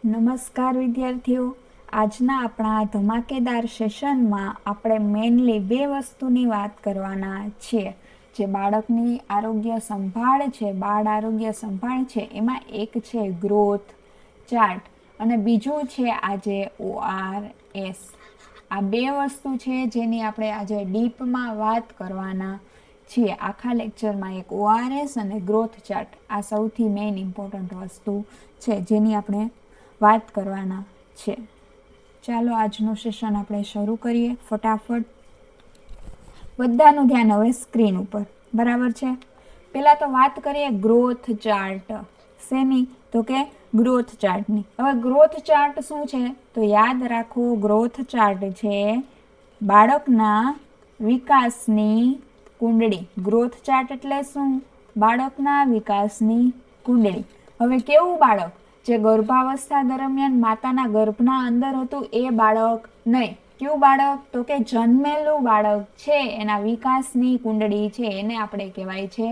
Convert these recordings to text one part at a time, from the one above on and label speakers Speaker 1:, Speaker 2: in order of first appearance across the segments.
Speaker 1: નમસ્કાર વિદ્યાર્થીઓ, આજના આપણા ધમાકેદાર સેશનમાં આપણે મેઇનલી બે વસ્તુની વાત કરવાના છીએ. જે બાળકની આરોગ્ય સંભાળ છે, બાળ આરોગ્ય સંભાળ છે, એમાં એક છે ગ્રોથ ચાર્ટ અને બીજું છે આજે ORS. આ બે વસ્તુ છે જેની આપણે આજે ડીપમાં વાત કરવાના છીએ. આખા લેક્ચરમાં એક ORS અને ગ્રોથ ચાર્ટ, આ સૌથી મેઇન ઇમ્પોર્ટન્ટ વસ્તુ છે જેની આપણે વાત કરવાના છે. ચાલો આજનું સેશન આપણે શરૂ કરીએ ફટાફટ. બધાનું ધ્યાન હવે સ્ક્રીન ઉપર, બરાબર છે. પહેલાં તો વાત કરીએ ગ્રોથ ચાર્ટ. શેની? તો કે ગ્રોથ ચાર્ટની. હવે ગ્રોથ ચાર્ટ શું છે? તો યાદ રાખો, ગ્રોથ ચાર્ટ છે બાળકના વિકાસની કુંડળી. ગ્રોથ ચાર્ટ એટલે શું? બાળકના વિકાસની કુંડળી. હવે કેવું બાળક? જે ગર્ભાવસ્થા દરમિયાન માતાના ગર્ભના અંદર હતું એ બાળક નહીં. કેવું બાળક? તો કે જન્મેલું બાળક છે, એના વિકાસની કુંડળી છે, એને આપણે કહેવાય છે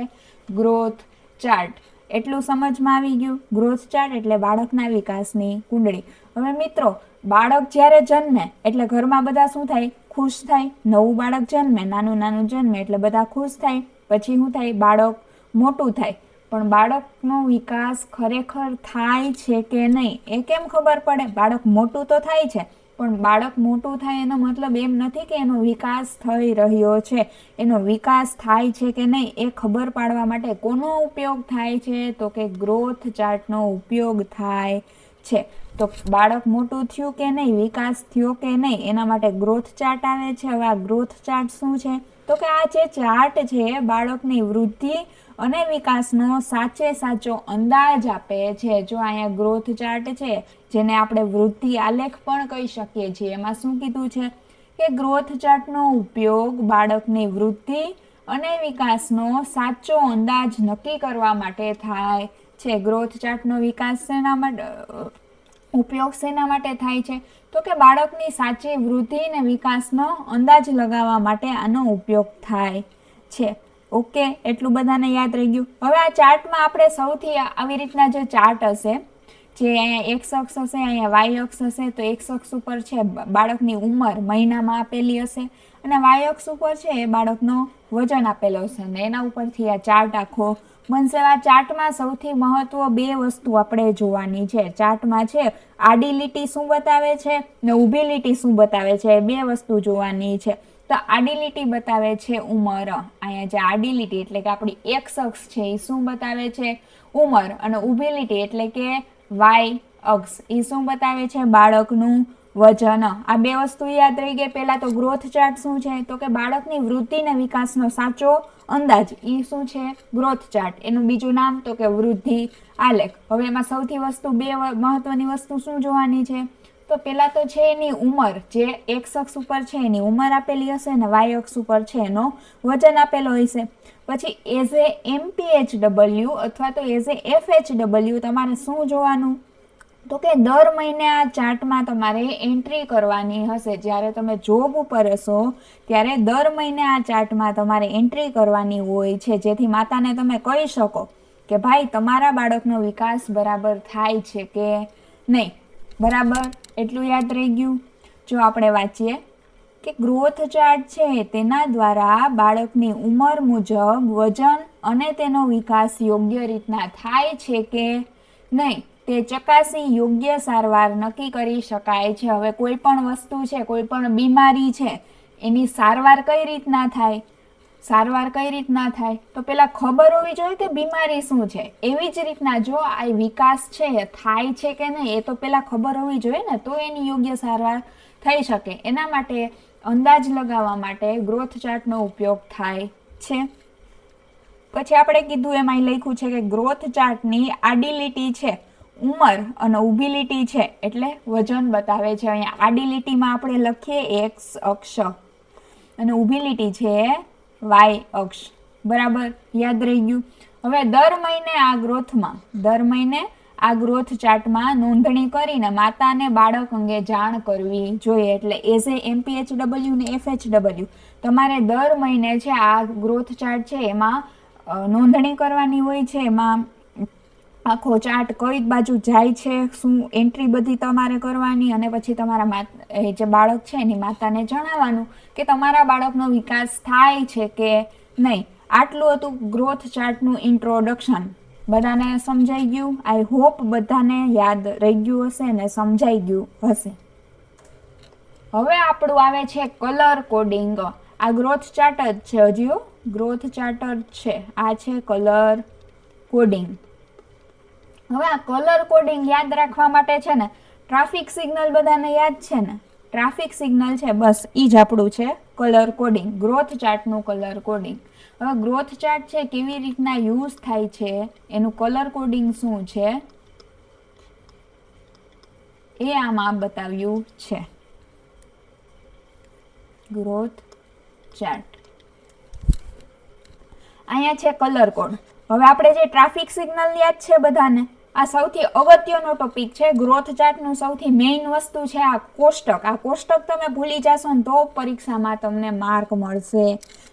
Speaker 1: ગ્રોથ ચાર્ટ. એટલું સમજમાં આવી ગયું? ગ્રોથ ચાર્ટ એટલે બાળકના વિકાસની કુંડળી. હવે મિત્રો, બાળક જ્યારે જન્મે એટલે ઘરમાં બધા શું થાય? ખુશ થાય. નવું બાળક જન્મે, નાનું નાનું જન્મે એટલે બધા ખુશ થાય. પછી શું થાય? બાળક મોટું થાય. પણ બાળકનો વિકાસ ખરેખર થાય છે કે નહીં એ કેમ ખબર પડે? બાળક મોટું તો થાય છે, પણ બાળક મોટું થાય એનો મતલબ એમ નથી કે એનો વિકાસ થઈ રહ્યો છે. એનો વિકાસ થાય છે કે નહીં એ ખબર પાડવા માટે કોનો ઉપયોગ થાય છે? તો કે ગ્રોથ ચાર્ટનો ઉપયોગ થાય છે. તો બાળક મોટું થયું કે નહીં, વિકાસ થયો કે નહીં, એના માટે ગ્રોથ ચાર્ટ આવે છે. હવે આ ગ્રોથ ચાર્ટ શું છે? તો કે આ જે ચાર્ટ છે બાળકની વૃદ્ધિ અને વિકાસનો સાચે સાચો અંદાજ આપે છે. જો અહીંયા ગ્રોથ ચાર્ટ છે, જેને આપણે વૃદ્ધિ આલેખ પણ કહી શકીએ છીએ. એમાં શું કીધું છે કે ગ્રોથ ચાર્ટનો ઉપયોગ બાળકની વૃદ્ધિ અને વિકાસનો સાચો અંદાજ નક્કી કરવા માટે થાય છે. ગ્રોથ ચાર્ટનો વિકાસ શેના માટે ઉપયોગ શેના માટે થાય છે? તો કે બાળકની સાચી વૃદ્ધિ અને વિકાસનો અંદાજ લગાવવા માટે આનો ઉપયોગ થાય છે. ઓકે, એટલું બધાને યાદ રહી ગયું. હવે આ ચાર્ટમાં આપણે સૌથી આવી રીતના જે ચાર્ટ હશે, જે અહીંયા એક્સ અક્ષ હશે, અહીંયા વાય અક્ષ હશે. તો એક્સ અક્ષ ઉપર છે બાળકની ઉંમર મહિનામાં આપેલી હશે અને વાય અક્ષ ઉપર છે એ બાળકનો વજન આપેલો હશે અને એના ઉપરથી આ ચાર્ટ આખો બનશે. આ ચાર્ટમાં સૌથી મહત્વ બે વસ્તુ આપણે જોવાની છે. ચાર્ટમાં છે આડી લીટી શું બતાવે છે ને ઊભી લીટી શું બતાવે છે, બે વસ્તુ જોવાની છે. તો આડી લીટી બતાવે છે ઉંમર. અહીંયા જે આડી લીટી એટલે કે આપણી એક્સ અક્ષ છે એ શું બતાવે છે? ઉંમર. અને ઊભી લીટી એટલે કે વાય અક્ષ એ શું બતાવે છે? બાળકનું વજન. આ બે વસ્તુ યાદ રહી ગઈ. પહેલા તો ગ્રોથ ચાર્ટ શું છે? તો કે બાળકની વૃદ્ધિ અને વિકાસનો સાચો અંદાજ. એ શું છે? Growth chart. એનું બીજું નામ તો કે વૃદ્ધિ આલેખ. હવે એમાં સૌથી બે મહત્વની વસ્તુ શું જોવાની છે? તો પહેલાં તો છે એની ઉંમર. જે એક્સ અક્ષ ઉપર છે એની ઉંમર આપેલી હશે અને વાય અક્ષ ઉપર છે એનો વજન આપેલો હશે. પછી એઝ એ MPHW અથવા તો એઝ એ FHW તમારે શું જોવાનું? તો કે દર મહિને આ ચાર્ટમાં તમારે એન્ટ્રી કરવાની હશે. જ્યારે તમે જોબ ઉપર હશો ત્યારે દર મહિને આ ચાર્ટમાં તમારે એન્ટ્રી કરવાની હોય છે, જેથી માતાને તમે કહી શકો કે ભાઈ તમારા બાળકનો વિકાસ બરાબર થાય છે કે નહીં. બરાબર, એટલું યાદ રહી ગયું. જો આપણે વાંચીએ કે ગ્રોથ ચાર્ટ છે તેના દ્વારા બાળકની ઉંમર મુજબ વજન અને તેનો વિકાસ યોગ્ય રીતના થાય છે કે નહીં તે ચકાસી યોગ્ય સારવાર નક્કી કરી શકાય છે. હવે કોઈ પણ વસ્તુ છે, કોઈ પણ બીમારી છે, એની સારવાર કઈ રીતના થાય? સારવાર કઈ રીતના થાય? તો પેલા ખબર હોવી જોઈએ કે બીમારી શું છે. એવી જ રીતના જો આ વિકાસ છે થાય છે કે નહીં એ તો પેલા ખબર હોવી જોઈએ ને, તો એની યોગ્ય સારવાર થઈ શકે. એના માટે અંદાજ લગાવવા માટે ગ્રોથ ચાર્ટનો ઉપયોગ થાય છે. પછી આપણે કીધું એમાં લખ્યું છે કે ગ્રોથ ચાર્ટની આડી લીટી છે ઉંમર અને ઊભી લીટી છે એટલે વજન બતાવે છે. અહીંયા આડી લીટીમાં આપણે લખીએ એક્સ અક્ષ અને ઊભી લીટી છે વાય અક્ષ. બરાબર, યાદ રહી ગયું. હવે દર મહિને આ ગ્રોથ ચાર્ટમાં નોંધણી કરીને માતાને બાળક અંગે જાણ કરવી જોઈએ. એટલે એઝ એ MPHW ને FHW તમારે દર મહિને છે આ ગ્રોથ ચાર્ટ છે એમાં નોંધણી કરવાની હોય છે. એમાં આખો ચાર્ટ કઈ બાજુ જાય છે, શું એન્ટ્રી બધી તમારે કરવાની, અને પછી તમારા જે બાળક છે એની માતાને જણાવવાનું કે તમારા બાળકનો વિકાસ થાય છે કે નહીં. આટલું હતું ગ્રોથ ચાર્ટનું ઇન્ટ્રોડક્શન. બધાને સમજાઈ ગયું? આઈ હોપ બધાને યાદ રહી ગયું હશે ને સમજાઈ ગયું હશે. હવે આપણું આવે છે કલર કોડિંગ. આ ગ્રોથ ચાર્ટ જ છે, હજી ગ્રોથ ચાર્ટ જ છે. આ છે કલર કોડિંગ. હવે આ કલર કોડિંગ યાદ રાખવા માટે છે ને ટ્રાફિક સિગ્નલ બધાને યાદ છે ને, ટ્રાફિક સિગ્નલ છે, બસ એ જ આપણું છે કલર કોડિંગ, ગ્રોથ ચાર્ટનું કલર કોડિંગ. હવે ગ્રોથ ચાર્ટ છે કેવી રીતના યુઝ થાય છે, એનું કલર કોડિંગ શું છે એ આમાં બતાવ્યું છે. ગ્રોથ ચાર્ટ અહીંયા છે કલર કોડ. હવે આપણે જે ટ્રાફિક સિગ્નલ યાદ છે બધાને, આ સૌથી અગત્યનો ટોપિક છે. ગ્રોથ ચાર્ટનું સૌથી મેઇન વસ્તુ છે આ કોષ્ટક. આ કોષ્ટક તમે ભૂલી જશો ને તો પરીક્ષામાં તમને માર્ક મળશે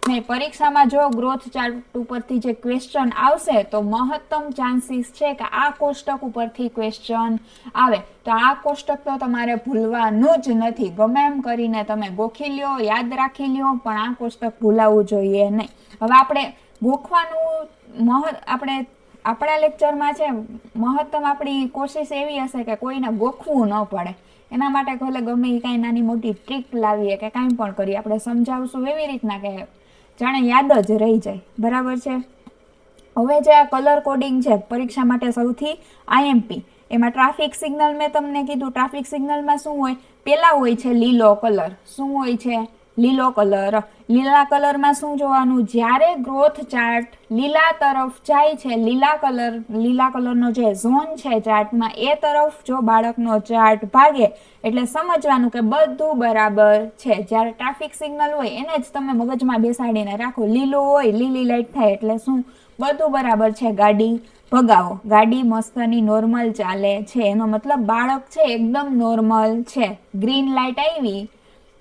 Speaker 1: નહીં. પરીક્ષામાં જો ગ્રોથ ચાર્ટ ઉપરથી જે ક્વેશ્ચન આવશે તો મહત્તમ ચાન્સીસ છે કે આ કોષ્ટક ઉપરથી ક્વેશ્ચન આવે. તો આ કોષ્ટક તો તમારે ભૂલવાનું જ નથી. ગમે એમ કરીને તમે ગોખી લ્યો, યાદ રાખી લ્યો, પણ આ કોષ્ટક ભૂલાવવું જોઈએ નહીં. હવે આપણે ગોખવાનું આપણે આપણા લેક્ચરમાં છે મહત્તમ આપણી કોશિશ એવી હશે કે કોઈને ગોખવું ન પડે. એના માટે ભલે ગમે એ કાંઈ નાની મોટી ટ્રીક લાવીએ કે કાંઈ પણ કરીએ, આપણે સમજાવશું એવી રીતના કે જાણે યાદ જ રહી જાય. બરાબર છે? હવે જે આ કલર કોડિંગ છે પરીક્ષા માટે સૌથી આઈએમપી, એમાં ટ્રાફિક સિગ્નલ મેં તમને કીધું. ટ્રાફિક સિગ્નલમાં શું હોય? પેલા હોય છે લીલો કલર. શું હોય છે? લીલો કલર. લીલા કલરમાં શું જોવાનું? જ્યારે ગ્રોથ ચાર્ટ લીલા તરફ જાય છે, લીલા કલરનો જે ઝોન છે ચાર્ટમાં એ તરફ જો બાળકનો ચાર્ટ ભાગે એટલે સમજવાનું કે બધું બરાબર છે. જ્યારે ટ્રાફિક સિગ્નલ હોય એને જ તમે મગજમાં બેસાડીને રાખો. લીલું હોય, લીલી લાઈટ થાય એટલે શું? બધું બરાબર છે, ગાડી ભગાવો. ગાડી મસ્તની નોર્મલ ચાલે છે, એનો મતલબ બાળક છે એકદમ નોર્મલ છે. ગ્રીન લાઈટ આવી,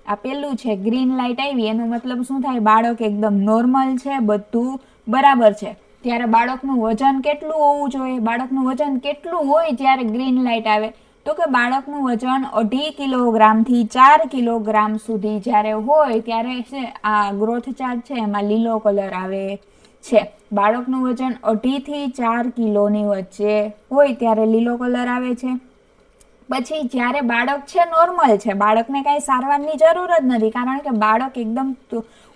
Speaker 1: આ પેલું છે ગ્રીન લાઈટ આવી, એનો મતલબ શું થાય? બાળક એકદમ નોર્મલ છે, બધું બરાબર છે. ત્યારે બાળકનું વજન કેટલું હોવું જોઈએ? બાળકનું વજન કેટલું હોય જ્યારે ગ્રીન લાઈટ આવે? તો કે બાળકનું વજન 2.5 કિલોગ્રામથી 4 કિલોગ્રામ સુધી જ્યારે હોય ત્યારે છે આ ગ્રોથ ચાર્ટ છે એમાં લીલો કલર આવે છે. બાળકનું વજન 2.5 થી 4 કિલોની વચ્ચે હોય ત્યારે લીલો કલર આવે છે. પછી જ્યારે બાળક છે નોર્મલ છે, બાળકને કાંઈ સારવારની જરૂર જ નથી, કારણ કે બાળક એકદમ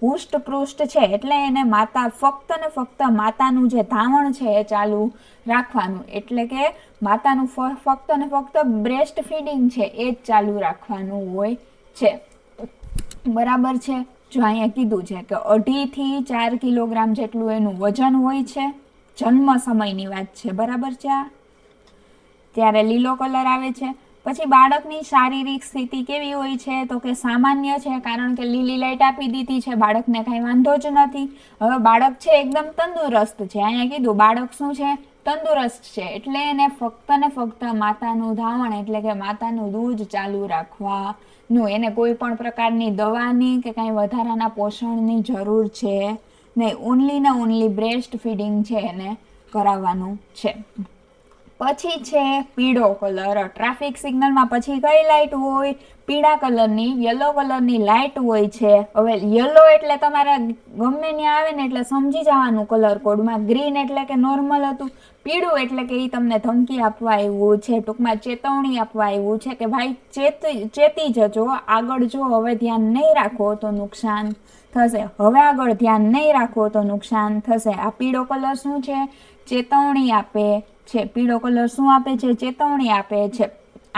Speaker 1: હુષ્ટપૃષ્ટ છે, એટલે એને માતા ફક્ત ને ફક્ત માતાનું જે ધાવણ છે એ ચાલુ રાખવાનું. એટલે કે માતાનું ફક્ત ને ફક્ત બ્રેસ્ટ ફીડિંગ છે એ જ ચાલુ રાખવાનું હોય છે. બરાબર છે? જો અહીંયા કીધું છે કે 2.5 થી 4 કિલોગ્રામ જેટલું એનું વજન હોય છે. જન્મ સમયની વાત છે. બરાબર છે? ત્યારે લીલો કલર આવે છે. પછી બાળકની શારીરિક સ્થિતિ કેવી હોય છે? તો કે સામાન્ય છે, કારણ કે લીલી લાઈટ આપી દીધી છે, બાળકને કાંઈ વાંધો જ નથી. હવે બાળક છે એકદમ તંદુરસ્ત છે. અહીંયા કીધું બાળક શું છે? તંદુરસ્ત છે. એટલે એને ફક્ત ને ફક્ત માતાનું ધાવણ એટલે કે માતાનું દૂધ ચાલુ રાખવાનું. એને કોઈ પણ પ્રકારની દવાની કે કાંઈ વધારાના પોષણની જરૂર છે નહીં. ઓનલી ને ઓનલી બ્રેસ્ટ ફીડિંગ છે એને કરાવવાનું છે. પછી છે પીળો કલર. ટ્રાફિક સિગ્નલમાં પછી કઈ લાઇટ હોય? પીળા કલરની, યલો કલરની લાઇટ હોય છે. હવે યલો એટલે તમારે ગમે ત્યાં આવે ને એટલે સમજી જવાનું કલર કોડમાં. ગ્રીન એટલે કે નોર્મલ હતું. પીળું એટલે કે એ તમને ધમકી આપવા આવ્યું છે, ટૂંકમાં ચેતવણી આપવા આવ્યું છે કે ભાઈ ચેતી જજો, આગળ જો હવે ધ્યાન નહીં રાખો તો નુકસાન થશે. હવે આગળ ધ્યાન નહીં રાખો તો નુકસાન થશે. આ પીળો કલર શું છે? ચેતવણી આપે છે. પીળો કલર શું આપે છે? ચેતવણી આપે છે.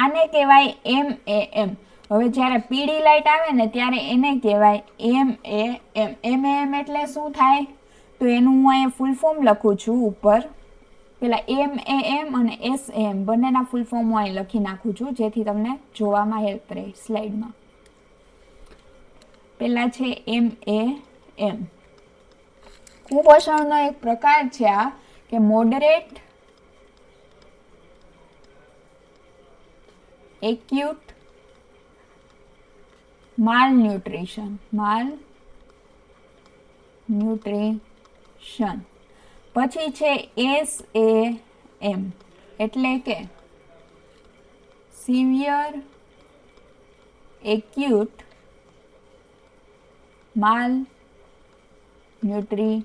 Speaker 1: આને કહેવાય MAM. હવે જ્યારે પીળી લાઈટ આવે ને ત્યારે એને કહેવાય MAM. MAM એટલે શું થાય? તો એનું હું અહીંયા ફૂલ ફોર્મ લખું છું ઉપર. પેલા MAM અને SM બંનેના ફૂલ ફોર્મ હું અહીં લખી નાખું છું જેથી તમને જોવામાં હેલ્પ રહે સ્લાઇડમાં. પેલા છે MAM. કુપોષણનો એક પ્રકાર છે આ, કે મોડરેટ એક્યુટ માલન્યુટ્રિશન. પછી છે SAM. એટલે કે સિવિયર એક્યુટ માલ ન્યુટ્રિશન.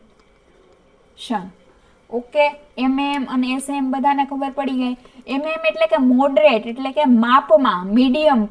Speaker 1: ઓકે, MM અને SM બધાને ખબર પડી ગઈ. MM એટલે કે મોડરેટ, એટલે કે માપમાં મીડિયમ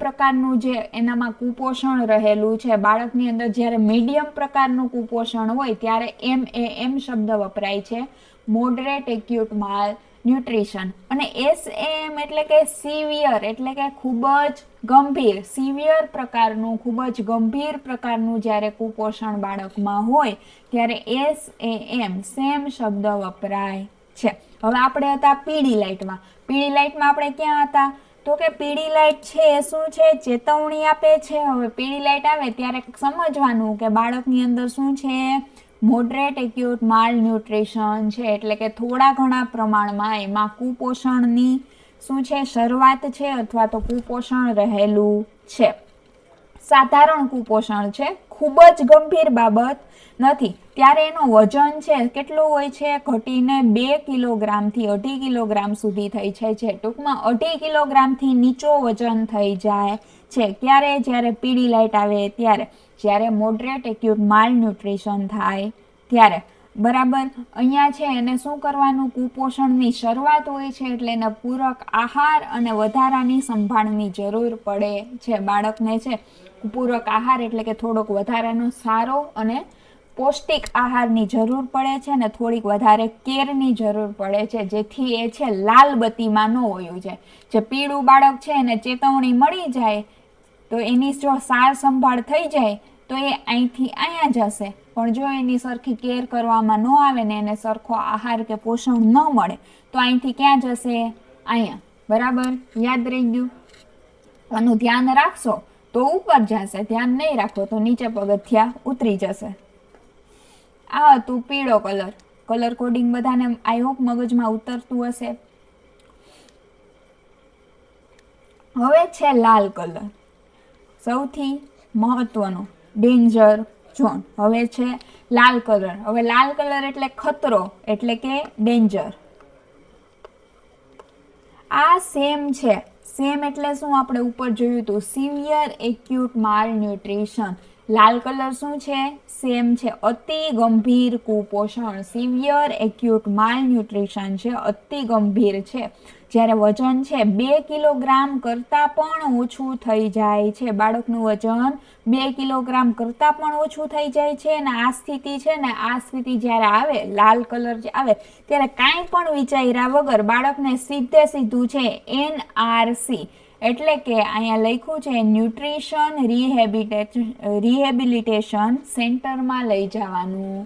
Speaker 1: પ્રકારનું જે એનામાં કુપોષણ રહેલું છે બાળકની અંદર, જ્યારે મીડિયમ પ્રકારનું કુપોષણ હોય ત્યારે MAM શબ્દ વપરાય છે, મોડરેટ એક્યુટ માલ ન્યુટ્રિશન. અને SM એટલે કે સિવિયર, એટલે કે ખૂબ જ ગંભીર, સિવિયર પ્રકારનું, ખૂબ જ ગંભીર પ્રકારનું જ્યારે કુપોષણ બાળકમાં હોય ત્યારે SAM સેમ શબ્દ વપરાય છે. હવે આપણે હતા પીળી લાઇટમાં. પીળી લાઇટમાં આપણે ક્યાં હતા? તો કે પીળી લાઇટ છે એ શું છે? ચેતવણી આપે છે. હવે પીળી લાઇટ આવે ત્યારે સમજવાનું કે બાળકની અંદર શું છે? મોડરેટ એક્યુટ માલ ન્યુટ્રિશન છે, એટલે કે થોડા ઘણા પ્રમાણમાં એમાં કુપોષણની શું છે? શરૂઆત છે, અથવા તો કુપોષણ રહેલું છે. સાધારણ કુપોષણ છે, ખૂબ જ ગંભીર બાબત નથી. ત્યારે એનો વજન છે કેટલું હોય છે? ઘટીને 2 કિલોગ્રામથી 2.5 કિલોગ્રામ સુધી થઈ જાય છે. ટૂંકમાં 2.5 કિલોગ્રામથી નીચો વજન થઈ જાય છે. ક્યારે? જ્યારે પીળી લાઇટ આવે ત્યારે, જ્યારે મોડરેટ એક્યુટ માલ ન્યુટ્રિશન થાય ત્યારે. બરાબર. અહીંયા છે એને શું કરવાનું? કુપોષણની શરૂઆત હોય છે એટલે એને પૂરક આહાર અને વધારાની સંભાળની જરૂર પડે છે. બાળકને છે પૂરક આહાર એટલે કે થોડોક વધારાનો સારો અને પૌષ્ટિક આહારની જરૂર પડે છે, અને થોડીક વધારે કેરની જરૂર પડે છે, જેથી એ છે લાલ બત્તીમાં ન હોયું છે. જે પીળું બાળક છે એને ચેતવણી મળી જાય તો એની જો સાર સંભાળ થઈ જાય તો એ અહીંથી અહીંયા જશે. પણ જો એની સરખી કેર કરવામાં ન આવે ને એને સરખો આહાર કે પોષણ ન મળે તો અહીંથી ક્યાં જશે? અહીંયા. બરાબર, યાદ રહી ગયું? આનું ધ્યાન રાખશો તો ઉપર જશે, ધ્યાન નહીં રાખો તો નીચે પગથિયા ઉતરી જશે. આ હતું પીળો કલર. કલર કોડિંગ બધાને આઈ હોપ મગજમાં ઉતરતું હશે. હવે છે લાલ કલર, સૌથી મહત્વનો, ડેન્જર ઝોન. હવે છે લાલ કલર. હવે લાલ કલર એટલે ખતરો, એટલે કે ડેન્જર. આ સેમ છે. સેમ એટલે શું? આપણે ઉપર જોયું હતું, સિવિયર એક્યુટ માલ ન્યુટ્રિશન. લાલ કલર શું છે? સેમ છે, અતિ ગંભીર કુપોષણ. સિવિયર એક્યુટ માલ ન્યુટ્રિશન છે, અતિ ગંભીર છે. જ્યારે વજન છે 2 કિલોગ્રામ કરતાં પણ ઓછું થઈ જાય છે. બાળકનું વજન 2 કિલોગ્રામ કરતાં પણ ઓછું થઈ જાય છે. અને આ સ્થિતિ છે ને, આ સ્થિતિ જ્યારે આવે, લાલ કલર જે આવે ત્યારે કાંઈ પણ વિચાર્યા વગર બાળકને સીધે સીધું છે NRC, એટલે કે અહીંયા લખ્યું છે ન્યુટ્રિશન રિહેબિલિટેશન સેન્ટરમાં લઈ જવાનું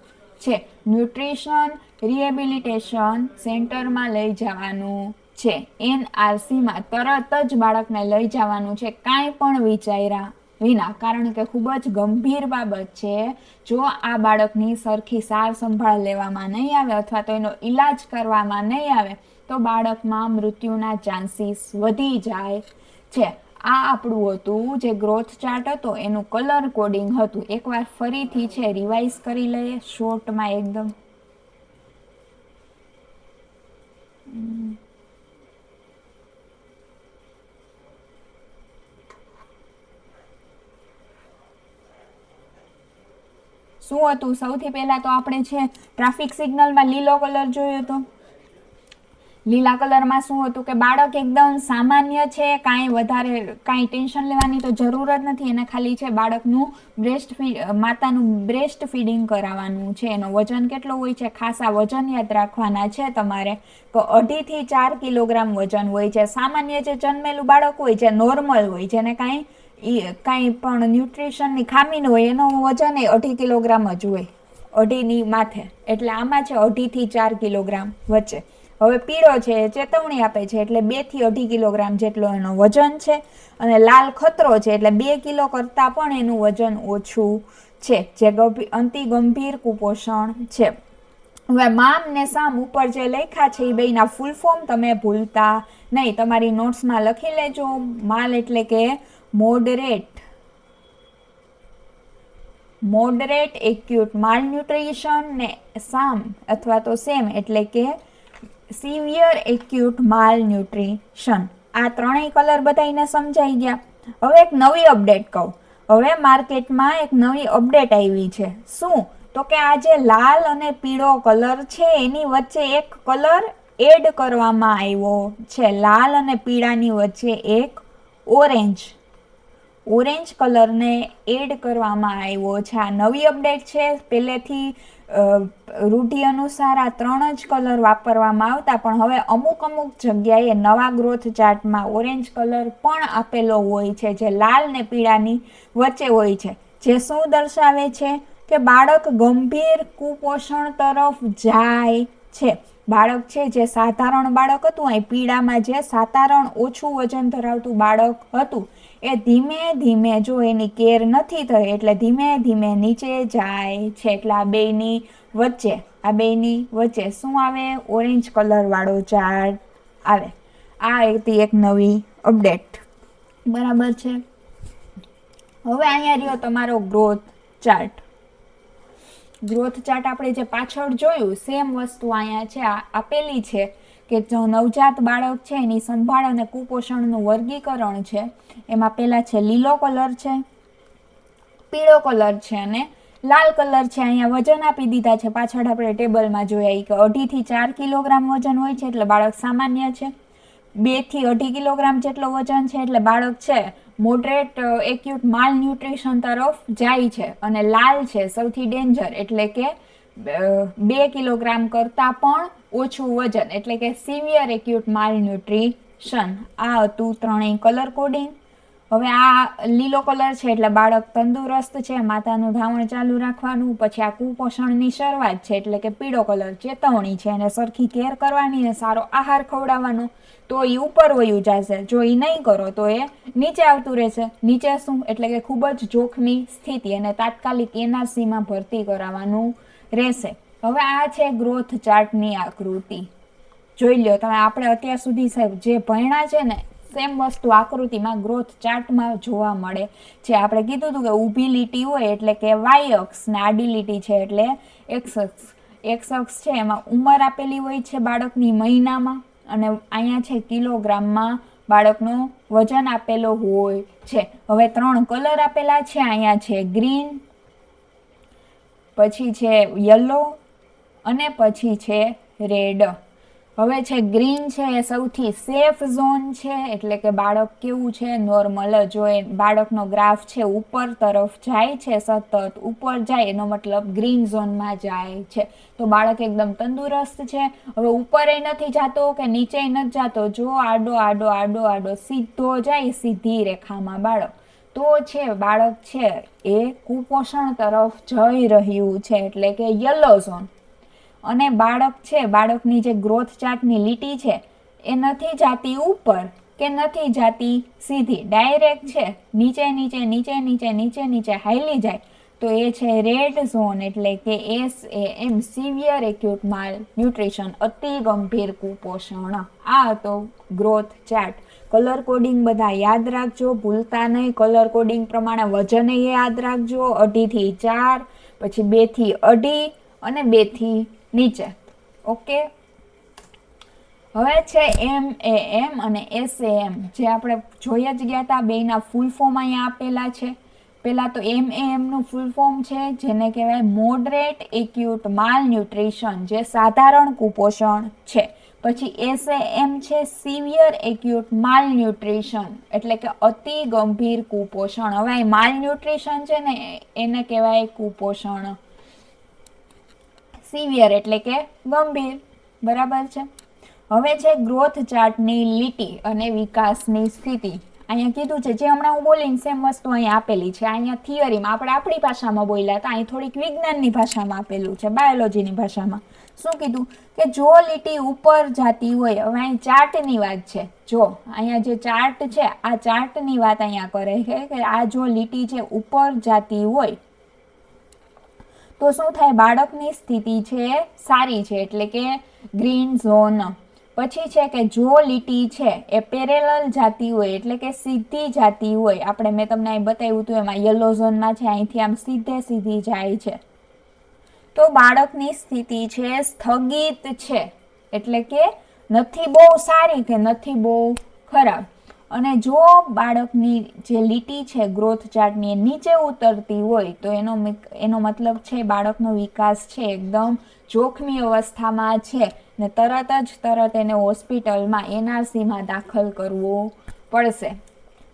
Speaker 1: છે. ન્યુટ્રિશન રિહેબિલિટેશન સેન્ટરમાં લઈ જવાનું છે. NRCમાં તરત જ બાળકને લઈ જવાનું છે, કાંઈ પણ વિચાર્યા વિના. કારણ કે ખૂબ જ ગંભીર બાબત છે. જો આ બાળકની સરખી સાર સંભાળ લેવામાં નહીં આવે અથવા તો એનો ઈલાજ કરવામાં નહીં આવે તો બાળકમાં મૃત્યુના ચાન્સીસ વધી જાય છે. આ આપણું હતું જે ગ્રોથ ચાર્ટ હતો એનું કલર કોડિંગ હતું. એકવાર ફરીથી છે રિવાઇઝ કરી લઈએ શોર્ટમાં એકદમ. શું હતું? સૌથી પહેલા તો આપણે છે ટ્રાફિક સિગ્નલમાં લીલો કલર જોયો હતો. લીલા કલરમાં શું હતું કે બાળક એકદમ સામાન્ય છે, કાંઈ વધારે કાંઈ ટેન્શન લેવાની તો જરૂર જ નથી. એને ખાલી છે બાળકનું માતાનું બ્રેસ્ટ ફીડિંગ કરાવવાનું છે. એનો વજન કેટલો હોય છે? ખાસા વજન યાદ રાખવાના છે તમારે. તો 2.5 થી 4 કિલોગ્રામ વજન હોય છે. સામાન્ય જે જન્મેલું બાળક હોય, જે નોર્મલ હોય, જેને કાંઈ પણ ન્યુટ્રિશનની ખામી ન હોય, એનું વજન એ 2.5 કિલોગ્રામ જ હોય, 2.5ની માથે. એટલે આમાં છે 2.5 થી 4 કિલોગ્રામ વચ્ચે. હવે પીળો છે ચેતવણી આપે છે, એટલે 2 થી 2.5 કિલોગ્રામ જેટલો એનો વજન છે. અને લાલ ખતરો છે, એટલે 2 કિલો કરતાં પણ એનું વજન ઓછું છે, જે અતિ ગંભીર કુપોષણ છે. હવે મામ ને સામ ઉપર જે લખ્યા છે એ બેયના ફૂલ ફોર્મ તમે ભૂલતા નહીં. તમારી નોટ્સમાં લખી લેજો. માલ એટલે કે મોડરેટ એક્યુટ માલ ન્યુટ્રિશન, ને સામ અથવા તો સેમ એટલે કે સિવિયર એક્યુટ માલ ન્યુટ્રિશન. આ ત્રણેય કલર બધાને સમજાઈ ગયા. હવે એક નવી અપડેટ કહું. હવે માર્કેટમાં એક નવી અપડેટ આવી છે. શું? તો કે આ જે લાલ અને પીળો કલર છે એની વચ્ચે એક કલર એડ કરવામાં આવ્યો છે. લાલ અને પીળાની વચ્ચે એક ઓરેન્જ કલરને એડ કરવામાં આવ્યો છે. આ નવી અપડેટ છે. પહેલેથી રૂઢિ અનુસાર આ 3 જ કલર વાપરવામાં આવતા, પણ હવે અમુક જગ્યાએ નવા ગ્રોથ ચાર્ટમાં ઓરેન્જ કલર પણ આપેલો હોય છે, જે લાલ ને પીળાની વચ્ચે હોય છે. જે શું દર્શાવે છે કે બાળક ગંભીર કુપોષણ તરફ જાય છે. બાળક છે જે સાધારણ બાળક હતું, અહીં પીળામાં જે સાધારણ ઓછું વજન ધરાવતું બાળક હતું, એ ધીમે ધીમે, જો એની કેર નથી થઈ એટલે ધીમે ધીમે નીચે જાય છે. એટલે આ બેની વચ્ચે શું આવે? ઓરેન્જ કલર વાળો ચાર્ટ આવે. આ હતી એક નવી અપડેટ. બરાબર છે. હવે અહીંયા રહ્યો તમારો ગ્રોથ ચાર્ટ. આપણે જે પાછળ જોયું સેમ વસ્તુ અહીંયા છે, આપેલી છે કે જો નવજાત બાળક છે એની સંભાળ અને કુપોષણનું વર્ગીકરણ છે. એમાં પહેલા છે લીલો કલર છે, પીળો કલર છે અને લાલ કલર છે. અહીંયા વજન આપી દીધા છે. પાછળ આપણે ટેબલમાં જોયા કે 2.5 થી 4 કિલોગ્રામ વજન હોય છે એટલે બાળક સામાન્ય છે. 2 થી 2.5 કિલોગ્રામ જેટલો વજન છે એટલે બાળક છે મોડરેટ એક્યુટ માલ ન્યુટ્રિશન તરફ જાય છે. અને લાલ છે સૌથી ડેન્જર, એટલે કે 2 કિલોગ્રામ કરતાં પણ ઓછું વજન, એટલે કે સિવિયર એક્યુટ માલ ન્યુટ્રિશન. આ હતું ત્રણેય કલર કોડિંગ. હવે આ લીલો કલર છે એટલે બાળક તંદુરસ્ત છે, માતાનું ધાવણ ચાલુ રાખવાનું. પછી આ કુપોષણની શરૂઆત છે એટલે કે પીળો કલર ચેતવણી છે, એને સરખી કેર કરવાની અને સારો આહાર ખવડાવવાનો, તો એ ઉપર વયું જશે. જો એ નહીં કરો તો એ નીચે આવતું રહેશે. નીચે શું? એટલે કે ખૂબ જ જોખમી સ્થિતિ, અને તાત્કાલિક એનઆરસીમાં ભરતી કરાવવાનું રહેશે. હવે આ છે ગ્રોથ ચાર્ટની આકૃતિ. જોઈ લો તમે. આપણે અત્યાર સુધી સાહેબ જે ભણ્યા છે ને સેમ વસ્તુ આકૃતિમાં ગ્રોથ ચાર્ટમાં જોવા મળે છે. આપણે કીધું હતું કે ઊભી લીટી હોય એટલે કે વાય અક્ષ ને આડી લીટી છે એટલે એક્સ અક્ષ. એક્સ અક્ષ છે એમાં ઉંમર આપેલી હોય છે બાળકની મહિનામાં, અને અહીંયા છે કિલોગ્રામમાં બાળકનો વજન આપેલો હોય છે. હવે 3 કલર આપેલા છે. અહીંયા છે ગ્રીન, પછી છે યલો અને પછી છે રેડ. હવે છે ગ્રીન છે એ સૌથી સેફ ઝોન છે, એટલે કે બાળક કેવું છે નોર્મલ જ હોય. બાળકનો ગ્રાફ છે ઉપર તરફ જાય છે, સતત ઉપર જાય, એનો મતલબ ગ્રીન ઝોનમાં જાય છે. તો બાળક એકદમ તંદુરસ્ત છે. હવે ઉપર એ નથી જતો કે નીચે નથી જતો, જો આડો સીધો જાય સીધી રેખામાં બાળક, તો છે બાળક છે એ કુપોષણ તરફ જઈ રહ્યું છે, એટલે કે યલો ઝોન. અને બાળક છે, બાળકની જે ગ્રોથ ચાર્ટની લીટી છે એ નથી જાતી ઉપર કે નથી જાતી સીધી, ડાયરેક્ટ છે નીચે હાઈલી જાય, તો એ છે રેડ ઝોન, એટલે કે SAM સિવિયર એક્યુટ માલ ન્યુટ્રિશન, અતિ ગંભીર કુપોષણ. આ હતો ગ્રોથ ચાર્ટ. કલર કોડિંગ બધા યાદ રાખજો, ભૂલતા નહીં. કલર કોડિંગ પ્રમાણે વજન એ યાદ રાખજો. 2.5 થી 4, પછી 2 થી 2.5 અને 2 થી નીચે. ઓકે. હવે છે MAM અને SAM, જે આપણે જોઈ જ ગયા હતા. બેના ફૂલ ફોર્મ અહીંયા આપેલા છે. પહેલા તો MAM નું ફૂલ ફોર્મ છે, જેને કહેવાય મોડરેટ એક્યુટ માલ ન્યુટ્રિશન, જે સાધારણ કુપોષણ છે. પછી SAM છે સિવિયર એક્યુટ માલ ન્યુટ્રિશન, એટલે કે અતિ ગંભીર કુપોષણ. હવે માલ ન્યુટ્રિશન છે ને એને કહેવાય કુપોષણ. સિવિયર એટલે કે ગંભીર. બરાબર છે. હવે છે ગ્રોથ ચાર્ટની લીટી અને વિકાસની સ્થિતિ. અહીંયા કીધું છે, જે હમણાં હું બોલીને સેમ વસ્તુ અહીંયા આપેલી છે. અહીંયા થિયરીમાં આપણે આપણી ભાષામાં બોલ્યા હતા, અહીં થોડીક વિજ્ઞાનની ભાષામાં આપેલું છે, બાયોલોજીની ભાષામાં. શું કીધું કે જો લીટી ઉપર જાતી હોય, હવે અહીં ચાર્ટની વાત છે. જો અહીંયા જે ચાર્ટ છે, આ ચાર્ટની વાત અહીંયા કરે છે કે આ જો લીટી છે ઉપર જાતી હોય તો શું થાય? બાળકની સ્થિતિ છે સારી છે, એટલે કે ગ્રીન ઝોન. પછી છે કે જો લીટી છે એ પેરેલલ જાતી હોય, એટલે કે સીધી જાતી હોય, આપણે મેં તમને અહીં બતાવ્યું હતું એમાં યલો ઝોનમાં છે, અહીંથી આમ સીધી જાય છે, તો બાળકની સ્થિતિ છે સ્થગિત છે, એટલે કે નથી બહુ સારી કે નથી બહુ ખરાબ. અને જો બાળકની જે લીટી છે ગ્રોથ ચાર્ટની એ નીચે ઉતરતી હોય તો એનો મતલબ છે બાળકનો વિકાસ છે એકદમ જોખમી અવસ્થામાં છે ને તરત એને હોસ્પિટલમાં NRCમાં દાખલ કરવું પડશે.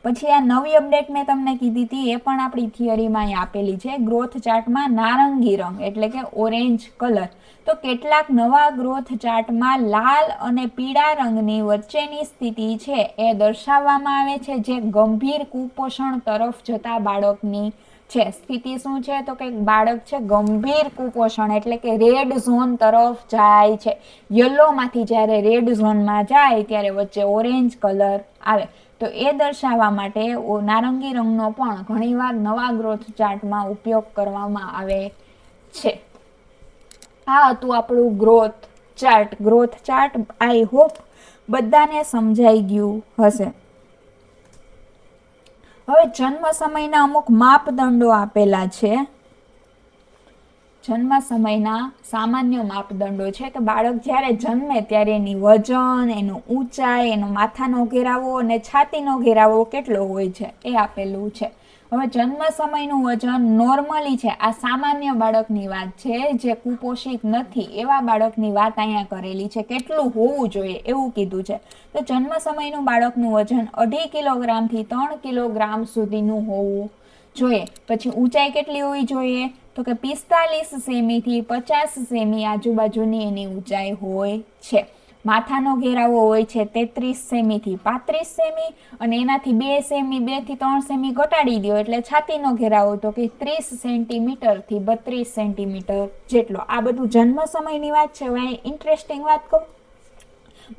Speaker 1: પછી આ નવી અપડેટ મેં તમને કીધી હતી એ પણ આપણી થિયરીમાં અહીં આપેલી છે. ગ્રોથ ચાર્ટમાં નારંગી રંગ એટલે કે ઓરેન્જ કલર, તો કેટલાક નવા ગ્રોથ ચાર્ટમાં લાલ અને પીળા રંગની વચ્ચેની સ્થિતિ છે એ દર્શાવવામાં આવે છે, જે ગંભીર કુપોષણ તરફ જતા બાળકની છે. સ્થિતિ શું છે તો કે બાળક છે ગંભીર કુપોષણ એટલે કે રેડ ઝોન તરફ જાય છે. યલોમાંથી જ્યારે રેડ ઝોનમાં જાય ત્યારે વચ્ચે ઓરેન્જ કલર આવે, તો એ દર્શાવવા માટે નારંગી રંગનો પણ ઘણીવાર નવા ગ્રોથ ચાર્ટમાં ઉપયોગ કરવામાં આવે છે. આ હતું આપણું growth chart. Growth chart I hope બધાને સમજાઈ ગયું હશે. હવે જન્મ સમયના અમુક માપદંડો આપેલા છે. જન્મ સમયના સામાન્ય માપદંડો છે કે બાળક જ્યારે જન્મે ત્યારે એની વજન, એનું ઊંચાઈ, એનો માથાનો ઘેરાવો અને છાતીનો ઘેરાવો કેટલો હોય છે એ આપેલું છે. હવે જન્મ સમયનું વજન નોર્મલી છે, આ સામાન્ય બાળકની વાત છે, જે કુપોષિત નથી એવા બાળકની વાત અહીંયા કરેલી છે. કેટલું હોવું જોઈએ એવું કીધું છે. તો જન્મ સમયનું બાળકનું વજન 2.5 કિલોગ્રામથી 3 કિલોગ્રામ સુધીનું હોવું જોઈએ. પછી ઊંચાઈ કેટલી હોવી જોઈએ તો કે 45 સેમીથી 50 સેમી આજુબાજુની એની ઊંચાઈ હોય છે. માથાનો ઘેરાવો હોય છે 33 સેમીથી 35 સેમી અને એનાથી 2 સેમી 2 થી 3 સેમી ઘટાડી દો એટલે છાતીનો ઘેરાવો તો કે 30 સેન્ટીમીટરથી 32 સેન્ટીમીટર જેટલો. આ બધું જન્મ સમયની વાત છે. હવે ઇન્ટરેસ્ટિંગ વાત કહું,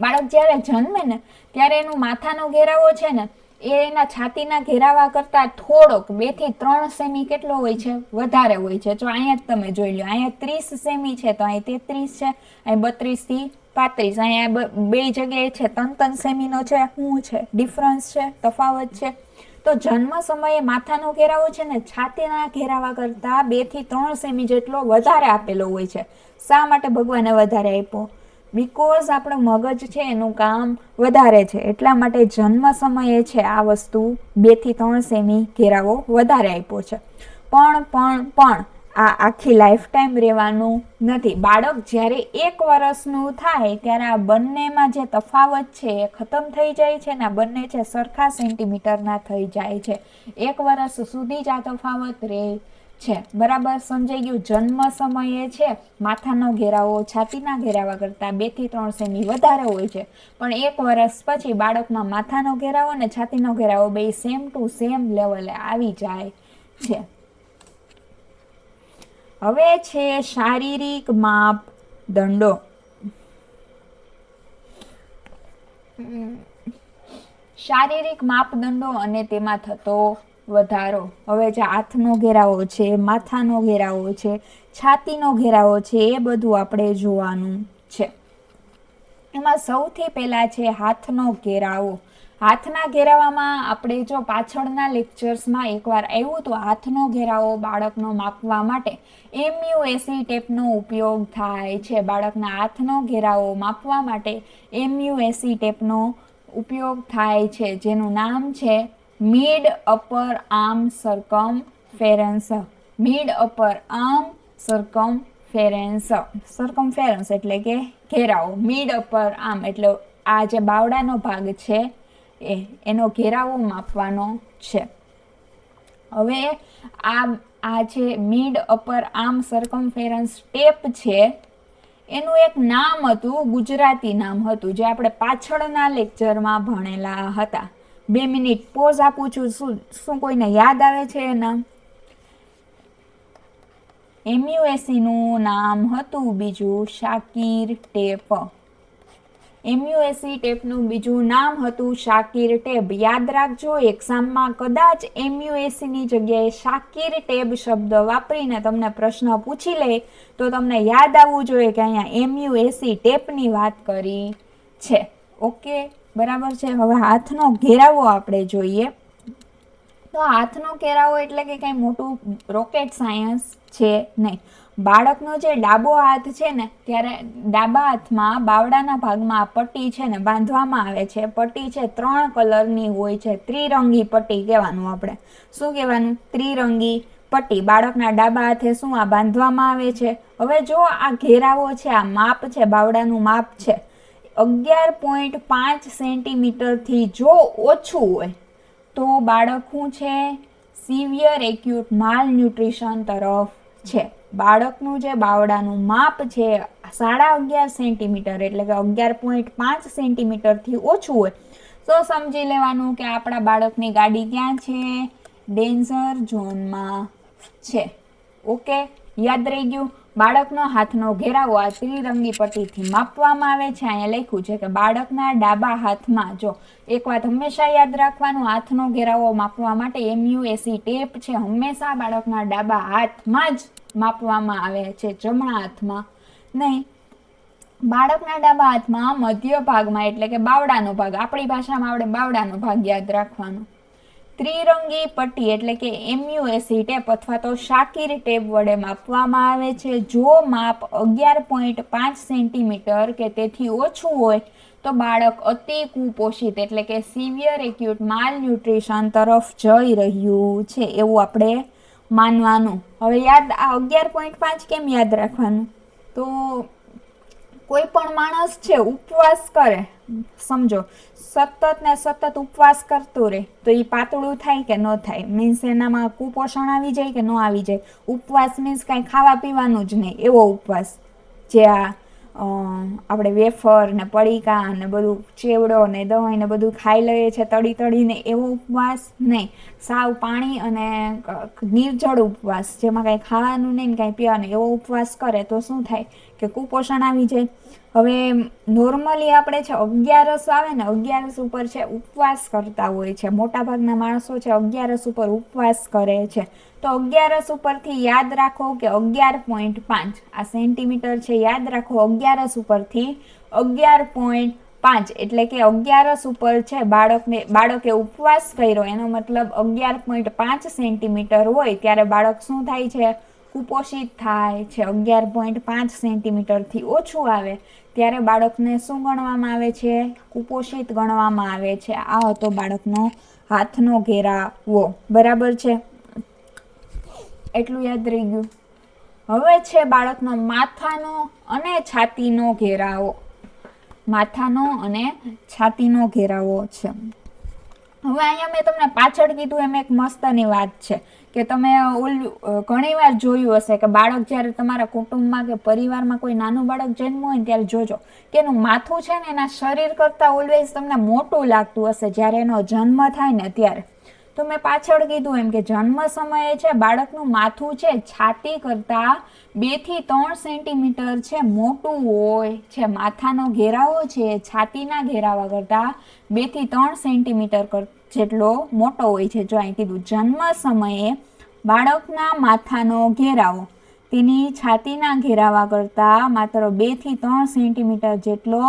Speaker 1: બાળક જ્યારે જન્મે ને ત્યારે એનો માથાનો ઘેરાવો છે ને એ એના છાતીના ઘેરાવા કરતાં થોડોક 2 થી 3 સેમી કેટલો હોય છે વધારે હોય છે. જો અહીંયા જ તમે જોઈ લો, અહીંયા 30 સેમી છે તો અહીં 33 છે, અહીં 32 થી 35, અહીંયા બે જગ્યાએ છે 3 સેમીનો છે. શું છે ડિફરન્સ છે, તફાવત છે. તો જન્મ સમયે માથાનો ઘેરાવો છે ને છાતીના ઘેરાવા કરતાં 2 થી 3 સેમી જેટલો વધારે આપેલો હોય છે. શા માટે ભગવાને વધારે આપ્યો? બીકોઝ આપણું મગજ છે એનું કામ વધારે છે, એટલા માટે જન્મ સમયે છે આ વસ્તુ 2 થી 3 સેમી ઘેરાવો વધારે આપ્યો છે. પણ આ આખી લાઈફ ટાઈમ રહેવાનું નથી. બાળક જ્યારે 1 વર્ષનું થાય ત્યારે આ બંનેમાં જે તફાવત છે એ ખતમ થઈ જાય છે ને આ બંને છે સરખા સેન્ટીમીટરના થઈ જાય છે. 1 વર્ષ સુધી જ આ તફાવત રહે છે. બરાબર સમજાઈ ગયું? જન્મ સમયે છે માથાનો ઘેરાવો છાતીના ઘેરાવા કરતાં 2 થી 3 સેમી વધારે હોય છે, પણ 1 વર્ષ પછી બાળકમાં માથાનો ઘેરાવો અને છાતીનો ઘેરાવો બે સેમ ટુ સેમ લેવલે આવી જાય છે. હવે છે શારીરિક માપદંડો. શારીરિક માપદંડો અને તેમાં થતો વધારો. હવે જે હાથનો ઘેરાવો છે, માથાનો ઘેરાવો છે, છાતીનો ઘેરાવો છે એ બધું આપણે જોવાનું છે. એમાં સૌથી પહેલા છે હાથનો ઘેરાવો. હાથના ઘેરાવામાં આપણે જો પાછળના લેક્ચર્સમાં એકવાર આવ્યું તો હાથનો ઘેરાવો બાળકનો માપવા માટે MUSE ટેપનો ઉપયોગ થાય છે. બાળકના હાથનો ઘેરાવો માપવા માટે MUSE ટેપનો ઉપયોગ થાય છે, જેનું નામ છે mid upper arm circumference. Mid upper arm circumference એટલે કે ઘેરાવો. મિડ અપર આર્મ એટલે આ જે બાવડાનો ભાગ છે એનો ઘેરાવો માપવાનો છે. હવે આ જે મિડ અપર આર્મ સરકમફેરન્સ ટેપ છે એનું એક નામ હતું, ગુજરાતી નામ હતું, જે આપણે પાછળના લેક્ચરમાં ભણેલા હતા. 2 મિનિટ પોઝ આપું છું. શું કોઈને યાદ આવે છે એ નામ? MUSE નું નામ હતું બીજું શાકીર ટેપ. MUSE ટેપનું બીજું નામ હતું શાકીર ટેપ. યાદ રાખજો, એક્ઝામમાં કદાચ MUSE ની જગ્યાએ શાકીર ટેપ શબ્દ વાપરીને તમને પ્રશ્ન પૂછી લે તો તમને યાદ આવવું જોઈએ કે અહીંયા MUSE ટેપની વાત કરી છે. ઓકે, બરાબર છે. હવે હાથનો ઘેરાવો આપણે જોઈએ. તો હાથનો ઘેરાવો એટલે કે કંઈ મોટું રોકેટ સાયન્સ છે નહીં. બાળકનો જે ડાબો હાથ છે ને, ત્યારે ડાબા હાથમાં બાવડાના ભાગમાં પટ્ટી છે ને બાંધવામાં આવે છે. પટ્ટી છે 3 કલરની હોય છે, ત્રિરંગી પટ્ટી કહેવાનું. આપણે શું કહેવાનું? ત્રિરંગી પટ્ટી બાળકના ડાબા હાથે શું આ બાંધવામાં આવે છે. હવે જો આ ઘેરાવો છે, આ માપ છે, બાવડાનું માપ છે 11.5 સેન્ટીમીટરથી જો ઓછું હોય તો બાળક શું છે? સિવિયર એક્યુટ માલ ન્યુટ્રિશન તરફ છે. બાળકનું જે બાવડાનું માપ છે 11.5 સેન્ટીમીટર એટલે કે 11.5 સેન્ટીમીટરથી ઓછું હોય તો સમજી લેવાનું કે આપણા બાળકની ગાડી ક્યાં છે? ડેન્જર ઝોનમાં છે. ઓકે, યાદ રહી ગયું? બાળકનો હાથનો ઘેરાવો આ ત્રિરંગી પટ્ટીથી માપવામાં આવે છે. અહીંયા લખ્યું છે કે બાળકના ડાબા હાથમાં, જો એક વાત હંમેશા યાદ રાખવાનું, હાથનો ઘેરાવો માપવા માટે MUAC ટેપ છે હંમેશા બાળકના ડાબા હાથમાં જ માપવામાં આવે છે, જમણા હાથમાં નહીં. બાળકના ડાબા હાથમાં મધ્ય ભાગમાં એટલે કે બાવડાનો ભાગ, આપણી ભાષામાં આપણે બાવડાનો ભાગ યાદ રાખવાનો. ત્રિરંગી પટ્ટી એટલે કે MUAC ટેપ અથવા તો શાકીર ટેપ વડે માપવામાં આવે છે. જો માપ 11.5 સેન્ટીમીટર કે તેથી ઓછું હોય તો બાળક અતિ કુપોષિત એટલે કે સિવિયર એક્યુટ માલ ન્યુટ્રિશન તરફ જઈ રહ્યું છે એવું આપણે માનવાનું. હવે યાદ આ 11.5 કેમ યાદ રાખવાનું? તો કોઈ પણ માણસ છે ઉપવાસ કરે, સમજો સતત ને સતત ઉપવાસ કરતું રહે તો એ પાતળું થાય કે ન થાય? મીન્સ એનામાં કુપોષણ આવી જાય કે ન આવી જાય? ઉપવાસ મીન્સ કાંઈ ખાવા પીવાનું જ નહીં એવો ઉપવાસ, જે આ આપણે વેફર ને પડીકા ને બધું ચેવડો ને દહીં ને બધું ખાઈ લઈએ છે તળી તળીને, એવો ઉપવાસ નહીં. સાવ પાણી અને નિર્જળ ઉપવાસ, જેમાં કાંઈ ખાવાનું નહીં ને કાંઈ પીવાનું, એવો ઉપવાસ કરે તો શું થાય? કે કુપોષણ આવી જાય. હવે નોર્મલી આપણે છે 11 આવે ને, 11 ઉપર છે ઉપવાસ કરતા હોય છે, મોટાભાગના માણસો છે 11 ઉપર ઉપવાસ કરે છે. તો 11 ઉપરથી યાદ રાખો કે 11.5 આ સેન્ટીમીટર છે, યાદ રાખો 11 ઉપરથી 11.5 એટલે કે 11 ઉપર છે બાળકે ઉપવાસ કર્યો, એનો મતલબ 11.5 સેન્ટીમીટર હોય ત્યારે બાળક શું થાય છે? કુપોષિત થાય છે. 11.5 સેન્ટીમીટરથી ઓછું આવે ત્યારે બાળકને શું ગણવામાં આવે છે? કુપોષિત ગણવામાં આવે છે. આ હતો બાળકનો હાથનો ઘેરાવો. બરાબર છે? એટલું યાદ રહી ગયું. હવે છે બાળકનો માથાનો અને છાતીનો ઘેરાવો. માથાનો અને છાતીનો ઘેરાવો છે. હવે અહીંયા મેં તમને પાછળ કીધું એમ એક મસ્તની વાત છે કે તમે ઘણી વાર જોયું હશે કે બાળક જ્યારે તમારા કુટુંબમાં કે પરિવારમાં કોઈ નાનું બાળક જન્મ હોય ને ત્યારે જોજો કે એનું માથું છે ને એના શરીર કરતાં ઓલવેઝ તમને મોટું લાગતું હશે જ્યારે એનો જન્મ થાય ને ત્યારે. તો મેં પાછળ કીધું એમ કે જન્મ સમયે છે બાળકનું માથું છે છાતી કરતાં 2 થી 3 સેન્ટીમીટર છે મોટું હોય છે. માથાનો ઘેરાવો છે છાતીના ઘેરાવા કરતાં 2 થી 3 સેન્ટીમીટર જેટલો મોટો હોય છે. જો અહીં કીધું જન્મ સમયે બાળકના માથાનો ઘેરાવો તેની છાતીના ઘેરાવા કરતાં માત્ર 2 થી 3 સેન્ટીમીટર જેટલો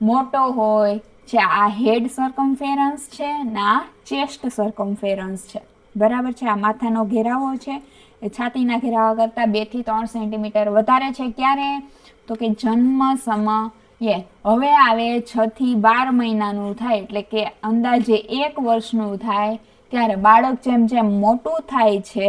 Speaker 1: મોટો હોય છે. આ હેડ સર્કમફેરન્સ છે ને આ ચેસ્ટ સર્કમફેરન્સ છે. બરાબર છે? આ માથાનો ઘેરાવો છે એ છાતીના ઘેરાવા કરતાં 2 થી 3 સેન્ટીમીટર વધારે છે. ક્યારે? તો કે જન્મ સમયે. હવે આવે 6 થી 12 મહિનાનું થાય એટલે કે અંદાજે 1 વર્ષનું થાય ત્યારે બાળક જેમ જેમ મોટું થાય છે,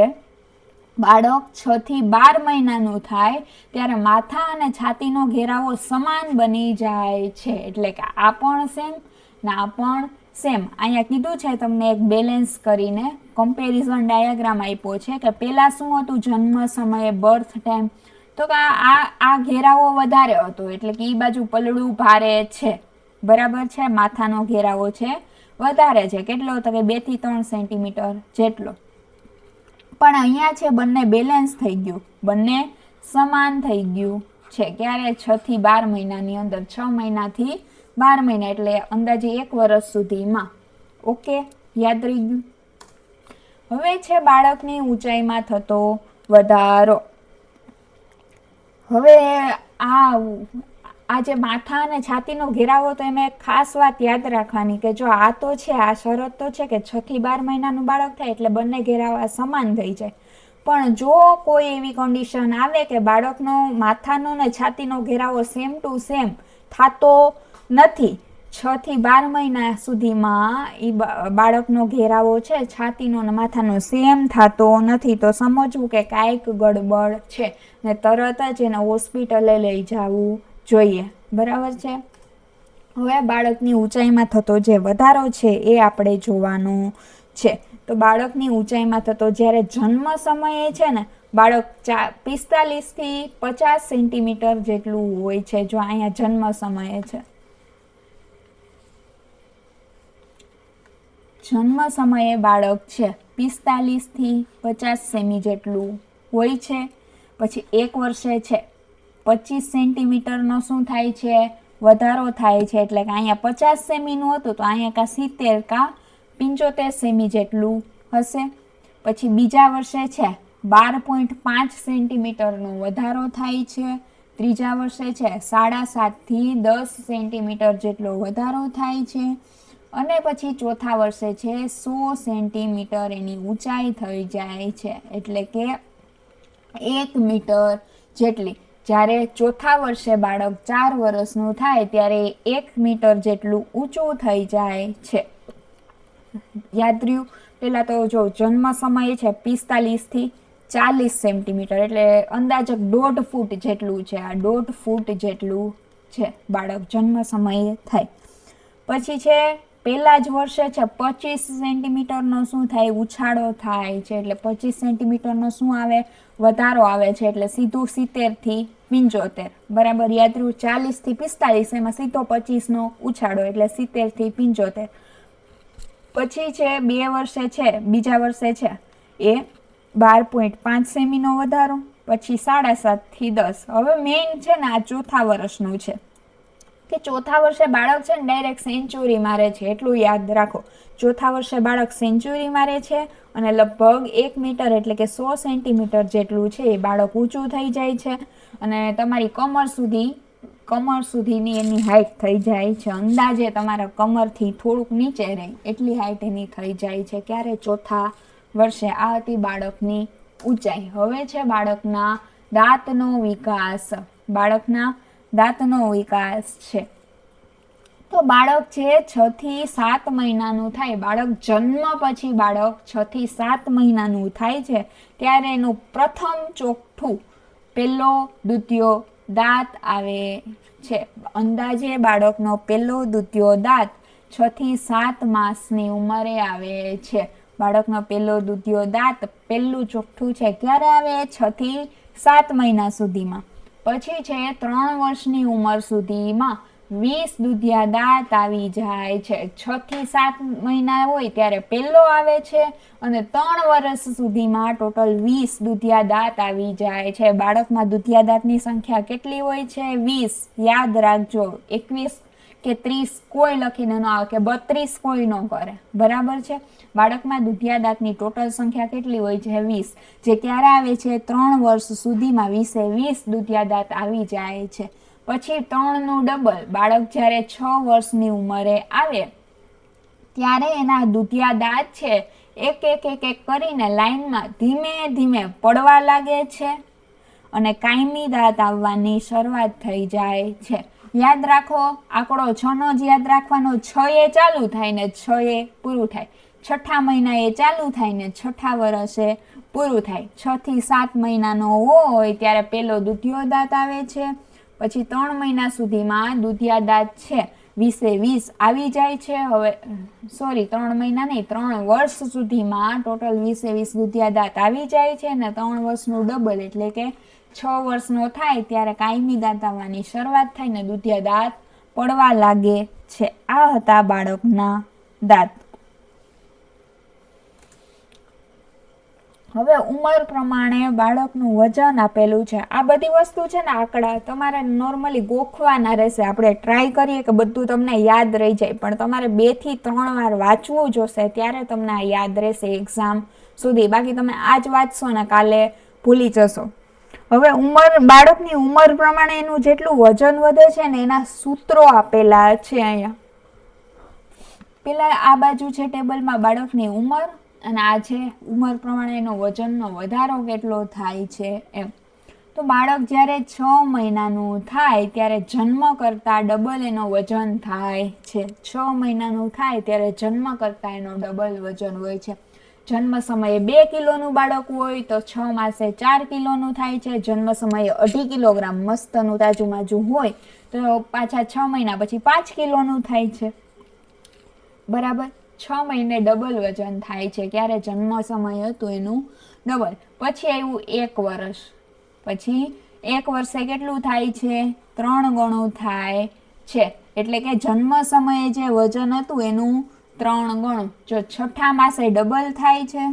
Speaker 1: બાળક 6 થી 12 મહિનાનું થાય ત્યારે માથા અને છાતીનો ઘેરાવો સમાન બની જાય છે. એટલે કે આ પણ સેમ ને આ પણ સેમ. અહીંયા કીધું છે તમને એક બેલેન્સ કરીને કમ્પેરિઝન ડાયાગ્રામ આપ્યો છે કે પહેલાં શું હતું જન્મ સમયે બર્થ ટાઈમ, તો કે આ ઘેરાવો વધારે હતો એટલે કે એ બાજુ પલડું ભારે છે. બરાબર છે? માથાનો ઘેરાવો છે વધારે છે. કેટલો? તો કે 2 થી 3 સેન્ટીમીટર જેટલો. પણ અહીંયા છે બંને બેલેન્સ થઈ ગયું, બંને સમાન થઈ ગયું છે. ક્યારે? 6 થી 12 મહિનાની અંદર. 6 મહિનાથી 12 મહિના એટલે અંદાજે 1 વર્ષ સુધીમાં. ઓકે, યાદ રહી ગયું. હવે છે બાળકની ઊંચાઈમાં થતો વધારો. હવે આ જે માથા અને છાતીનો ઘેરાવો, તો એમાં એક ખાસ વાત યાદ રાખવાની કે જો આ તો છે, આ શરત તો છે કે 6 થી 12 મહિનાનું બાળક થાય એટલે બંને ઘેરાવા સમાન થઈ જાય. પણ જો કોઈ એવી કન્ડિશન આવે કે બાળકનો માથાનો ને છાતીનો ઘેરાવો સેમ ટુ સેમ થતો નથી, 6 થી 12 મહિના સુધીમાં એ બાળકનો ઘેરાવો છે છાતીનો અને માથાનો સેમ થતો નથી, તો સમજવું કે કાંઈક ગડબડ છે ને તરત જ એને હોસ્પિટલે લઈ જવું જોઈએ. બરાબર છે. હવે બાળકની ઊંચાઈમાં થતો જે વધારો છે એ આપણે જોવાનો છે. તો બાળકની ઊંચાઈમાં થતો જ્યારે જન્મ સમયે છે ને બાળક 45 થી 50 સેન્ટીમીટર જેટલું હોય છે. જો અહીંયા જન્મ સમયે છે, જન્મ સમયે બાળક છે 45 થી 50 સેમી જેટલું હોય છે. પછી 1 વર્ષે છે 25 સેન્ટીમીટરનો શું થાય છે? વધારો થાય છે. એટલે કે અહીંયા 50 સેમીનું હતું તો અહીંયા કાં 70 કાં 75 સેમી જેટલું હશે. પછી બીજા વર્ષે છે 12.5 સેન્ટીમીટરનો વધારો થાય છે. ત્રીજા વર્ષે છે 7.5 થી 10 સેન્ટીમીટર જેટલો વધારો થાય છે. અને પછી ચોથા વર્ષે છે 100 સેન્ટીમીટર એની ઊંચાઈ થઈ જાય છે, એટલે કે 1 મીટર જેટલી. જ્યારે ચોથા વર્ષે બાળક 4 વર્ષનું થાય ત્યારે 1 મીટર જેટલું ઊંચું થઈ જાય છે. યાદ રહ્યું? પહેલાં તો જો જન્મ સમયે છે 45 થી 40 સેન્ટીમીટર, એટલે અંદાજક 1.5 ફૂટ જેટલું છે. આ 1.5 ફૂટ જેટલું છે બાળક જન્મ સમયે થાય. પછી છે પહેલા જ વર્ષે છે 25 સેન્ટીમીટરનો શું થાય? ઉછાળો થાય છે. એટલે 25 સેન્ટીમીટરનો શું આવે? વધારો આવે છે. એટલે સીધું 70 થી 75. બરાબર યાદ રહ્યું? 40 થી 45 એમાં સીધો 25નો ઉછાળો, એટલે 70 થી 75. પછી છે 2 વર્ષે છે, બીજા વર્ષે છે એ 12.5 સેમીનો વધારો, પછી 7.5 થી 10. હવે મેઇન છે ને આ ચોથા વર્ષનું છે કે ચોથા વર્ષે બાળક છે ને ડાયરેક્ટ સેન્ચુરી મારે છે. એટલું યાદ રાખો, ચોથા વર્ષે બાળક સેન્ચુરી મારે છે અને લગભગ 1 મીટર એટલે કે 100 સેન્ટીમીટર જેટલું છે એ બાળક ઊંચું થઈ જાય છે અને તમારી કમર સુધીની એની હાઈટ થઈ જાય છે. અંદાજે તમારા કમરથી થોડુંક નીચે રહે એટલી હાઈટ એની થઈ જાય છે. ક્યારે? ચોથા વર્ષે. આ હતી બાળકની ઊંચાઈ. હવે છે બાળકના દાંતનો વિકાસ. બાળકના દાંતનો વિકાસ છે. તો બાળક છે 6 થી 7 મહિનાનું થાય. બાળક જન્મ પછી બાળક 6 થી 7 મહિનાનું થાય છે ત્યારે એનું પ્રથમ ચોકઠું પહેલો દ્વિતીય દાંત આવે છે. અંદાજે બાળકનો પહેલો દ્વિતીય દાંત 6 થી 7 માસની ઉંમરે આવે છે. બાળકનો પહેલો દ્વિતીય દાંત પહેલું ચોકઠું છે ક્યારે આવે? 6 થી 7 મહિના સુધીમાં. પછી છે 3 વર્ષની ઉંમર સુધીમાં 20 દુધિયા દાંત આવી જાય છે. 6 થી 7 મહિના હોય ત્યારે પહેલો આવે છે અને 3 વર્ષ સુધીમાં ટોટલ 20 દુધિયા દાંત આવી જાય છે. બાળકમાં દુધિયા દાંતની સંખ્યા કેટલી હોય છે? 20. યાદ રાખજો. 21 કે 30 કોઈ લખીને ન આવે, કે 32 કોઈ ન કરે. બરાબર છે. બાળકમાં દુધિયા દાંતની ટોટલ સંખ્યા કેટલી હોય છે? 20. જે ક્યારે આવે છે? 3 વર્ષ સુધીમાં 20 દુધિયા દાંત આવી જાય છે. પછી 3નું ડબલ. બાળક જ્યારે 6 વર્ષની ઉંમરે આવે ત્યારે એના દુધિયા દાંત છે એક કરીને લાઈનમાં ધીમે ધીમે પડવા લાગે છે અને કાયમી દાંત આવવાની શરૂઆત થઈ જાય છે. યાદ રાખો, આંકડો 6નો જ યાદ રાખવાનો. 6 એ ચાલુ થાય ને 6 એ પૂરું થાય. 6ઠા મહિના એ ચાલુ થાય ને 6ઠા વર્ષે પૂરું થાય. 6 થી 7 મહિનાનો હોય ત્યારે પેલો દુધિયો દાંત આવે છે. પછી 3 મહિના સુધીમાં દુધિયા દાંત છે 20 આવી જાય છે. હવે 3 મહિના નહીં, 3 વર્ષ સુધીમાં ટોટલ 20 દુધિયા દાંત આવી જાય છે અને 3 વર્ષનું ડબલ એટલે કે 6 વર્ષનો થાય ત્યારે કાયમી દાંત આવવાની શરૂઆત થાય ને દુધિયા દાંત પડવા લાગે છે. આ હતા બાળકના દાંત. હવે ઉંમર પ્રમાણે બાળકનું વજન આપેલું છે. આ બધી વસ્તુ છે ને આંકડા તમારે નોર્મલી ગોખવાના રહેશે. આપણે ટ્રાય કરીએ કે બધું તમને યાદ રહી જાય, પણ તમારે 2 થી 3 વાર વાંચવું જોશે ત્યારે તમને આ યાદ રહેશે એક્ઝામ સુધી. બાકી તમે આજ વાંચશો ને કાલે ભૂલી જશો. હવે બાળકની ઉંમર પ્રમાણે એનું જેટલું વજન વધે છે ને એના સૂત્રો આપેલા છે અહીંયા. પેલા આ બાજુ છે ટેબલમાં બાળકની ઉંમર અને આ છે ઉંમર પ્રમાણે એનો વજનનો વધારો કેટલો થાય છે એમ. તો બાળક જ્યારે 6 મહિનાનું થાય ત્યારે જન્મ કરતાં ડબલ એનો વજન થાય છે. 6 મહિનાનું થાય ત્યારે જન્મ કરતાં એનો ડબલ વજન હોય છે. જન્મ સમયે 2 કિલોનું બાળક હોય તો 6 માસે 4 કિલોનું થાય છે. જન્મ સમયે 2.5 કિલોગ્રામ મસ્તનું તાજું માજું હોય તો પાછા 6 મહિના પછી 5 કિલોનું થાય છે. બરાબર. 6 મહિને ડબલ વજન થાય છે. ક્યારે? જન્મ સમય હતું એનું ડબલ. પછી આવ્યું 1 વર્ષ. પછી 1 વર્ષે કેટલું થાય છે? 3 ગણું થાય છે. એટલે કે જન્મ સમયે જે વજન હતું એનું 3 ગણું. જો 6ઠા માસે ડબલ થાય છે,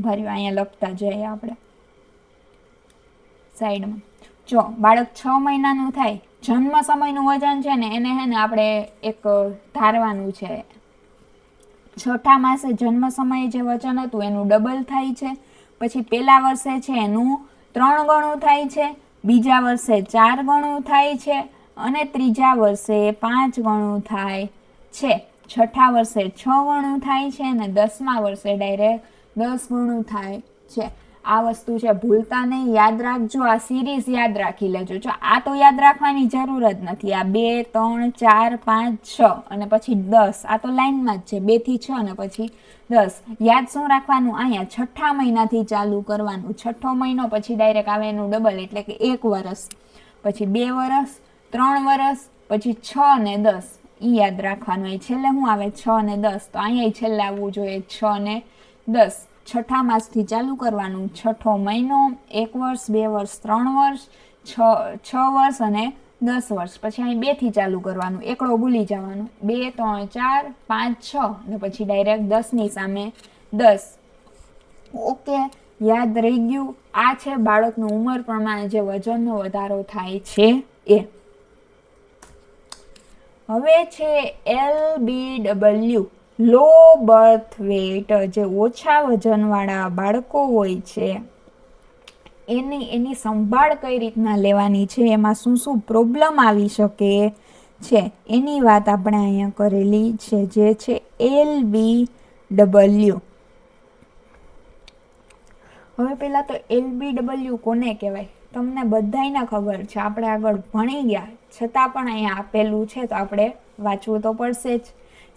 Speaker 1: ભર્યું અહીંયા લખતા જઈએ આપણે સાઈડમાં. જો બાળક 6 મહિનાનું થાય, જન્મ સમયનું વજન છે ને એને હે ને આપણે એક ધારવાનું છે. 6ઠા માસે જન્મ સમયે જે વજન હતું એનું ડબલ થાય છે. પછી પહેલા વર્ષે છે એનું 3 ગણું થાય છે, બીજા વર્ષે 4 ગણું થાય છે અને ત્રીજા વર્ષે 5 ગણું થાય છે. 6ઠા વર્ષે 6 ગણું થાય છે અને 10મા વર્ષે ડાયરેક્ટ 10 ગણું થાય છે. આ વસ્તુ છે, ભૂલતા નહીં, યાદ રાખજો. આ સિરીઝ યાદ રાખી લેજો. જો આ તો યાદ રાખવાની જરૂર જ નથી. આ 2, 3, 4, 5, 6 અને પછી 10 આ તો લાઈનમાં જ છે. 2 થી 6 અને પછી 10. યાદ શું રાખવાનું? અહીંયા 6ઠા મહિનાથી ચાલુ કરવાનું. 6ઠ્ઠો મહિનો પછી ડાયરેક્ટ આવે એનું ડબલ એટલે કે 1 વર્ષ, પછી 2 વર્ષ, 3 વર્ષ, પછી 6 ને 10 ઈ યાદ રાખવાનું. એ છેલ્લે શું આવે? 6 ને 10. તો અહીંયા છેલ્લે આવવું જોઈએ 6 ને 10. 6ઠા માસથી ચાલુ કરવાનું. 6ઠ્ઠો મહિનો, 1 વર્ષ, 2 વર્ષ, 3 વર્ષ, 6 વર્ષ અને 10 વર્ષ. પછી અહીં 2 થી ચાલુ કરવાનું. એકડો ભૂલી જવાનું. 2, 3, 4, 5, 6 અને પછી ડાયરેક્ટ 10ની સામે 10. ઓકે, યાદ રહી ગયું. આ છે બાળકનું ઉંમર પ્રમાણે જે વજનનો વધારો થાય છે એ. હવે છે LBW, લો બર્થ વેઇટ. જે ઓછા વજનવાળા બાળકો હોય છે એની સંભાળ કઈ રીતના લેવાની છે, એમાં શું શું પ્રોબ્લેમ આવી શકે છે એની વાત આપણે અહીંયા કરેલી છે, જે છે LBW. હવે પહેલાં તો LBW કોને કહેવાય તમને બધાયને ખબર છે, આપણે આગળ ભણી ગયા, છતાં પણ અહીંયા આપેલું છે તો આપણે વાંચવું તો પડશે જ,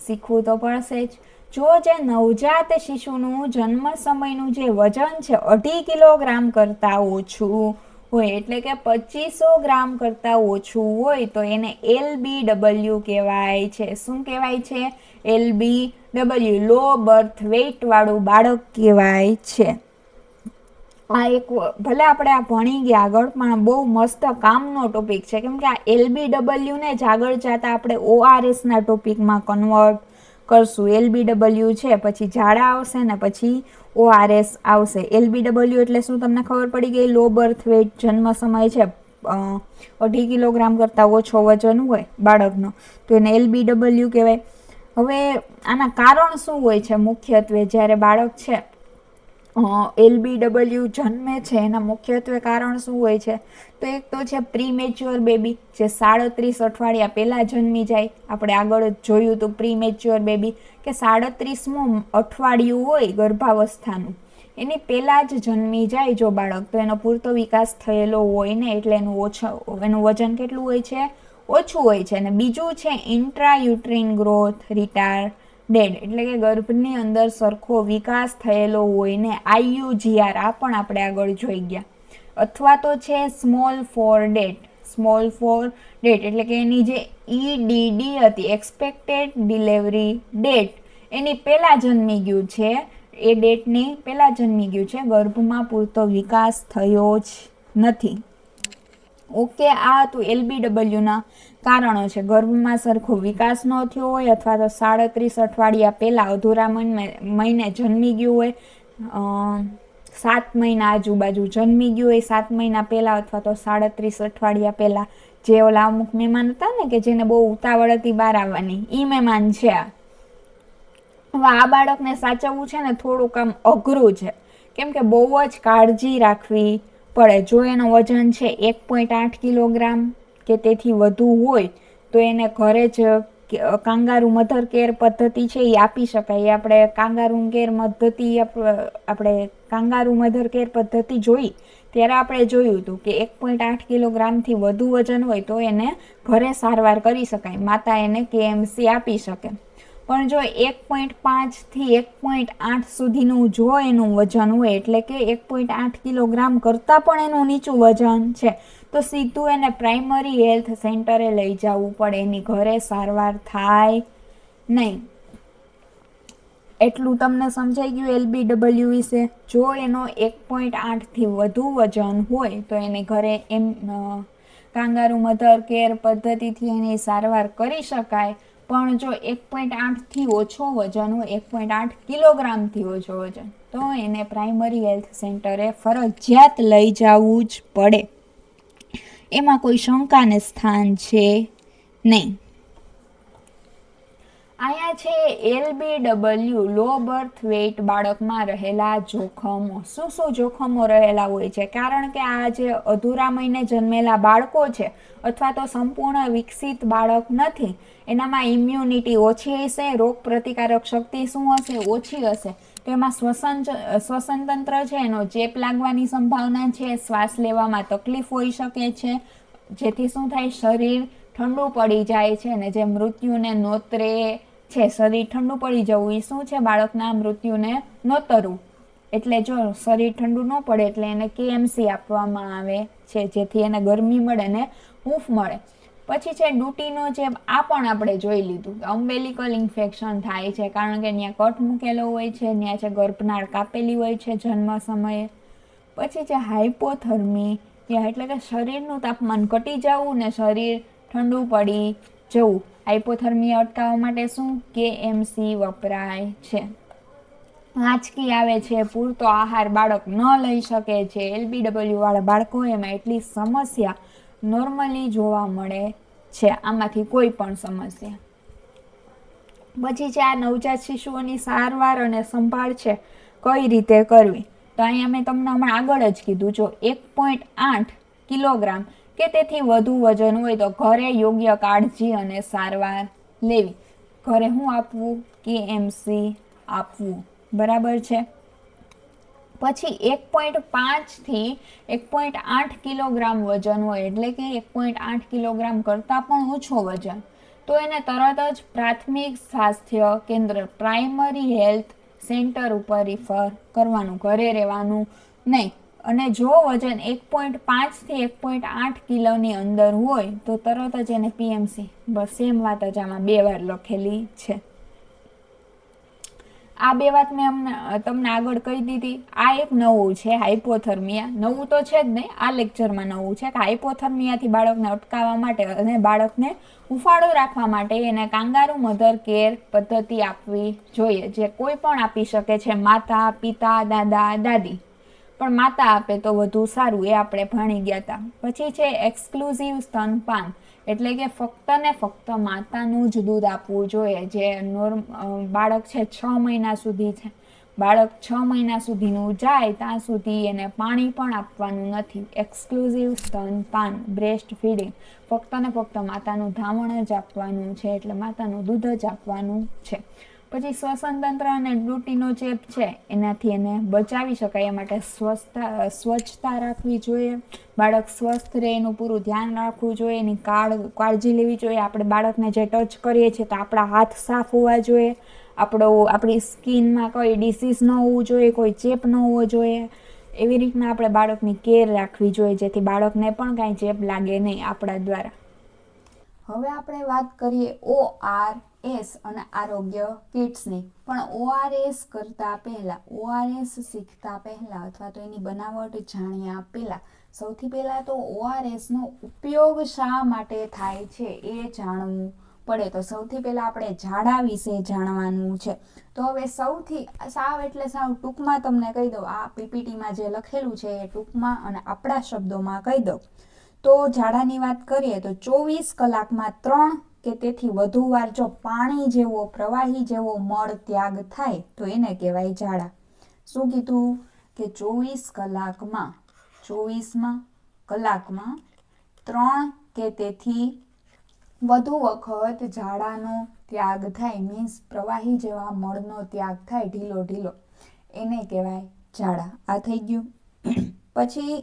Speaker 1: શીખવું તો પડશે જ. જો જે નવજાત શિશુનું જન્મ સમયનું જે વજન છે 2.5 કિલોગ્રામ કરતાં ઓછું હોય, એટલે કે 2500 ગ્રામ કરતાં ઓછું હોય તો એને LBW કહેવાય છે. શું કહેવાય છે? LBW, લો બર્થ વેઇટ વાળું બાળક કહેવાય છે. આ એક ભલે આપણે આ ભણી ગયા આગળ, પણ બહુ મસ્ત કામનો ટોપિક છે, કેમ કે આ LBW ને જ આગળ જતા આપણે ORS ના ટોપિકમાં કન્વર્ટ કરશું. LBW છે, પછી ઝાડા આવશે ને પછી ORS આવશે. LBW એટલે શું તમને ખબર પડી ગઈ? લો બર્થ વેઇટ, જન્મ સમય છે 2.5 કિલોગ્રામ કરતાં ઓછો વજન હોય બાળકનો તો એને LBW કહેવાય. હવે આના કારણ શું હોય છે? મુખ્યત્વે જ્યારે બાળક છે LBW જન્મે છે એના મુખ્યત્વે કારણ શું હોય છે? તો એક તો છે પ્રીમેચ્યોર બેબી, જે 37 અઠવાડિયા પહેલાં જન્મી જાય. આપણે આગળ જ જોયું હતું પ્રીમેચ્યોર બેબી કે 37મું અઠવાડિયું હોય ગર્ભાવસ્થાનું, એની પહેલાં જ જન્મી જાય જો બાળક, તો એનો પૂરતો વિકાસ થયેલો હોય ને એટલે એનું વજન કેટલું હોય છે? ઓછું હોય છે. અને બીજું છે ઇન્ટ્રાયુટ્રીન ગ્રોથ રિટાર્ડેડ, એટલે કે ગર્ભની અંદર સરખો વિકાસ થયેલો હોય ને, IUGR આ પણ આપણે આગળ જોઈ ગયા. અથવા તો છે small for date. Small for date એટલે કે એની જે EDD હતી, એક્સપેક્ટેડ ડિલિવરી ડેટ, એની પહેલાં જન્મી ગયું છે, એ ડેટની પહેલાં જન્મી ગયું છે, ગર્ભમાં પૂરતો વિકાસ થયો જ નથી. ઓકે, આ હતું LBWના કારણો છે. ગર્ભમાં સરખો વિકાસ ન થયો હોય, અથવા તો 37 અઠવાડિયા પહેલાં અધૂરા મહિને જન્મી ગયું હોય, 7 મહિના આજુબાજુ જન્મી ગયું હોય, 7 મહિના પહેલાં અથવા તો 37 અઠવાડિયા પહેલાં. જે ઓલા અમુક મહેમાન હતા ને કે જેને બહુ ઉતાવળ હતી બહાર આવવાની, એ મહેમાન છે આ. હવે આ બાળકને સાચવવું છે ને થોડુંક આમ અઘરું છે, કેમ કે બહુ જ કાળજી રાખવી પડે. જો એનો વજન છે 1.8 કિલોગ્રામ કે તેથી વધુ હોય તો એને ઘરે જ કાંગારુ મધર કેર પદ્ધતિ છે એ આપી શકાય. એ આપણે કાંગારુ કેર પદ્ધતિ આપણે કાંગારુ મધર કેર પદ્ધતિ જોઈ ત્યારે આપણે જોયું હતું કે 1.8 કિલોગ્રામથી વધુ વજન હોય તો એને ઘરે સારવાર કરી શકાય, માતા એને KMC આપી શકે. પણ જો 1.5 થી 1.8 સુધીનું જો એનું વજન હોય, એટલે કે 1.8 કિલોગ્રામ કરતાં પણ એનું નીચું વજન છે, તો સીધું એને પ્રાઇમરી હેલ્થ સેન્ટરે લઈ જવું પડે, એની ઘરે સારવાર થાય નહીં. એટલું તમને સમજાઈ ગયું LBW વિશે. જો એનો 1.8થી વધુ વજન હોય તો એને ઘરે કાંગારુ મધર કેર પદ્ધતિથી એની સારવાર કરી શકાય. પણ જો 1.8થી ઓછો વજન હોય, 1.8 કિલોગ્રામથી ઓછો વજન, તો એને પ્રાઇમરી હેલ્થ સેન્ટરે ફરજિયાત લઈ જવું જ પડે. એમાં કોઈ શંકાને સ્થાન છે નહીં. અહીંયા છે LBW, લો બર્થ વેઇટ બાળકમાં રહેલા જોખમો. શું જોખમો રહેલા હોય છે? કારણ કે આ જે અધૂરા મહિને જન્મેલા બાળકો છે અથવા તો સંપૂર્ણ વિકસિત બાળક નથી, એનામાં ઇમ્યુનિટી ઓછી હશે, રોગ પ્રતિકારક શક્તિ શું હશે? ઓછી હશે. તો એમાં શ્વસન તંત્ર છે એનો ચેપ લાગવાની સંભાવના છે, શ્વાસ લેવામાં તકલીફ હોઈ શકે છે, જેથી શું થાય? શરીર ઠંડુ પડી જાય છે અને જે મૃત્યુને નોતરે છે, શરીર ઠંડુ પડી જવું એ શું છે? બાળકના મૃત્યુને નોતરવું. એટલે જો શરીર ઠંડુ ન પડે એટલે એને KMC આપવામાં આવે છે, જેથી એને ગરમી મળે ને હૂંફ મળે. પછી છે ડૂટીનો ચેપ. આ પણ આપણે જોઈ લીધું કે અમ્બેલિકલ ઇન્ફેક્શન થાય છે, કારણ કે ત્યાં કટ મૂકેલો હોય છે, ત્યાં છે ગર્ભનાળ કાપેલી હોય છે જન્મ સમયે. પછી છે હાઇપોથર્મી, એટલે કે શરીરનું તાપમાન ઘટી જવું ને શરીર ઠંડુ પડી જવું. હાઇપોથર્મી અટકાવવા માટે શું? KMC વપરાય છે. આંચકી આવે છે, પૂરતો આહાર બાળક ન લઈ શકે છે. LBW વાળા બાળકો એમાં એટલી સમસ્યા નોર્મલી જોવા મળે છે, આમાંથી કોઈ પણ સમસ્યા. પછી છે આ નવજાત શિશુઓની સારવાર અને સંભાળ છે કઈ રીતે કરવી. તો અહીંયા મેં તમને હમણાં આગળ જ કીધું, જો 1.8 કિલોગ્રામ કે તેથી વધુ વજન હોય તો ઘરે યોગ્ય કાળજી અને સારવાર લેવી. ઘરે શું આપવું? KMC આપવું. બરાબર છે. પછી 1.5 થી 1.8 કિલોગ્રામ વજન હોય, એટલે કે 1.8 કિલોગ્રામ કરતાં પણ ઓછો વજન, તો એને તરત જ પ્રાથમિક સ્વાસ્થ્ય કેન્દ્ર, પ્રાઇમરી હેલ્થ સેન્ટર ઉપર રિફર કરવાનું, ઘરે રહેવાનું નહીં. અને જો વજન 1.5 થી 1.8 કિલોની અંદર હોય તો તરત જ એને PMC. બસ સેમ વાત જ આમાં 2 વાર લખેલી છે. આ 2 વાત મેં તમને આગળ કહી દીધી. આ એક નવું છે, હાઇપોથર્મિયા. નવું તો છે જ નહીં, આ લેક્ચરમાં નવું છે કે હાઇપોથર્મિયાથી બાળકને અટકાવવા માટે અને બાળકને હુંફાળો રાખવા માટે એને કાંગારુ મધર કેર પદ્ધતિ આપવી જોઈએ, જે કોઈ પણ આપી શકે છે, માતા, પિતા, દાદા, દાદી. પણ માતા આપે તો વધુ સારું, એ આપણે ભણી ગયા હતા. પછી છે એક્સક્લુઝિવ સ્તનપાન, એટલે કે ફક્ત ને ફક્ત માતાનું જ દૂધ આપવું જોઈએ. જે બાળક છે 6 મહિના સુધી છે, બાળક 6 મહિના સુધીનું જાય ત્યાં સુધી એને પાણી પણ આપવાનું નથી. એક્સક્લુઝિવ સ્તનપાન, બ્રેસ્ટ ફીડિંગ, ફક્ત ને ફક્ત માતાનું ધાવણ જ આપવાનું છે, એટલે માતાનું દૂધ જ આપવાનું છે. પછી શ્વસન તંત્ર અને ડૂટીનો ચેપ છે એનાથી એને બચાવી શકાય. એ માટે સ્વચ્છતા રાખવી જોઈએ, બાળક સ્વસ્થ રહે એનું પૂરું ધ્યાન રાખવું જોઈએ, એની કાળજી લેવી જોઈએ. આપણે બાળકને જે ટચ કરીએ છીએ તો આપણા હાથ સાફ હોવા જોઈએ, આપણી સ્કિનમાં કોઈ ડિસીઝ ન હોવું જોઈએ, કોઈ ચેપ ન હોવો જોઈએ. એવી રીતના આપણે બાળકની કેર રાખવી જોઈએ, જેથી બાળકને પણ કાંઈ ચેપ લાગે નહીં આપણા દ્વારા. હવે આપણે વાત કરીએ ORS અને આરોગ્ય કિટ્સની. પણ ORS કરતાં પહેલાં, ORS શીખતા પહેલાં અથવા તો એની બનાવટ જાણ્યા પહેલાં, સૌથી પહેલાં તો ORSનો ઉપયોગ શા માટે થાય છે એ જાણવું પડે. તો સૌથી પહેલાં આપણે ઝાડા વિશે જાણવાનું છે. તો હવે સાવ એટલે સાવ ટૂંકમાં તમને કહી દઉં, આ PPTમાં જે લખેલું છે એ ટૂંકમાં અને આપણા શબ્દોમાં કહી દઉં. તો ઝાડાની વાત કરીએ તો 24 કલાકમાં 3 કે તેથી વધુ વાર જો પાણી જેવો, પ્રવાહી જેવો મળ ત્યાગ થાય તો એને કહેવાય ઝાડા. શું કીધું? કે 24 કલાકમાં 3 કે તેથી વધુ વખત ઝાડાનો ત્યાગ થાય, મીન્સ પ્રવાહી જેવા મળનો ત્યાગ થાય ઢીલો ઢીલો, એને કહેવાય ઝાડા. આ થઈ ગયું. પછી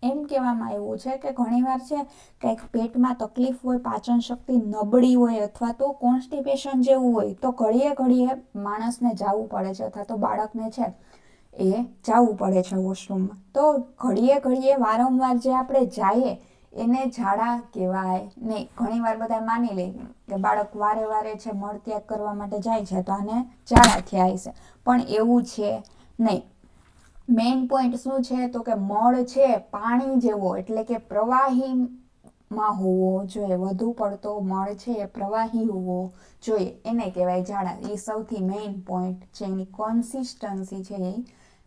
Speaker 1: એમ કહેવામાં આવ્યું છે કે ઘણીવાર છે કંઈક પેટમાં તકલીફ હોય, પાચન શક્તિ નબળી હોય અથવા તો કોન્સ્ટિપેશન જેવું હોય તો ઘડીએ ઘડીએ માણસને જવું પડે છે અથવા તો બાળકને છે એ જવું પડે છે વોશરૂમમાં. તો ઘડીએ ઘડીએ વારંવાર જે આપણે જઈએ એને ઝાડા કહેવાય નહીં. ઘણીવાર બધા માની લે કે બાળક વારે વારે છે મળત્યાગ કરવા માટે જાય છે તો આને ઝાડા થયા છે, પણ એવું છે નહીં. મેઇન પોઈન્ટ શું છે તો કે મળ છે પાણી જેવો એટલે કે પ્રવાહીમાં હોવો જોઈએ. વધુ પડતો મળ છે એ પ્રવાહી હોવો જોઈએ, એને કહેવાય ઝાડા. એ સૌથી મેઇન પોઈન્ટ છે, એની કન્સિસ્ટન્સી છે એ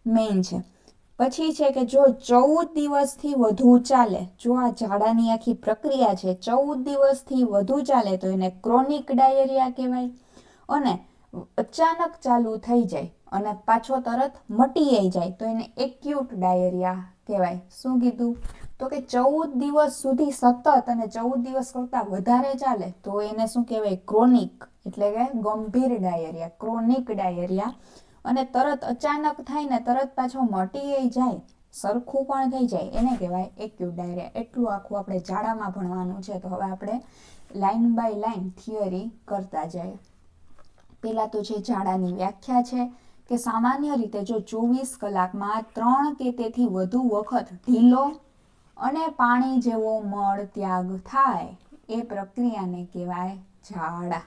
Speaker 1: મેઇન છે. પછી છે કે જો 14 દિવસથી વધુ ચાલે, જો આ ઝાડાની આખી પ્રક્રિયા છે 14 દિવસથી વધુ ચાલે તો એને ક્રોનિક ડાયેરિયા કહેવાય. અને અચાનક ચાલુ થઈ જાય અને પાછો તરત મટી જાય તો એને એક્યુટ ડાયેરિયા કહેવાય. શું કીધું તો કે 14 દિવસ સુધી સતત અને 14 દિવસ કરતાં વધારે ચાલે તો એને શું કહેવાય? ક્રોનિક, એટલે કે ગંભીર ડાયેરિયા, ક્રોનિક ડાયેરિયા. અને તરત અચાનક થાય ને તરત પાછો મટી જાય, સરખું પણ થઈ જાય, એને કહેવાય એક્યુટ ડાયેરિયા. એટલું આખું આપણે ઝાડામાં ભણવાનું છે. તો હવે આપણે લાઇન બાય લાઇન થિયરી કરતા જઈએ. પહેલાં તો છે ઝાડાની વ્યાખ્યા છે કે સામાન્ય રીતે જો 24 કલાકમાં 3 કે તેથી વધુ વખત ઢીલો અને પાણી જેવો મળ ત્યાગ થાય એ પ્રક્રિયાને કહેવાય ઝાડા.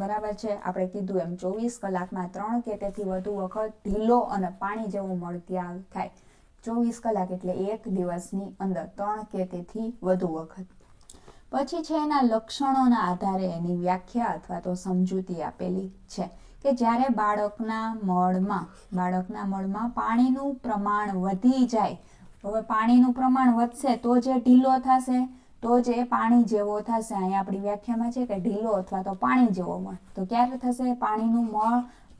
Speaker 1: બરાબર છે? આપણે કીધું એમ 24 કલાકમાં 3 કે તેથી વધુ વખત ઢીલો અને પાણી જેવો મળ ત્યાગ થાય. 24 કલાક એટલે એક દિવસની અંદર 3 કે તેથી વધુ વખત. પછી છે એના લક્ષણોના આધારે એની વ્યાખ્યા અથવા તો સમજૂતી આપેલી છે કે જ્યારે બાળકના મળમાં પાણીનું પ્રમાણ વધી જાય. હવે પાણીનું પ્રમાણ વધશે તો જે ઢીલો થશે, તો જ એ પાણી જેવો થશે. અહીંયા આપણી વ્યાખ્યામાં છે કે ઢીલો અથવા તો પાણી જેવો મળ. તો ક્યારે થશે? પાણીનું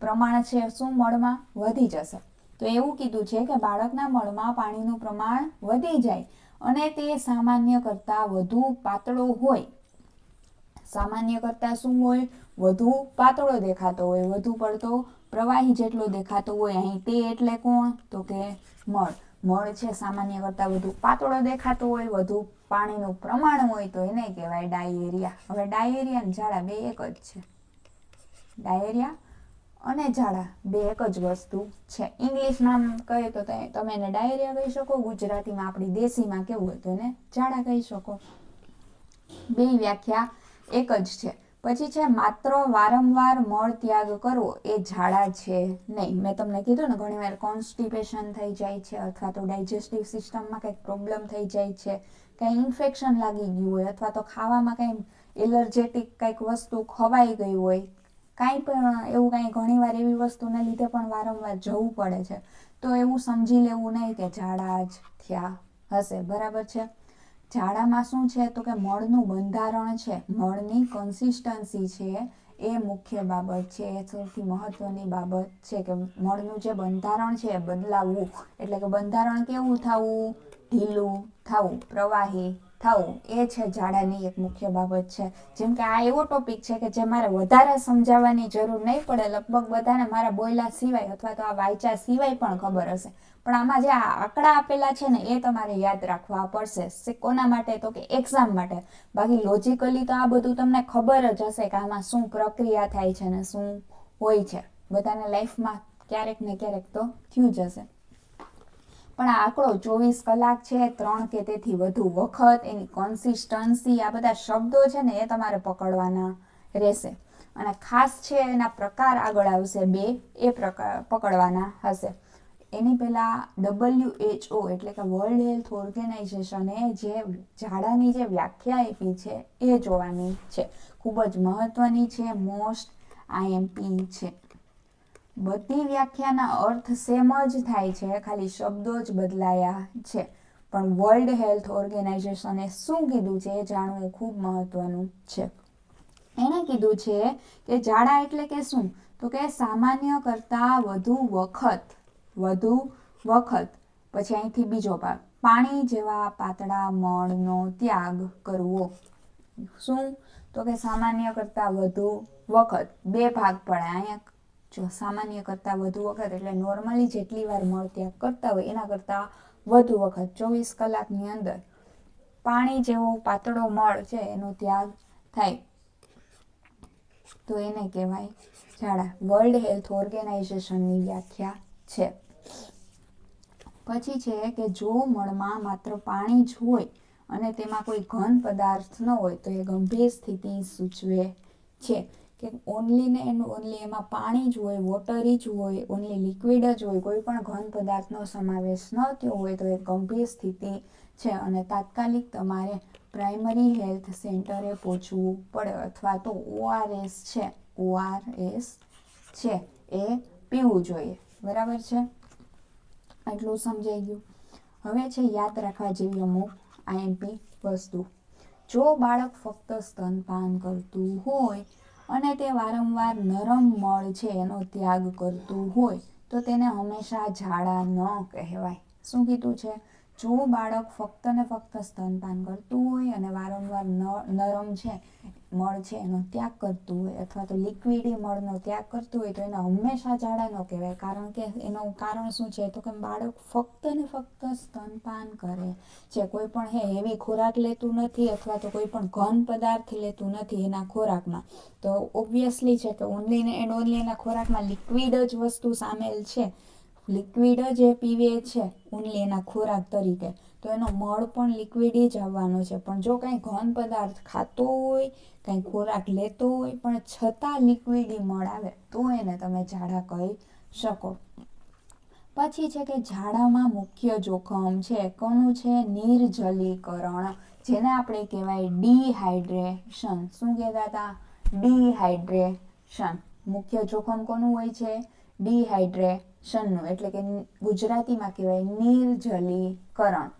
Speaker 1: પ્રમાણ છે શું મળમાં વધી જશે. તો એવું કીધું છે કે બાળકના મળમાં પાણીનું પ્રમાણ વધી જાય અને તે સામાન્ય કરતાં વધુ પાતળો હોય. સામાન્ય કરતાં શું હોય? વધુ પાતળો દેખાતો હોય, વધુ પડતો પ્રવાહી જેટલો દેખાતો હોય. અહીં તે એટલે કોણ? તો કે મળ. મળ છે સામાન્ય કરતાં વધુ પાતળો દેખાતો હોય, વધુ પાણીનું પ્રમાણ હોય તો એને કહેવાય ડાયેરિયા. હવે ડાયેરિયા અને ઝાડા બે એક જ છે. ડાયેરિયા અને ઝાડા બે એક જ વસ્તુ છે. ઇંગ્લિશમાં કહે તો તમે એને ડાયેરિયા કહી શકો, ગુજરાતીમાં આપણી દેશીમાં કેવું હોય તો એને ઝાડા કહી શકો. બે વ્યાખ્યા એક જ છે. પછી છે માત્ર વારંવાર મળ ત્યાગ કરવો એ ઝાડા છે નહીં. મેં તમને કીધું ને ઘણીવાર કોન્સ્ટિપેશન થઈ જાય છે અથવા તો ડાયજેસ્ટિવ સિસ્ટમમાં કંઈક પ્રોબ્લેમ થઈ જાય છે, કંઈ ઇન્ફેક્શન લાગી ગયું હોય અથવા તો ખાવામાં કંઈ એલર્જેટિક કંઈક વસ્તુ ખવાઈ ગઈ હોય, કાંઈ પણ એવું કાંઈ ઘણીવાર એવી વસ્તુને લીધે પણ વારંવાર જવું પડે છે. તો એવું સમજી લેવું નહીં કે ઝાડા જ થયા હશે. બરાબર છે? ઝાડામાં શું છે તો કે મળનું બંધારણ છે, મળની કન્સિસ્ટન્સી છે એ મુખ્ય બાબત છે. એ સૌથી મહત્વની બાબત છે કે મળનું જે બંધારણ છે એ બદલાવવું. એટલે કે બંધારણ કેવું થવું? ઢીલું થવું, પ્રવાહી થવું. એ છે ઝાડાની એક મુખ્ય બાબત છે. જેમ કે આ એવો ટોપિક છે કે જે મારે વધારે સમજાવવાની જરૂર નહીં પડે. લગભગ બધાને મારા બોયલા સિવાય અથવા તો આ વાંચા સિવાય પણ ખબર હશે. પણ આમાં જે આ આંકડા આપેલા છે ને એ તમારે યાદ રાખવા પડશે. કોના માટે? તો કે એક્ઝામ માટે. બાકી લોજિકલી તો આ બધું તમને ખબર જ હશે કે આમાં શું પ્રક્રિયા થાય છે ને શું હોય છે. બધાને લાઈફમાં ક્યારેક ને ક્યારેક તો થયું જ હશે. પણ આ આંકડો 24 કલાક છે, 3 કે તેથી વધુ વખત, એની કન્સિસ્ટન્સી, આ બધા શબ્દો છે ને એ તમારે પકડવાના રહેશે. અને ખાસ છે એના પ્રકાર આગળ આવશે બે, એ પ્રકાર પકડવાના હશે. એની પહેલાં WHO એટલે કે વર્લ્ડ હેલ્થ ઓર્ગેનાઇઝેશને જે ઝાડાની જે વ્યાખ્યા આપી છે એ જોવાની છે. ખૂબ જ મહત્વની છે, મોસ્ટ IMP છે. બધી વ્યાખ્યાના અર્થ સેમ જ થાય છે, ખાલી શબ્દો જ બદલાયા છે. પણ વર્લ્ડ હેલ્થ ઓર્ગેનાઇઝેશને શું કીધું છે એ જાણવું ખૂબ મહત્વનું છે. એણે કીધું છે કે ઝાડા એટલે કે શું? તો કે સામાન્ય કરતાં વધુ વખત, પછી અહીંથી બીજો ભાગ, પાણી જેવા પાતળા મળનો ત્યાગ કરવો. શું? તો કે સામાન્ય કરતાં વધુ વખત, 2 ભાગ પડે અહીંયા. જો સામાન્ય કરતાં વધુ વખત એટલે નોર્મલી જેટલી વાર મળ ત્યાગ કરતા હોય એના કરતાં વધુ વખત 24 કલાકની અંદર પાણી જેવો પાતળો મળ છે એનો ત્યાગ થાય તો એને કહેવાય ઝાડા. વર્લ્ડ હેલ્થ ઓર્ગેનાઇઝેશનની વ્યાખ્યા છે. પછી છે કે જો મળમાં માત્ર પાણી જ હોય અને તેમાં કોઈ ઘન પદાર્થ ન હોય તો એ ગંભીર સ્થિતિ સૂચવે છે. કે ઓનલી ને એન્ડ ઓનલી એમાં પાણી જ હોય, વોટરી જ હોય, ઓનલી લિક્વિડ જ હોય, કોઈ પણ ઘન પદાર્થનો સમાવેશ ન થયો હોય તો એ ગંભીર સ્થિતિ છે અને તાત્કાલિક તમારે પ્રાઇમરી હેલ્થ સેન્ટરે પહોંચવું પડે અથવા તો ORS છે એ પીવું જોઈએ. બરાબર છે, આટલું સમજાઈ ગયું. હવે છે યાદ રાખવા જેવી અમુક IMP વસ્તુ. જો બાળક ફક્ત સ્તનપાન કરતું હોય અને તે વારંવાર નરમ મળ છે એનો ત્યાગ કરતું હોય તો તેને હંમેશા ઝાડા ન કહેવાય. શું કીધું છે? જો બાળક ફક્ત ને ફક્ત સ્તનપાન કરતું હોય અને વારંવાર નરમ છે મળ છે એનો ત્યાગ કરતું હોય અથવા તો લિક્વિડી મળનો ત્યાગ કરતું હોય તો એને હંમેશા ઝાડા ન કહેવાય. કારણ કે એનું કારણ શું છે? તો કે બાળક ફક્ત ને ફક્ત સ્તનપાન કરે છે, કોઈ પણ હેવી ખોરાક લેતું નથી અથવા તો કોઈ પણ ઘન પદાર્થ લેતું નથી એના ખોરાકમાં. તો ઓબ્વિયસલી છે કે ઓનલી ને એન્ડ ઓનલી એના ખોરાકમાં લિક્વિડ જ વસ્તુ સામેલ છે, લિક્વિડ જ એ પીવે છે ઓનલી એના ખોરાક તરીકે, તો એનો મળ પણ લિક્વિડ જ આવવાનો છે. પણ જો કંઈ ઘન પદાર્થ ખાતો હોય, કંઈ ખોરાક લેતો હોય પણ છતાં લિક્વિડી મળ આવે તો એને તમે ઝાડા કહી શકો. પછી છે કે ઝાડામાં મુખ્ય જોખમ છે કોનું છે? નિર્જલીકરણ, જેને આપણે કહેવાય ડિહાઇડ્રેશન. શું કહેતા હતા? ડિહાઇડ્રેશન. મુખ્ય જોખમ કોનું હોય છે? ડિહાઇડ્રેશનનું, એટલે કે ગુજરાતીમાં કહેવાય નિર્જલીકરણ.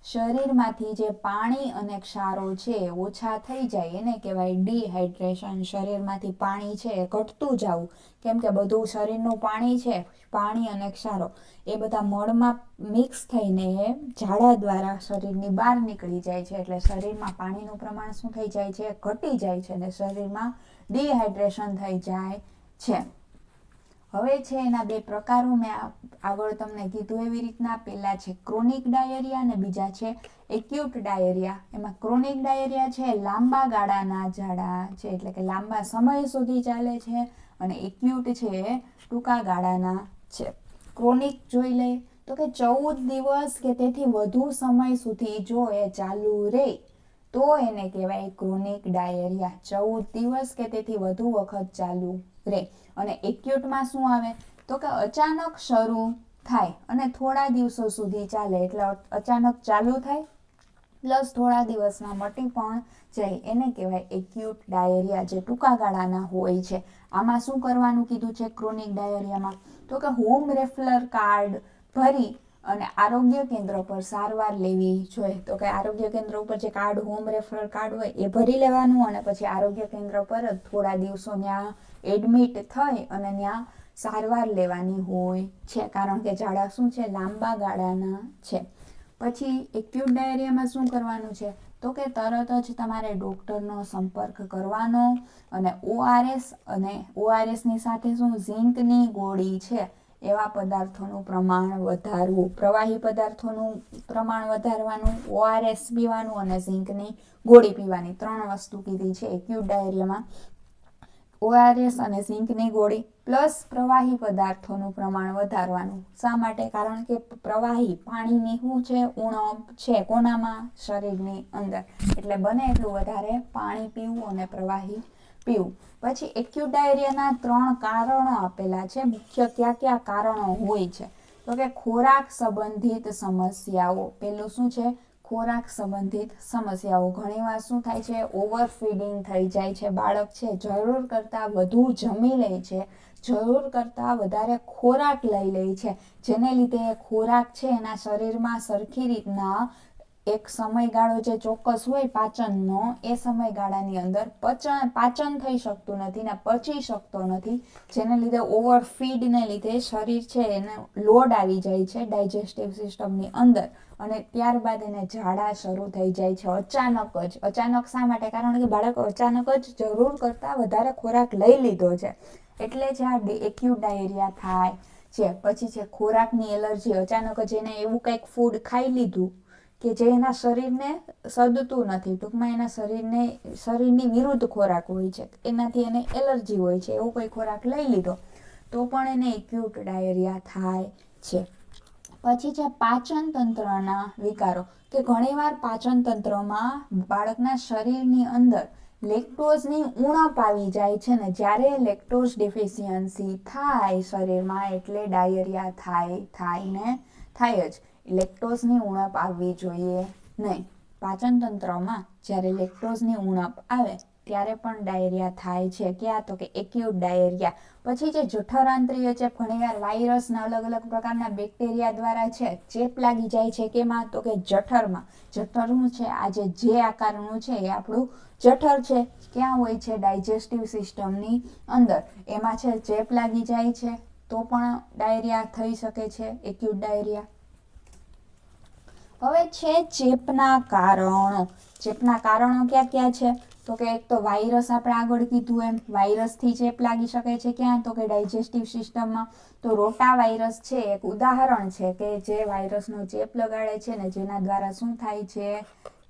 Speaker 1: શરીરમાંથી જે પાણી અને ક્ષારો છે ઓછા થઈ જાય એને કહેવાય ડિહાઇડ્રેશન. શરીરમાંથી પાણી છે એ ઘટતું જવું, કેમ કે બધું શરીરનું પાણી છે, પાણી અને ક્ષારો એ બધા મળમાં મિક્સ થઈને એ ઝાડા દ્વારા શરીરની બહાર નીકળી જાય છે. એટલે શરીરમાં પાણીનું પ્રમાણ શું થઈ જાય છે? ઘટી જાય છે અને શરીરમાં ડિહાઇડ્રેશન થઈ જાય છે. હવે છે એના 2 પ્રકારો મેં આગળ તમને કીધું એવી રીતના. પહેલા છે ક્રોનિક ડાયેરિયા અને બીજા છે એક્યુટ ડાયેરિયા. એમાં ક્રોનિક ડાયેરિયા છે લાંબા ગાળાના ઝાડા છે, એટલે કે લાંબા સમય સુધી ચાલે છે, અને એક્યુટ છે એ ટૂંકા ગાળાના છે. ક્રોનિક જોઈ લે તો કે 14 દિવસ કે તેથી વધુ સમય સુધી જો એ ચાલુ રહે તો એને કહેવાય ક્રોનિક ડાયેરિયા. 14 દિવસ કે તેથી વધુ વખત ચાલુ રહે. અને એક્યુટમાં શું આવે? તો કે અચાનક શરૂ થાય અને થોડા દિવસો સુધી ચાલે, એટલે અચાનક ચાલુ થાય પ્લસ થોડા દિવસમાં મટી પણ જાય, એને કહેવાય એક્યુટ ડાયેરિયા, જે ટૂંકા ગાળાના હોય છે. આમાં શું કરવાનું કીધું છે ક્રોનિક ડાયેરિયામાં? તો કે હોમ રેફરલ કાર્ડ ભરી અને આરોગ્ય કેન્દ્ર પર સારવાર લેવી જોઈએ. તો કે આરોગ્ય કેન્દ્ર ઉપર જે કાર્ડ, હોમ રેફરલ કાર્ડ હોય એ ભરી લેવાનું અને પછી આરોગ્ય કેન્દ્ર પર જ થોડા દિવસો ત્યાં એડમિટ થઈ અને ત્યાં સારવાર લેવાની હોય છે. કારણ કે ઝાડા શું છે? લાંબા ગાળાના છે. પછી એક્યુટ ડાયેરિયામાં શું કરવાનું છે? તો કે તરત જ તમારે ડૉક્ટરનો સંપર્ક કરવાનો અને ORSની સાથે શું? ઝીંકની ગોળી છે એવા પદાર્થોનું પ્રમાણ વધારવું. પ્રવાહી પદાર્થોનું પ્રમાણ વધારવાનું, ORS પીવાનું અને ઝીંકની ગોળી પીવાની. 3 વસ્તુ કીધી છે એક્યુટ ડાયેરિયામાં. ORS અને ઝીંકની ગોળી પ્લસ પ્રવાહી પદાર્થોનું પ્રમાણ વધારવાનું. શા માટે? કારણ કે પ્રવાહી પાણીની શું છે? ઉણપ છે કોનામાં? શરીરની અંદર. એટલે બને એટલું વધારે પાણી પીવું અને પ્રવાહી પીવું. પછી એક્યુટ ડાયેરિયાના 3 કારણો આપેલા છે. મુખ્ય કયા કારણો હોય છે? તો કે ખોરાક સંબંધિત સમસ્યાઓ. પેલું શું છે? ખોરાક સંબંધિત સમસ્યાઓ. ઘણીવાર શું થાય છે? ઓવરફીડિંગ થઈ જાય છે. બાળક છે જરૂર કરતાં વધુ જમી લે છે, જરૂર કરતાં વધારે ખોરાક લઈ લે છે, જેને લીધે ખોરાક છે એના શરીરમાં સરખી રીતના એક સમયગાળો જે ચોક્કસ હોય પાચનનો, એ સમયગાળાની અંદર પાચન થઈ શકતું નથી ને પચી શકતો નથી, જેને લીધે ઓવરફીડને લીધે શરીર છે એને લોડ આવી જાય છે ડાયજેસ્ટિવ સિસ્ટમની અંદર, અને ત્યારબાદ એને ઝાડા શરૂ થઈ જાય છે અચાનક જ. અચાનક શા માટે? કારણ કે બાળક અચાનક જ જરૂર કરતાં વધારે ખોરાક લઈ લીધો છે, એટલે જ આ એક્યુટ ડાયેરિયા થાય છે. પછી છે ખોરાકની એલર્જી. અચાનક જ એને એવું કંઈક ફૂડ ખાઈ લીધું કે જે એના શરીરને સદતું નથી, ટૂંકમાં એના શરીરની વિરુદ્ધ ખોરાક હોય છે, એનાથી એને એલર્જી હોય છે, એવો કોઈ ખોરાક લઈ લીધો તો પણ એને એક્યુટ ડાયેરિયા થાય છે. પછી છે પાચન તંત્રના વિકારો, કે ઘણીવાર પાચન તંત્રમાં બાળકના શરીરની અંદર લેક્ટોઝની ઉણપ આવી જાય છે ને, જ્યારે લેક્ટોઝ ડિફિશિયન્સી થાય શરીરમાં એટલે ડાયેરિયા થાય જ. લેક્ટોઝની ઉણપ આવવી જોઈએ નહીં. પાચન તંત્રમાં જ્યારે લેક્ટોઝની ઉણપ આવે ત્યારે પણ ડાયેરિયા થાય છે. ક્યાં? તો કે એક્યુટ ડાયેરિયા. પછી જે જઠરાંત્રિય ચેપ, ઘણીવાર વાયરસના અલગ અલગ પ્રકારના બેક્ટેરિયા દ્વારા છે ચેપ લાગી જાય છે. કેમાં? તો કે જઠરમાં. જઠરનું છે આ જે આકારનું છે એ આપણું જઠર છે. ક્યાં હોય છે? ડાયજેસ્ટિવ સિસ્ટમની અંદર. એમાં છે ચેપ લાગી જાય છે તો પણ ડાયેરિયા થઈ શકે છે, એક્યુટ ડાયેરિયા. હવે છે ચેપના કારણો. ચેપના કારણો ક્યાં ક્યાં છે? તો કે એક તો વાયરસ, આપણે આગળ કીધું એમ વાયરસથી ચેપ લાગી શકે છે. ક્યાં? તો કે ડાયજેસ્ટિવ સિસ્ટમમાં. તો રોટા વાયરસ છે એક ઉદાહરણ છે કે જે વાયરસનો ચેપ લગાડે છે ને જેના દ્વારા શું થાય છે?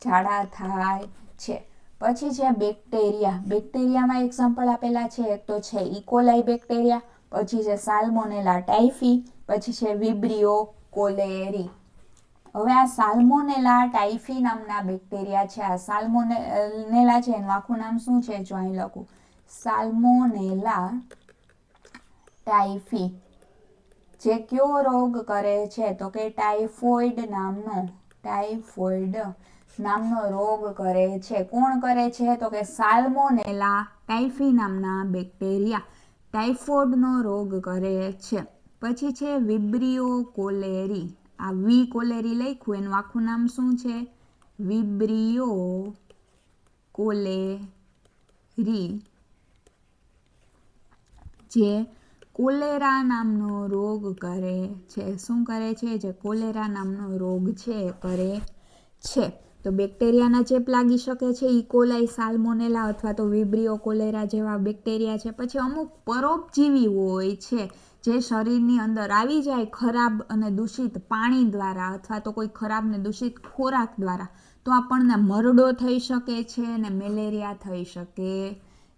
Speaker 1: ઝાડા થાય છે. પછી છે બેક્ટેરિયા. બેક્ટેરિયામાં એક્ઝામ્પલ આપેલા છે, એક તો છે ઇકોલાઈ બેક્ટેરિયા, પછી છે સાલ્મોનેલા ટાઇફી, પછી છે વિબ્રિયો કોલેરી. હવે આ સાલ્મોનેલા ટાઇફી નામના બેક્ટેરિયા છે. આ સાલ્મોનેલા છે એનું આખું નામ શું છે? જો અહીં લખું, સાલ્મોનેલા ટાઇફી. જે કયો રોગ કરે છે? તો કે ટાઇફોઇડ નામનો રોગ કરે છે. કોણ કરે છે? તો કે સાલ્મોનેલા ટાઇફી નામના બેક્ટેરિયા ટાઇફોઇડનો રોગ કરે છે. પછી છે વિબ્રિયો કોલેરી. આ વી કોલેરી લખ્યું, એનું આખું નામ શું છે? વિબ્રિયો કોલેરી. જે કોલેરા નામનો રોગ કરે છે. શું કરે છે? જે કોલેરા નામનો રોગ છે કરે છે. તો બેક્ટેરિયાના ચેપ લાગી શકે છે, ઇકોલાઈ, સાલ્મોનેલા અથવા તો વિબ્રિયો કોલેરા જેવા બેક્ટેરિયા છે. પછી અમુક પરોપજીવી હોય છે જે શરીરની અંદર આવી જાય ખરાબ અને દૂષિત પાણી દ્વારા અથવા તો કોઈ ખરાબ ને દૂષિત ખોરાક દ્વારા, તો આપણને મરડો થઈ શકે છે અને મેલેરિયા થઈ શકે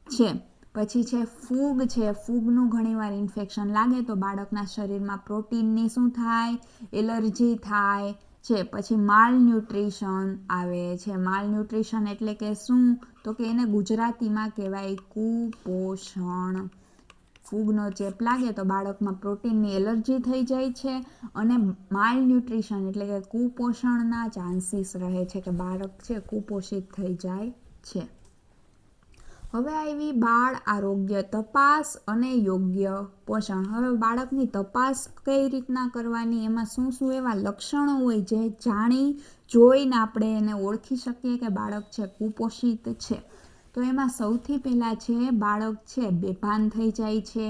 Speaker 1: છે. પછી છે ફૂગ છે. ફૂગનું ઘણીવાર ઇન્ફેક્શન લાગે તો બાળકના શરીરમાં પ્રોટીનની શું થાય? એલર્જી થાય છે. પછી માલન્યુટ્રિશન આવે છે. માલન્યુટ્રિશન એટલે કે શું? તો કે એને ગુજરાતીમાં કહેવાય કુપોષણ. ફૂગનો ચેપ લાગે તો બાળકમાં પ્રોટીનની એલર્જી થઈ જાય છે અને માલન્યુટ્રિશન એટલે કે કુપોષણના ચાન્સીસ રહે છે કે બાળક છે કુપોષિત થઈ જાય છે. હવે આવી બાળ આરોગ્ય તપાસ અને યોગ્ય પોષણ. હવે બાળકની તપાસ કઈ રીતના કરવાની, એમાં શું શું એવા લક્ષણો હોય જે જાણી જોઈને આપણે એને ઓળખી શકીએ કે બાળક છે કુપોષિત છે. તો એમાં સૌથી પહેલાં છે બાળક છે બેભાન થઈ જાય છે,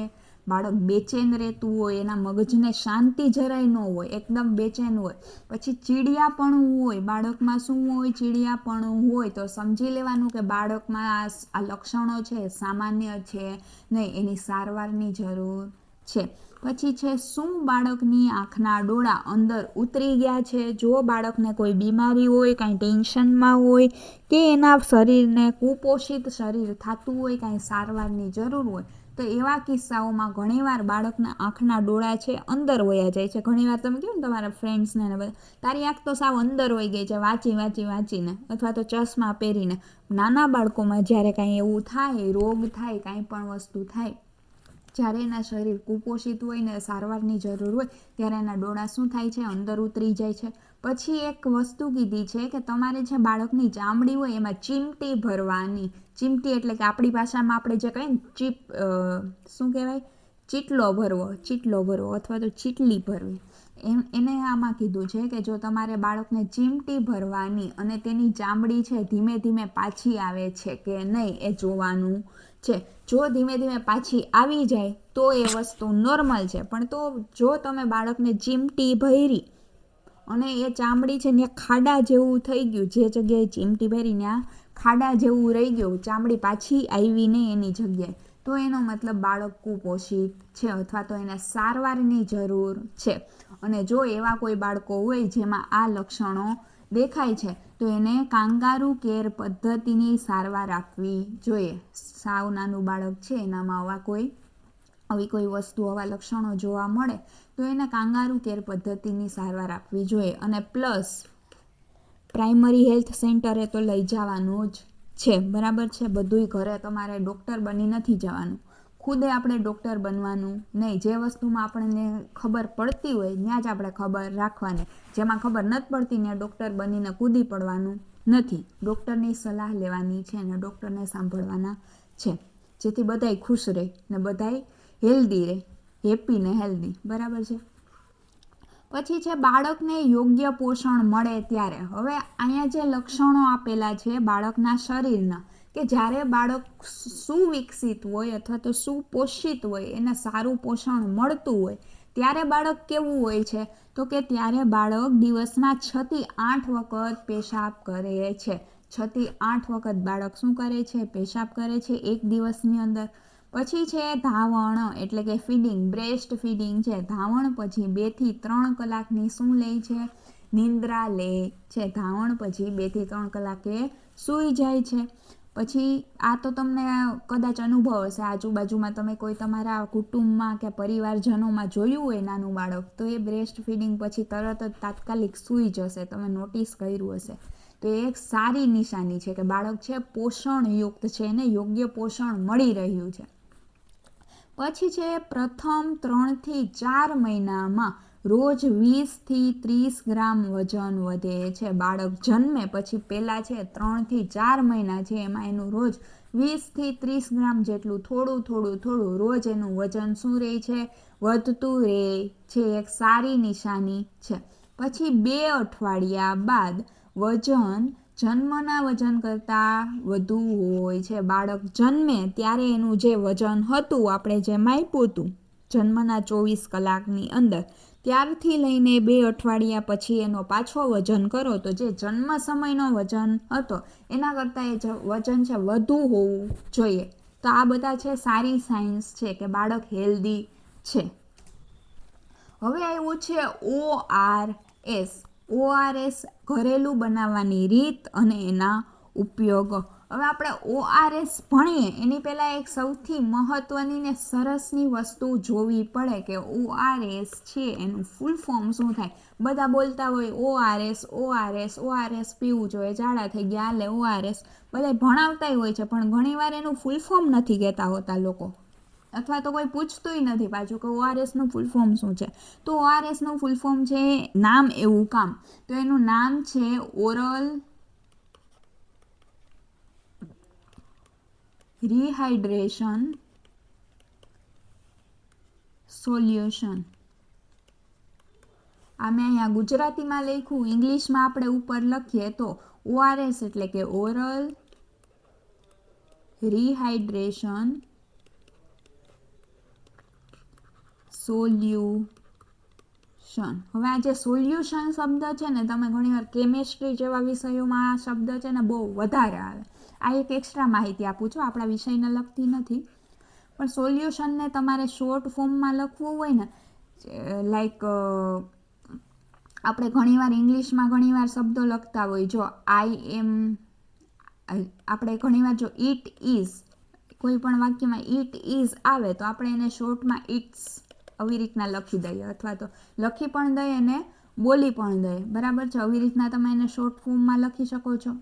Speaker 1: બાળક બેચેન રહેતું હોય, એના મગજને શાંતિ જરાય ન હોય, એકદમ બેચેન હોય. પછી ચીડિયાપણું હોય, બાળકમાં શું હોય? ચીડિયાપણું હોય તો સમજી લેવાનું કે બાળકમાં આ લક્ષણો છે સામાન્ય છે નહીં, એની સારવારની જરૂર છે. પછી છે શું બાળકની આંખના ડોળા અંદર ઉતરી ગયા છે. જો બાળકને કોઈ બીમારી હોય, કાંઈ ટેન્શનમાં હોય કે એના શરીરને કુપોષિત શરીર થતું હોય, કાંઈ સારવારની જરૂર હોય, તો એવા કિસ્સાઓમાં ઘણીવાર બાળકના આંખના ડોળા છે અંદર વયા જાય છે. ઘણીવાર તમે કહો ને તમારા ફ્રેન્ડ્સને ને બધા, તારી આંખ તો સાવ અંદર વહી ગઈ છે વાંચીને અથવા તો ચશ્મા પહેરીને. નાના બાળકોમાં જ્યારે કાંઈ એવું થાય, રોગ થાય, કાંઈ પણ વસ્તુ થાય, જ્યારે એના શરીર કુપોષિત હોય ને સારવારની જરૂર હોય ત્યારે એના ડોળા શું થાય છે? અંદર ઉતરી જાય છે. પછી એક વસ્તુ કીધી છે કે તમારે જે બાળકની ચામડી હોય એમાં ચીમટી ભરવાની. ચીમટી એટલે કે આપણી ભાષામાં આપણે જે કહીએ ને શું કહેવાય? ચીટલો ભરવો અથવા તો ચીટલી ભરવી. એને આમાં કીધું છે કે જો તમારે બાળકને ચીમટી ભરવાની અને તેની ચામડી છે ધીમે ધીમે પાછી આવે છે કે નહીં એ જોવાનું છે. જો ધીમે ધીમે પાછી આવી જાય તો એ વસ્તુ નોર્મલ છે, પણ તો જો તમે બાળકને ચીમટી ભરી અને એ ચામડી છે ત્યાં ખાડા જેવું થઈ ગયું, જે જગ્યાએ ચીમટી ભરી ત્યાં ખાડા જેવું રહી ગયું, ચામડી પાછી આવી નહીં એની જગ્યાએ, તો એનો મતલબ બાળક કુપોષિત છે અથવા તો એને સારવારની જરૂર છે. અને જો એવા કોઈ બાળકો હોય જેમાં આ લક્ષણો દેખાય છે તો એને કાંગારૂ કેર પદ્ધતિની સારવાર આપવી જોઈએ. સાવ નાનું બાળક છે એનામાં આવી કોઈ વસ્તુ, આવા લક્ષણો જોવા મળે તો એને કાંગારૂ કેર પદ્ધતિની સારવાર આપવી જોઈએ. અને પ્લસ પ્રાઇમરી હેલ્થ સેન્ટરે તો લઈ જવાનું જ છે, બરાબર છે. બધુંય ઘરે તમારે ડૉક્ટર બની નથી જવાનું, ખુદે આપણે ડૉક્ટર બનવાનું નહીં. જે વસ્તુમાં આપણને ખબર પડતી હોય ત્યાં જ આપણે ખબર રાખવાની, જેમાં ખબર નથી પડતી ત્યાં ડૉક્ટર બનીને કૂદી પડવાનું નથી. ડૉક્ટરની સલાહ લેવાની છે અને ડૉક્ટરને સાંભળવાના છે, જેથી બધાય ખુશ રહે ને બધાય હેલ્ધી રહે, હેપી ને હેલ્ધી, બરાબર છે. પછી છે બાળકને યોગ્ય પોષણ મળે ત્યારે. હવે અહીંયા જે લક્ષણો આપેલા છે બાળકના શરીરના, કે જ્યારે બાળક સુવિકસિત હોય અથવા તો સુપોષિત હોય, એને સારું પોષણ મળતું હોય ત્યારે બાળક કેવું હોય છે, તો કે ત્યારે બાળક દિવસમાં 6 થી 8 વખત પેશાબ કરે છે. 6 થી 8 વખત બાળક શું કરે છે? પેશાબ કરે છે એક દિવસની અંદર. પછી છે ધાવણ, એટલે કે ફીડિંગ, બ્રેસ્ટ ફીડિંગ છે. ધાવણ પછી 2 થી 3 કલાકની શું લે છે? નિંદ્રા લે છે. ધાવણ પછી 2 થી 3 કલાકે સૂઈ જાય છે. પછી આ તો તમને કદાચ અનુભવ હશે, આજુબાજુમાં તમે કોઈ તમારા કુટુંબમાં કે પરિવારજનોમાં જોયું હોય નાનું બાળક, તો એ બ્રેસ્ટ ફીડિંગ પછી તરત જ તાત્કાલિક સૂઈ જશે, તમે નોટિસ કર્યું હશે. તો એ એક સારી નિશાની છે કે બાળક છે પોષણયુક્ત છે, એને યોગ્ય પોષણ મળી રહ્યું છે. પછી છે પ્રથમ 3 થી 4 મહિનામાં રોજ 20 થી 30 ગ્રામ વજન વધે છે. બાળક જન્મે પછી પહેલાં છે 3 થી 4 મહિના છે એમાં એનું રોજ 20 થી 30 ગ્રામ જેટલું થોડું રોજ એનું વજન શું રહે છે? વધતું રહે છે. એક સારી નિશાની છે. પછી 2 અઠવાડિયા બાદ વજન જન્મના વજન કરતાં વધુ હોય છે. બાળક જન્મે ત્યારે એનું જે વજન હતું, આપણે જે માપ્યું હતું જન્મના 24 કલાકની અંદર, ત્યારથી લઈને 2 અઠવાડિયા પછી એનો પાછો વજન કરો તો જે જન્મ સમયનો વજન હતો એના કરતાં એ વજન છે વધુ હોવું જોઈએ. તો આ બધા છે સારી સાઇન્સ છે કે બાળક હેલ્ધી છે. હવે આવ્યું છે ORS. ORS ઘરેલું બનાવવાની રીત અને એના ઉપયોગ. હવે આપણે ORS ભણીએ એની પહેલાં એક સૌથી મહત્ત્વની ને સરસની વસ્તુ જોવી પડે કે ORS છે એનું ફૂલ ફોર્મ શું થાય. બધા બોલતા હોય ORS પીવું જોઈએ, ઝાડા થઈ ગયા હાલે ORS, બધા ભણાવતાય હોય છે પણ ઘણીવાર એનું ફૂલ ફોર્મ નથી કહેતા હોતા લોકો, અથવા તો કોઈ પૂછતુંય નથી પાછું કે ORSનું ફૂલ ફોર્મ શું છે. તો ORSનું ફૂલ ફોર્મ છે નામ એવું કામ. તો એનું નામ છે ઓરલ રિહાઇડ્રેશન સોલ્યુશન. આ મેં અહીંયા ગુજરાતીમાં લખ્યું, ઇંગ્લિશમાં આપણે ઉપર લખીએ તો ORS એટલે કે ઓરલ રિહાઇડ્રેશન સોલ્યુશન. હવે આ જે સોલ્યુશન શબ્દ છે ને, તમે ઘણીવાર કેમેસ્ટ્રી જેવા વિષયોમાં આ શબ્દ છે ને બહુ વધારે આવે. આ એક એક્સ્ટ્રા માહિતી આપું છું, આપણા વિષયને લગતી નથી, પણ સોલ્યુશનને તમારે શોર્ટ ફોર્મમાં લખવું હોય ને, લાઈક આપણે ઘણીવાર ઇંગ્લિશમાં ઘણીવાર શબ્દો લખતા હોય, જો આપણે ઘણીવાર જો ઇટ ઇઝ, કોઈ પણ વાક્યમાં ઇટ ઇઝ આવે તો આપણે એને શોર્ટમાં ઇટ્સ આવી રીતના લખી દઈએ, અથવા તો લખી પણ દઈએ અને બોલી પણ દઈએ, બરાબર છે. આવી રીતના તમે એને શોર્ટ ફોર્મમાં લખી શકો છો.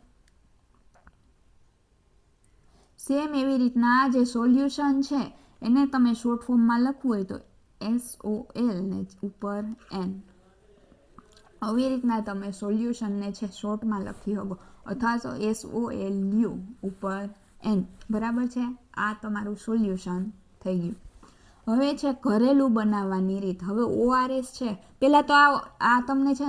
Speaker 1: સેમ એવી રીતના જે સોલ્યુશન છે એને તમે શોર્ટ ફોર્મમાં લખવું હોય તો SOL ને ઉપર N, આવી રીતના તમે સોલ્યુશનને છે શોર્ટમાં લખી શકો, અથવા તો SOLU ઉપર N, બરાબર છે. આ તમારું સોલ્યુશન થઈ ગયું. હવે છે ઘરેલું બનાવવાની રીત. હવે ORS છે, પહેલાં તો આ તમને છે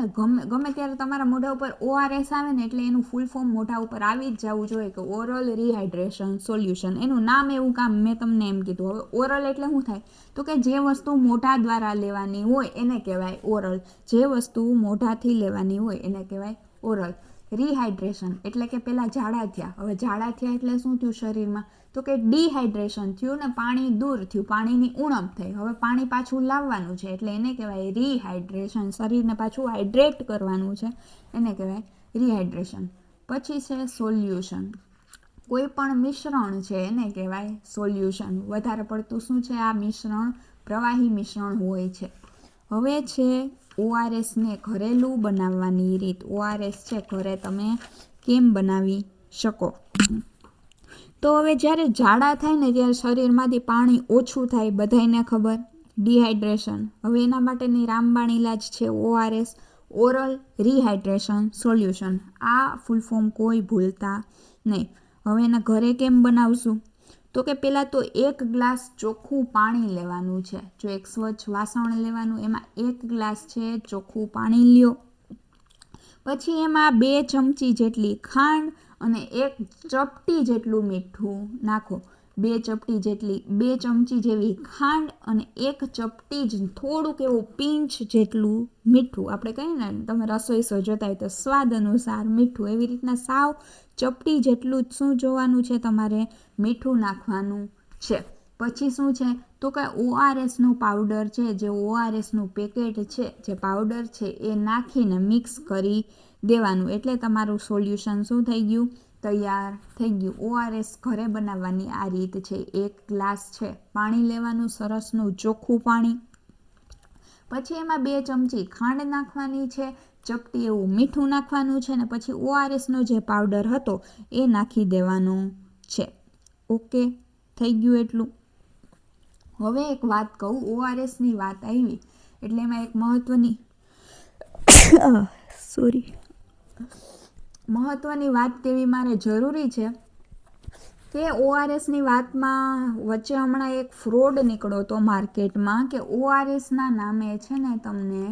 Speaker 1: ગમે ત્યારે તમારા મોઢા ઉપર ORS આવે ને એટલે એનું ફૂલ ફોર્મ મોઢા ઉપર આવી જ જવું જોઈએ કે ઓરલ રિહાઇડ્રેશન સોલ્યુશન. એનું નામ એવું કામ મેં તમને એમ કીધું. હવે ઓરલ એટલે શું થાય તો કે જે વસ્તુ મોઢા દ્વારા લેવાની હોય એને કહેવાય ઓરલ. જે વસ્તુ મોઢાથી લેવાની હોય એને કહેવાય ઓરલ. રિહાઇડ્રેશન એટલે કે પહેલાં ઝાડા થયા. હવે ઝાડા થયા એટલે શું થયું શરીરમાં તો કે ડિહાઇડ્રેશન થયું ને પાણી દૂર થયું, પાણીની ઉણપ થઈ. હવે પાણી પાછું લાવવાનું છે એટલે એને કહેવાય રિહાઇડ્રેશન. શરીરને પાછું હાઇડ્રેટ કરવાનું છે એને કહેવાય રિહાઇડ્રેશન. પછી છે સોલ્યુશન. કોઈ પણ મિશ્રણ છે એને કહેવાય સોલ્યુશન. વધારે પડતું શું છે આ મિશ્રણ પ્રવાહી મિશ્રણ હોય છે. હવે છે ORSને ઘરેલું બનાવવાની રીત. ORS છે ઘરે તમે કેમ બનાવી શકો. તો હવે જ્યારે ઝાડા થાય ને ત્યારે શરીરમાંથી પાણી ઓછું થાય, બધાને ખબર, ડિહાઇડ્રેશન. હવે એના માટેની રામબાણ ઇલાજ છે ORS, ઓરલ રિહાઇડ્રેશન સોલ્યુશન. આ ફૂલ ફોર્મ કોઈ ભૂલતા નહીં. હવે એના ઘરે કેમ બનાવશું તો કે પહેલાં તો 1 ગ્લાસ ચોખ્ખું પાણી લેવાનું છે. જો એક સ્વચ્છ વાસણ લેવાનું, એમાં 1 ગ્લાસ છે ચોખ્ખું પાણી લ્યો. પછી એમાં 2 ચમચી જેટલી ખાંડ અને 1 ચપટી જેટલું મીઠું નાખો. 2 ચમચી જેવી ખાંડ અને 1 ચપટી જ થોડુંક એવું પિંચ જેટલું મીઠું. આપણે કહીએ ને તમે રસોઈ શો જોતા હોય તો સ્વાદ અનુસાર મીઠું, એવી રીતના સાવ ચપટી જેટલું જ શું જોવાનું છે તમારે મીઠું નાખવાનું છે. પછી શું છે તો કે ORSનો પાવડર છે, જે ORSનું પેકેટ છે, જે પાવડર છે એ નાખીને મિક્સ કરી દેવાનું. એટલે તમારું સોલ્યુશન શું થઈ ગયું તૈયાર થઈ ગયું. ORS ઘરે બનાવવાની આ રીત છે. 1 ગ્લાસ છે પાણી લેવાનું, સરસનું ચોખ્ખું પાણી. પછી એમાં 2 ચમચી ખાંડ નાખવાની છે, ચપટી એવું મીઠું નાખવાનું છે ને પછી ORSનો જે પાવડર હતો એ નાખી દેવાનો છે. ઓકે, થઈ ગયું એટલું. હવે એક વાત કહું, ORSની વાત આવી એટલે એમાં એક મહત્વની વાત કેવી મારે જરૂરી છે કે ORSની વાતમાં વચ્ચે હમણાં એક ફ્રોડ નીકળ્યો હતો માર્કેટમાં કે ORSના નામે છે ને તમને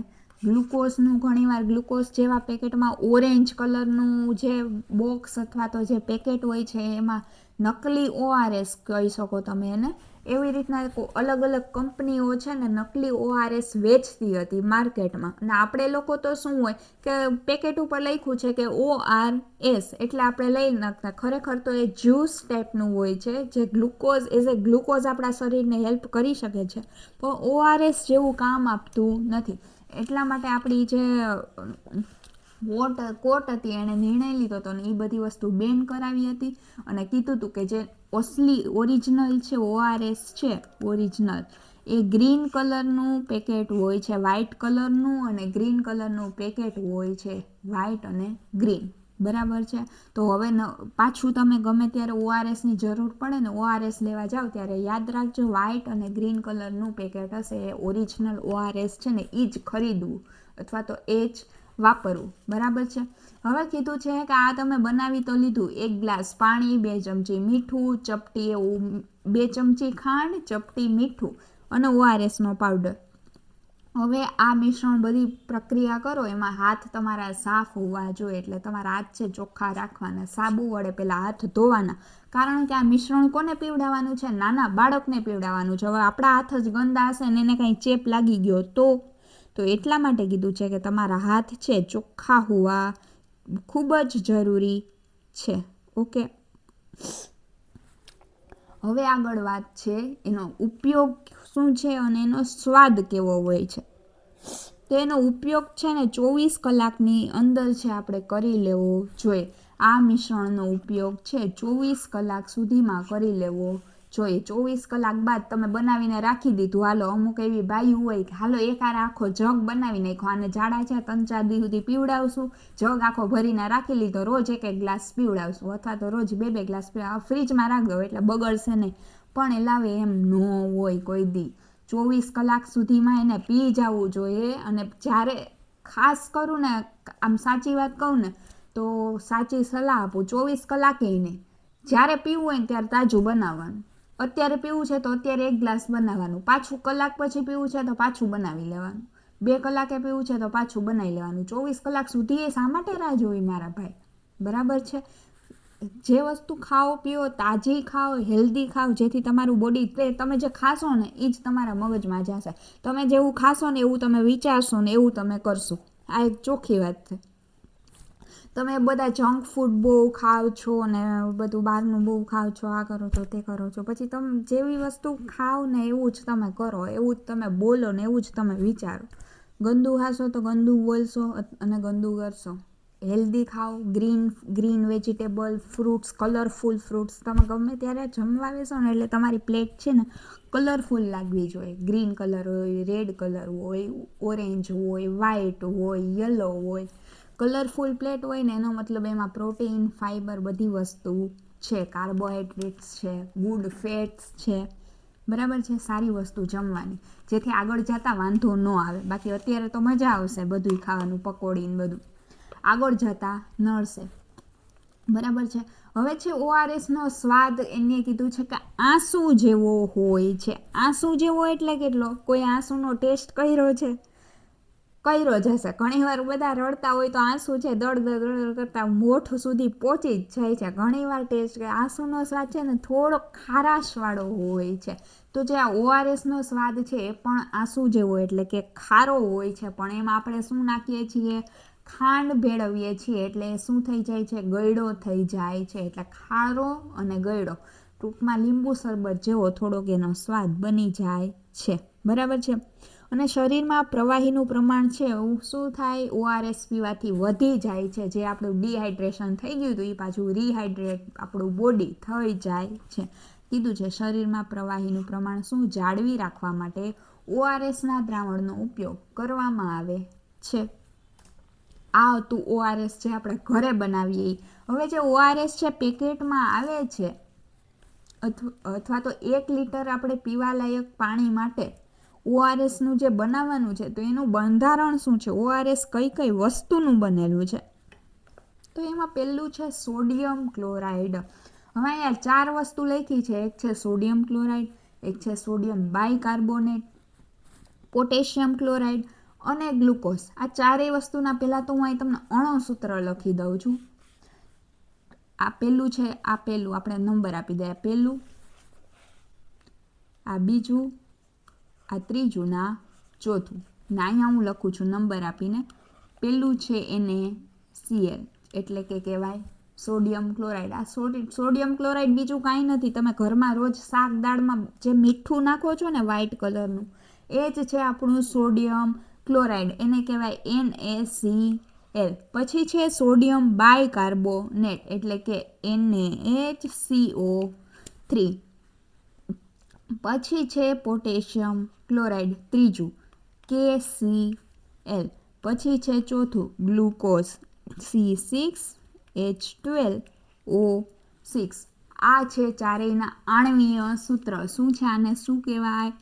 Speaker 1: ગ્લુકોઝનું, ઘણીવાર ગ્લુકોઝ જેવા પેકેટમાં ઓરેન્જ કલરનું જે બોક્સ અથવા તો જે પેકેટ હોય છે એમાં નકલી ORS કહી શકો તમે એને. એવી રીતના અલગ અલગ કંપનીઓ છે ને નકલી ORS વેચતી હતી માર્કેટમાં. અને આપણે લોકો તો શું હોય કે પેકેટ ઉપર લખ્યું છે કે ORS એટલે આપણે લઈ નાખતા. ખરેખર તો એ જ્યુસ ટાઈપનું હોય છે જે ગ્લુકોઝ આપણા શરીરને હેલ્પ કરી શકે છે, પણ ORS જેવું કામ આપતું નથી. એટલા માટે આપણી જે કોર્ટ હતી એણે નિર્ણય લીધો હતો ને એ બધી વસ્તુ બેન કરાવી હતી અને કીધું હતું કે જે ઓરિજિનલ છે ORS છે ઓરિજિનલ એ ગ્રીન કલરનું પેકેટ હોય છે, વ્હાઇટ કલરનું અને ગ્રીન કલરનું પેકેટ હોય છે, વ્હાઇટ અને ગ્રીન. બરાબર છે. તો હવે પાછું તમે ગમે ત્યારે ORSની જરૂર પડે ને ORS લેવા જાઓ ત્યારે યાદ રાખજો વ્હાઇટ અને ગ્રીન કલરનું પેકેટ હશે એ ઓરિજિનલ ORS છે ને એ જ ખરીદવું અથવા તો એ જ વાપરવું. બરાબર છે. હવે કીધું છે કે આ તમે બનાવી તો લીધું 1 ગ્લાસ પાણી, 2 ચમચી મીઠું, ચપટી એવું 2 ચમચી ખાંડ, ચપટી મીઠું અને ORSનો પાવડર. હવે આ મિશ્રણ બધી પ્રક્રિયા કરો, એમાં હાથ તમારા સાફ હોવા જોઈએ. એટલે તમારા હાથ છે ચોખ્ખા રાખવાના, સાબુ વડે પહેલાં હાથ ધોવાના. કારણ કે આ મિશ્રણ કોને પીવડાવવાનું છે? નાના બાળકને પીવડાવવાનું છે. હવે આપણા હાથ જ ગંદા હશે ને એને કાંઈ ચેપ લાગી ગયો તો એટલા માટે કીધું છે કે તમારા હાથ છે ચોખ્ખા હોવા ખૂબ જ જરૂરી છે. ઓકે, હવે આગળ વાત છે એનો ઉપયોગ શું છે અને એનો સ્વાદ કેવો હોય છે. તો એનો ઉપયોગ છે ને 24 કલાકની અંદર છે આપણે કરી લેવો જોઈએ. આ મિશ્રણનો ઉપયોગ છે 24 કલાક સુધીમાં કરી લેવો જોઈએ. 24 કલાક બાદ તમે બનાવીને રાખી દીધું, હાલો અમુક એવી બાયું હોય કે હાલો એકારે આખો જગ બનાવી નાખો, આને જાડા છે 3-4 દી સુધી પીવડાવશું, જગ આખો ભરીને રાખી લીધો, રોજ 1-1 ગ્લાસ પીવડાવશું અથવા તો રોજ 2-2 ગ્લાસ ફ્રીજમાં રાખ દો એટલે બગડશે નહીં. પણ એ લાવે એમ ન હોય કોઈ દી. 24 કલાક સુધીમાં એને પી જવું જોઈએ. અને જ્યારે ખાસ કરું ને આમ સાચી વાત કહું ને તો સાચી સલાહ આપું, 24 કલાકે નહીં, જ્યારે પીવું હોય ને ત્યારે તાજું બનાવવાનું. અત્યારે પીવું છે તો અત્યારે 1 ગ્લાસ બનાવવાનું, પાછું કલાક પછી પીવું છે તો પાછું બનાવી લેવાનું, 2 કલાકે પીવું છે તો પાછું બનાવી લેવાનું. 24 કલાક સુધી એ શા માટે રાહ જોવી મારા ભાઈ? બરાબર છે. જે વસ્તુ ખાઓ પીઓ તાજી ખાઓ, હેલ્ધી ખાઓ, જેથી તમારું બોડી, તમે જે ખાશો ને એ જ તમારા મગજમાં જશે. તમે જેવું ખાશો ને એવું તમે વિચારશો ને એવું તમે કરશો. આ એક ચોખ્ખી વાત છે. તમે બધા જંક ફૂડ બહુ ખાઓ છો ને બધું બહારનું બહુ ખાઓ છો, આ કરો છો તે કરો છો, પછી તમે જેવી વસ્તુ ખાઓ ને એવું જ તમે કરો, એવું જ તમે બોલો ને એવું જ તમે વિચારો. ગંદુ ખાશો તો ગંદુ બોલશો અને ગંદુ કરશો. હેલ્ધી ખાઓ, green vegetable, fruits, colourful fruits. તમે ગમે ત્યારે જમવા બેસો ને એટલે તમારી પ્લેટ છે ને કલરફુલ લાગવી જોઈએ. ગ્રીન કલર હોય, રેડ કલર હોય, ઓરેન્જ હોય, વ્હાઈટ હોય, યલો હોય. કલરફુલ પ્લેટ હોય ને એનો મતલબ એમાં પ્રોટીન, ફાઈબર, બધી વસ્તુ છે, કાર્બોહાઈડ્રેટ્સ છે, ગુડ ફેટ્સ છે. બરાબર છે. સારી વસ્તુ જમવાની, જેથી આગળ જતાં વાંધો ન આવે. બાકી અત્યારે તો મજા આવશે બધું ખાવાનું, પકોડી ને બધું, આગળ જતાં નડશે. બરાબર છે. હવે છે ORSનો સ્વાદ, એને કીધું છે કે આંસુ જેવો હોય છે. આંસુ જેવો એટલે કેટલો? કોઈ આંસુનો ટેસ્ટ કર્યો છે? કર્યો જ હશે. ઘણીવાર બધા રડતા હોય તો આંસુ છે દળ દળ કરતા મોઠ સુધી પહોંચી જ જાય છે. ઘણીવાર ટેસ્ટ કે આંસુનો સ્વાદ છે ને થોડો ખારાશવાળો હોય છે. તો જે આ ORSનો સ્વાદ છે એ પણ આંસુ જેવો એટલે કે ખારો હોય છે, પણ એમાં આપણે શું નાખીએ છીએ? ખાંડ ભેળવીએ છીએ, એટલે શું થઈ જાય છે? ગળ્યો થઈ જાય છે. એટલે ખારો અને ગળ્યો, ટૂંકમાં લીંબુ શરબત જેવો થોડોક એનો સ્વાદ બની જાય છે. બરાબર છે. અને શરીરમાં પ્રવાહીનું પ્રમાણ છે એવું શું થાય? ORS પીવાથી વધી જાય છે. જે આપણું ડિહાઈડ્રેશન થઈ ગયું હતું એ પાછું રિહાઈડ્રેટ આપણું બોડી થઈ જાય છે. કીધું છે શરીરમાં પ્રવાહીનું પ્રમાણ શું જાળવી રાખવા માટે ORSના દ્રાવણનો ઉપયોગ કરવામાં આવે છે. આ હતું ORS જે આપણે ઘરે બનાવીએ. હવે જે ORS છે પેકેટમાં આવે છે, અથવા તો 1 લીટર આપણે પીવાલાયક પાણી માટે ORSનું જે બનાવવાનું છે તો એનું બંધારણ શું છે? ORS કઈ કઈ વસ્તુનું બનેલું છે? તો એમાં પહેલું છે સોડિયમ ક્લોરાઇડ. હવે અહીંયા 4 વસ્તુ લખી છે. એક છે સોડિયમ ક્લોરાઇડ, એક છે સોડિયમ બાયકાર્બોનેટ, પોટેશિયમ ક્લોરાઇડ અને ગ્લુકોઝ. આ ચારેય વસ્તુના પહેલાં તો હું અહીં તમને અણુસૂત્ર લખી દઉં છું. આ પહેલું છે, આ પહેલું આપણે નંબર આપી દઈએ. પહેલું, આ બીજું, આ ત્રીજું, ના ચોથું. ના અહીંયા હું લખું છું નંબર આપીને. પહેલું છે NaCl એટલે કે કહેવાય સોડિયમ ક્લોરાઇડ. આ સોડિયમ ક્લોરાઇડ બીજું કાંઈ નથી. તમે ઘરમાં રોજ શાક દાળમાં જે મીઠું નાખો છો ને વ્હાઈટ કલરનું, એ જ છે આપણું સોડિયમ ક્લોરાઇડ. એને કહેવાય NaCl. પછી છે સોડિયમ બાયકાર્બોનેટ એટલે કે NaHCO3. પછી છે પોટેશિયમ ક્લોરાઇડ, ત્રીજું KCl. પછી છે ચોથું ગ્લુકોઝ C6H12O6. આ છે ચારેયના આણ્વીય સૂત્ર. શું છે? આને શું કહેવાય?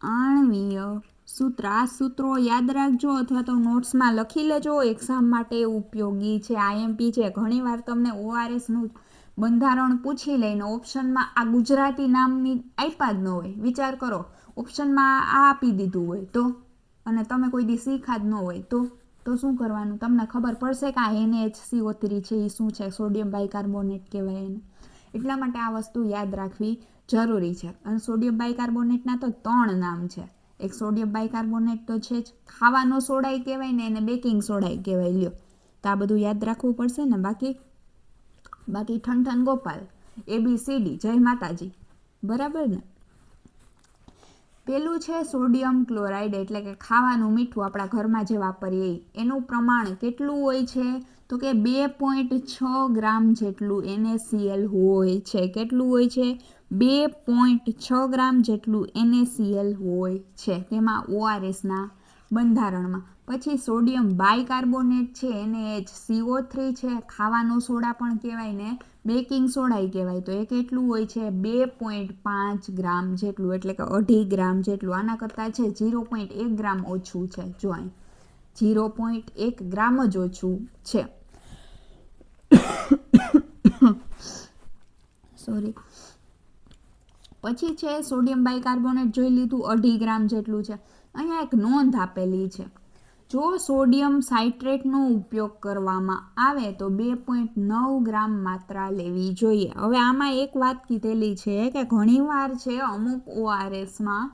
Speaker 1: આણ્વીય સૂત્ર. આ સૂત્રો યાદ રાખજો અથવા તો નોટ્સમાં લખી લેજો. એક્ઝામ માટે ઉપયોગી છે. IMP છે. ઘણીવાર તમને ORSનું બંધારણ પૂછી લઈને ઓપ્શનમાં આ ગુજરાતી નામની આપ્યા જ ન હોય. વિચાર કરો, ઓપ્શનમાં આ આપી દીધું હોય તો, અને તમે કોઈ દી શીખા જ ન હોય તો શું કરવાનું? તમને ખબર પડશે કે આ NaHCO3 છે એ શું છે? સોડિયમ બાયકાર્બોનેટ કહેવાય એને. એટલા માટે આ વસ્તુ યાદ રાખવી જરૂરી છે. અને સોડિયમ બાયકાર્બોનેટના તો 3 નામ છે. એક સોડિયમ બાયકાર્બોનેટ તો છે જ, ખાવાનો સોડાઈ કહેવાય ને એને બેકિંગ સોડાઈ કહેવાય. લ્યો, તો આ બધું યાદ રાખવું પડશે ને. બાકી ઠન ગોપાલ, ABCD, જય માતાજી. બરાબર ને? પેલું છે સોડિયમ ક્લોરાઇડ એટલે કે ખાવાનું મીઠું આપણા ઘરમાં જે વાપરીએ એનું પ્રમાણ કેટલું હોય છે? તો કે 2.6 ગ્રામ જેટલું NaCl હોય છે. કેટલું હોય છે? 2.6 ગ્રામ જેટલું NaCl હોય છે તેમાં ORSના બંધારણમાં. પછી સોડિયમ બાયકાર્બોનેટ છે, NaHCO3 છે. ખાવાનો સોડા પણ કહેવાય ને બેકિંગ સોડાઈ કહેવાય. તો એ કેટલું હોય છે? 2.5 ગ્રામ જેટલું એટલે કે 2.5 ગ્રામ જેટલું. આના કરતાં છે 0.1 ગ્રામ ઓછું છે. જો અહીં 0.1 ગ્રામ જ ઓછું છે. સોરી. પછી છે સોડિયમ બાયકાર્બોનેટ જોઈ લીધું 2.5 ગ્રામ જેટલું છે. અહીંયા એક નોંધ આપેલી છે, જો સોડિયમ સાઇટ્રેટનો ઉપયોગ કરવામાં આવે તો 2.9 ગ્રામ માત્રા લેવી જોઈએ. હવે આમાં એક વાત કીધેલી છે કે ઘણીવાર છે અમુક ORSમાં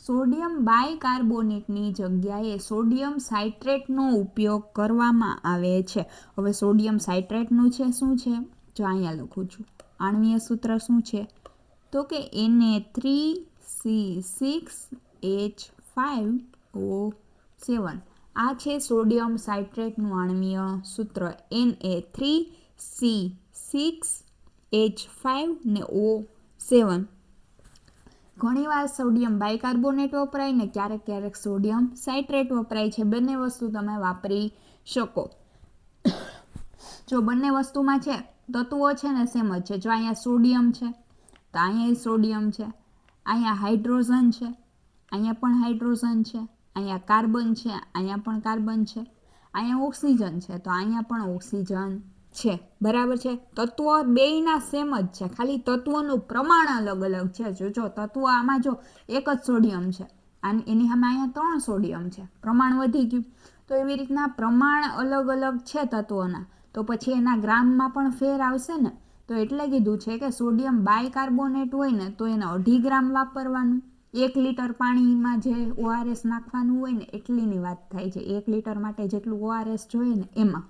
Speaker 1: સોડિયમ બાયકાર્બોનેટની જગ્યાએ સોડિયમ સાઇટ્રેટનો ઉપયોગ કરવામાં આવે છે. હવે સોડિયમ સાઇટ્રેટનું છે શું છે, જો અહીંયા લખું છું, આણ્વીય સૂત્ર શું છે તો કે Na3C6H5O7. આ છે સોડિયમ સાઇટ્રેટનું આણ્વીય સૂત્ર Na3C6H5 ને O7. ઘણીવાર સોડિયમ બાયકાર્બોનેટ વપરાય ને ક્યારેક ક્યારેક સોડિયમ સાઇટ્રેટ વપરાય છે. બંને વસ્તુ તમે વાપરી શકો. જો બંને વસ્તુમાં છે તત્વો છે ને સેમ જ છે. જો અહીંયા સોડિયમ છે તો અહીંયા સોડિયમ છે, અહીંયા હાઇડ્રોજન છે, અહીંયા પણ હાઇડ્રોજન છે, અહીંયા કાર્બન છે, અહીંયા પણ કાર્બન છે, અહીંયા ઓક્સિજન છે તો અહીંયા પણ ઓક્સિજન છે. બરાબર છે. તત્વો બેયના સેમ જ છે, ખાલી તત્વોનું પ્રમાણ અલગ અલગ છે. જો તત્વો આમાં જો એક જ સોડિયમ છે, એની સામે અહીંયા 3 સોડિયમ છે, પ્રમાણ વધી ગયું. તો એવી રીતના પ્રમાણ અલગ અલગ છે તત્વોના, તો પછી એના ગ્રામમાં પણ ફેર આવશે ને. તો એટલે કીધું છે કે સોડિયમ બાયકાર્બોનેટ હોય ને તો એને 2.5 ગ્રામ વાપરવાનું. 1 લીટર પાણીમાં જે ORS નાખવાનું હોય ને એટલીની વાત થાય છે. 1 લીટર માટે જેટલું ORS જોઈએ ને એમાં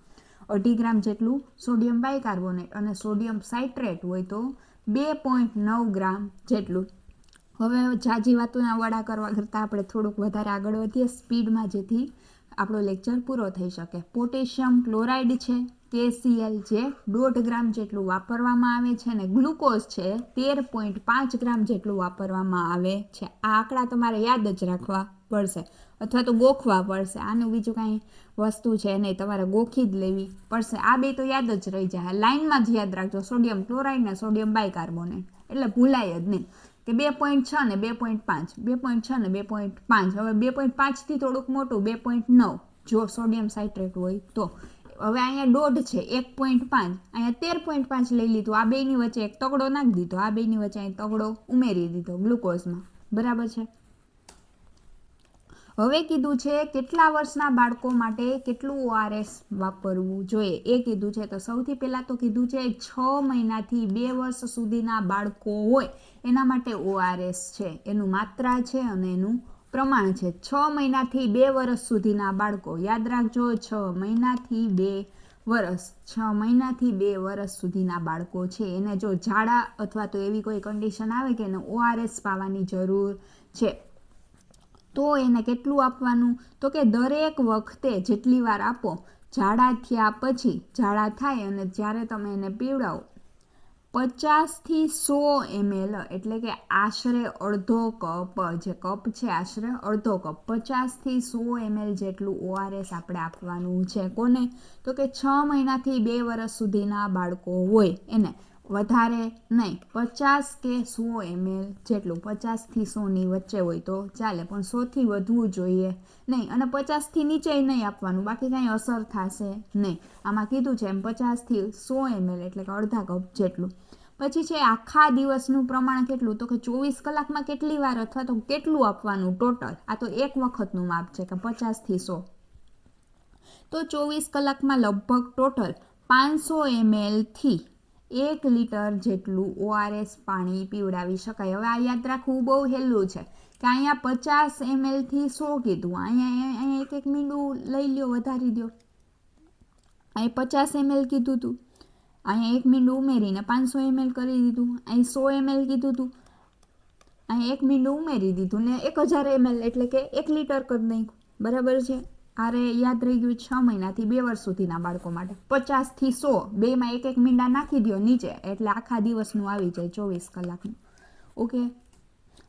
Speaker 1: 2.5 ગ્રામ જેટલું સોડિયમ બાયકાર્બોનેટ, અને સોડિયમ સાઇટ્રેટ હોય તો 2.9 ગ્રામ જેટલું. હવે જાજી વાતોના વડા કરવા કરતાં આપણે થોડુંક વધારે આગળ વધીએ સ્પીડમાં, જેથી આપણો લેક્ચર પૂરો થઈ શકે. પોટેશિયમ ક્લોરાઇડ છે KCl જે 1.5 ગ્રામ જેટલું વાપરવામાં આવે છે, અને ગ્લુકોઝ છે 13.5 ગ્રામ જેટલું વાપરવામાં આવે છે. આ આંકડા તમારે યાદ જ રાખવા પડશે અથવા તો ગોખવા પડશે. આનું બીજું કાંઈ વસ્તુ છે નહીં, તમારે ગોખી જ લેવી પડશે. આ બે તો યાદ જ રહી જાય, લાઇનમાં જ યાદ રાખજો, સોડિયમ ક્લોરાઇડ ને સોડિયમ બાયકાર્બોનેટ, એટલે ભૂલાય જ નહીં કે 2.6 ને 2.5, 2.6 ને 2.5. હવે 2.5 થી થોડુંક મોટું 2.9 જો સોડિયમ સાઇટ્રેટ હોય તો. હવે અહીંયા 1.5 છે, 1.5, અહીંયા 13.5 લઈ લીધું. આ બેની વચ્ચે એક તગડો નાખી દીધો, આ બેની વચ્ચે અહીં તગડો ઉમેરી દીધો ગ્લુકોઝમાં. બરાબર છે. હવે કીધું છે કેટલા વર્ષના બાળકો માટે કેટલું ORS વાપરવું જોઈએ એ કીધું છે. તો સૌથી પહેલાં તો કીધું છે 6 મહિનાથી 2 વર્ષ સુધીના બાળકો હોય એના માટે ORS છે, એનું માત્રા છે અને એનું પ્રમાણ છે. 6 મહિનાથી 2 વર્ષ સુધીના બાળકો, યાદ રાખજો, 6 મહિનાથી 2 વર્ષ, 6 મહિનાથી 2 વર્ષ સુધીના બાળકો છે એને જો ઝાડા અથવા તો એવી કોઈ કન્ડિશન આવે કે એને ORS પાવાની જરૂર છે તો એને કેટલું આપવાનું, તો કે દરેક વખતે જેટલી વાર આપો, ઝાડા થયા પછી, ઝાડા થાય અને જ્યારે તમે એને પીવડાવો 50 થી 100 ml, એટલે કે આશરે અડધો કપ, જે કપ છે આશરે અડધો કપ, 50 થી 100 ml જેટલું ORS આપણે આપવાનું છે. કોને, તો કે 6 મહિનાથી 2 વર્ષ સુધીના બાળકો હોય એને, વધારે નહીં, 50 કે 100 ml જેટલું. 50 થી 100 ની વચ્ચે હોય તો ચાલે, પણ 100 થી વધવું જોઈએ નહીં, અને 50 થી નીચે નહીં આપવાનું, બાકી કાંઈ અસર થશે નહીં. આમાં કીધું છે એમ 50 થી 100 ml એટલે કે અડધા કપ જેટલું. પછી છે આખા દિવસનું પ્રમાણ કેટલું, તો કે 24 કલાકમાં કેટલી વાર અથવા તો કેટલું આપવાનું ટોટલ. આ તો એક વખતનું માપ છે કે 50 થી 100, તો 24 કલાકમાં લગભગ ટોટલ 500 ml થી 1 લીટર જેટલું ORS પાણી પીવડાવી શકાય. હવે આ યાદ રાખવું બહુ સહેલું છે કે અહીંયા 50 ml થી 100 કીધું, અહીંયા એક મીંડું લઈ લ્યો, વધારી દો. અહીં 50 ml કીધું હતું, અહીંયા એક મીંડું ઉમેરીને 500 ml કરી દીધું. અહીં 100 ml કીધું હતું, અહીં એક મીંડું ઉમેરી દીધું ને 1000 ml એટલે કે 1 લીટર કરી નાખ્યું. બરાબર છે. આરે યાદ રહી ગયું. 6 મહિનાથી 2 વર્ષ સુધીના બાળકો માટે 50 થી 100, બેમાં એક મીંડા નાખી દો નીચે એટલે આખા દિવસનું આવી જાય 24 કલાકનું. ઓકે.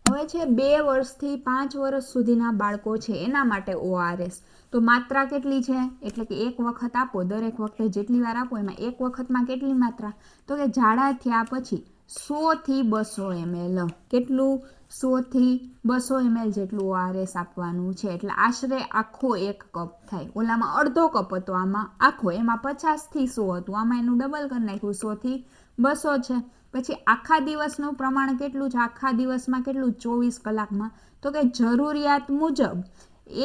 Speaker 1: હવે છે 2 વર્ષથી 5 વર્ષ સુધીના બાળકો છે એના માટે ORS. તો માત્રા કેટલી છે, એટલે કે એક વખત આપો, દરેક વખતે જેટલી વાર આપો એમાં એક વખતમાં કેટલી માત્રા, તો કે ઝાડા થયા પછી 100 થી 200 ml. કેટલું, 100 થી 200 ml જેટલું ORS આપવાનું છે. એટલે આશરે આખો એક કપ થાય. ઓલામાં અડધો કપ હતો, આમાં આખો, એમાં 50 થી 100 હતું, આમાં એનું ડબલ કરી નાખ્યું, 100 થી 200 છે। પછી આખા દિવસનું પ્રમાણ કેટલું છે? આખા દિવસમાં કેટલું? 24 કલાકમાં। તો કે જરૂરિયાત મુજબ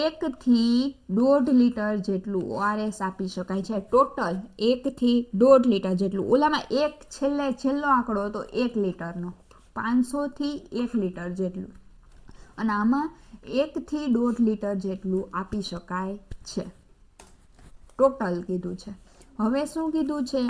Speaker 1: 1 થી 1.5 લીટર જેટલું ORS આપી શકાય છે। ટોટલ 1 થી 1.5 લીટર જેટલું। ઓલામાં એક છેલ્લો આંકડો હતો 1 લીટરનો, 500 થી 1 લીટર જેટલું, અને આમાં 1 થી 1.5 લીટર જેટલું આપી શકાય છે। ટોટલ કીધું છે। હવે શું કીધું છે?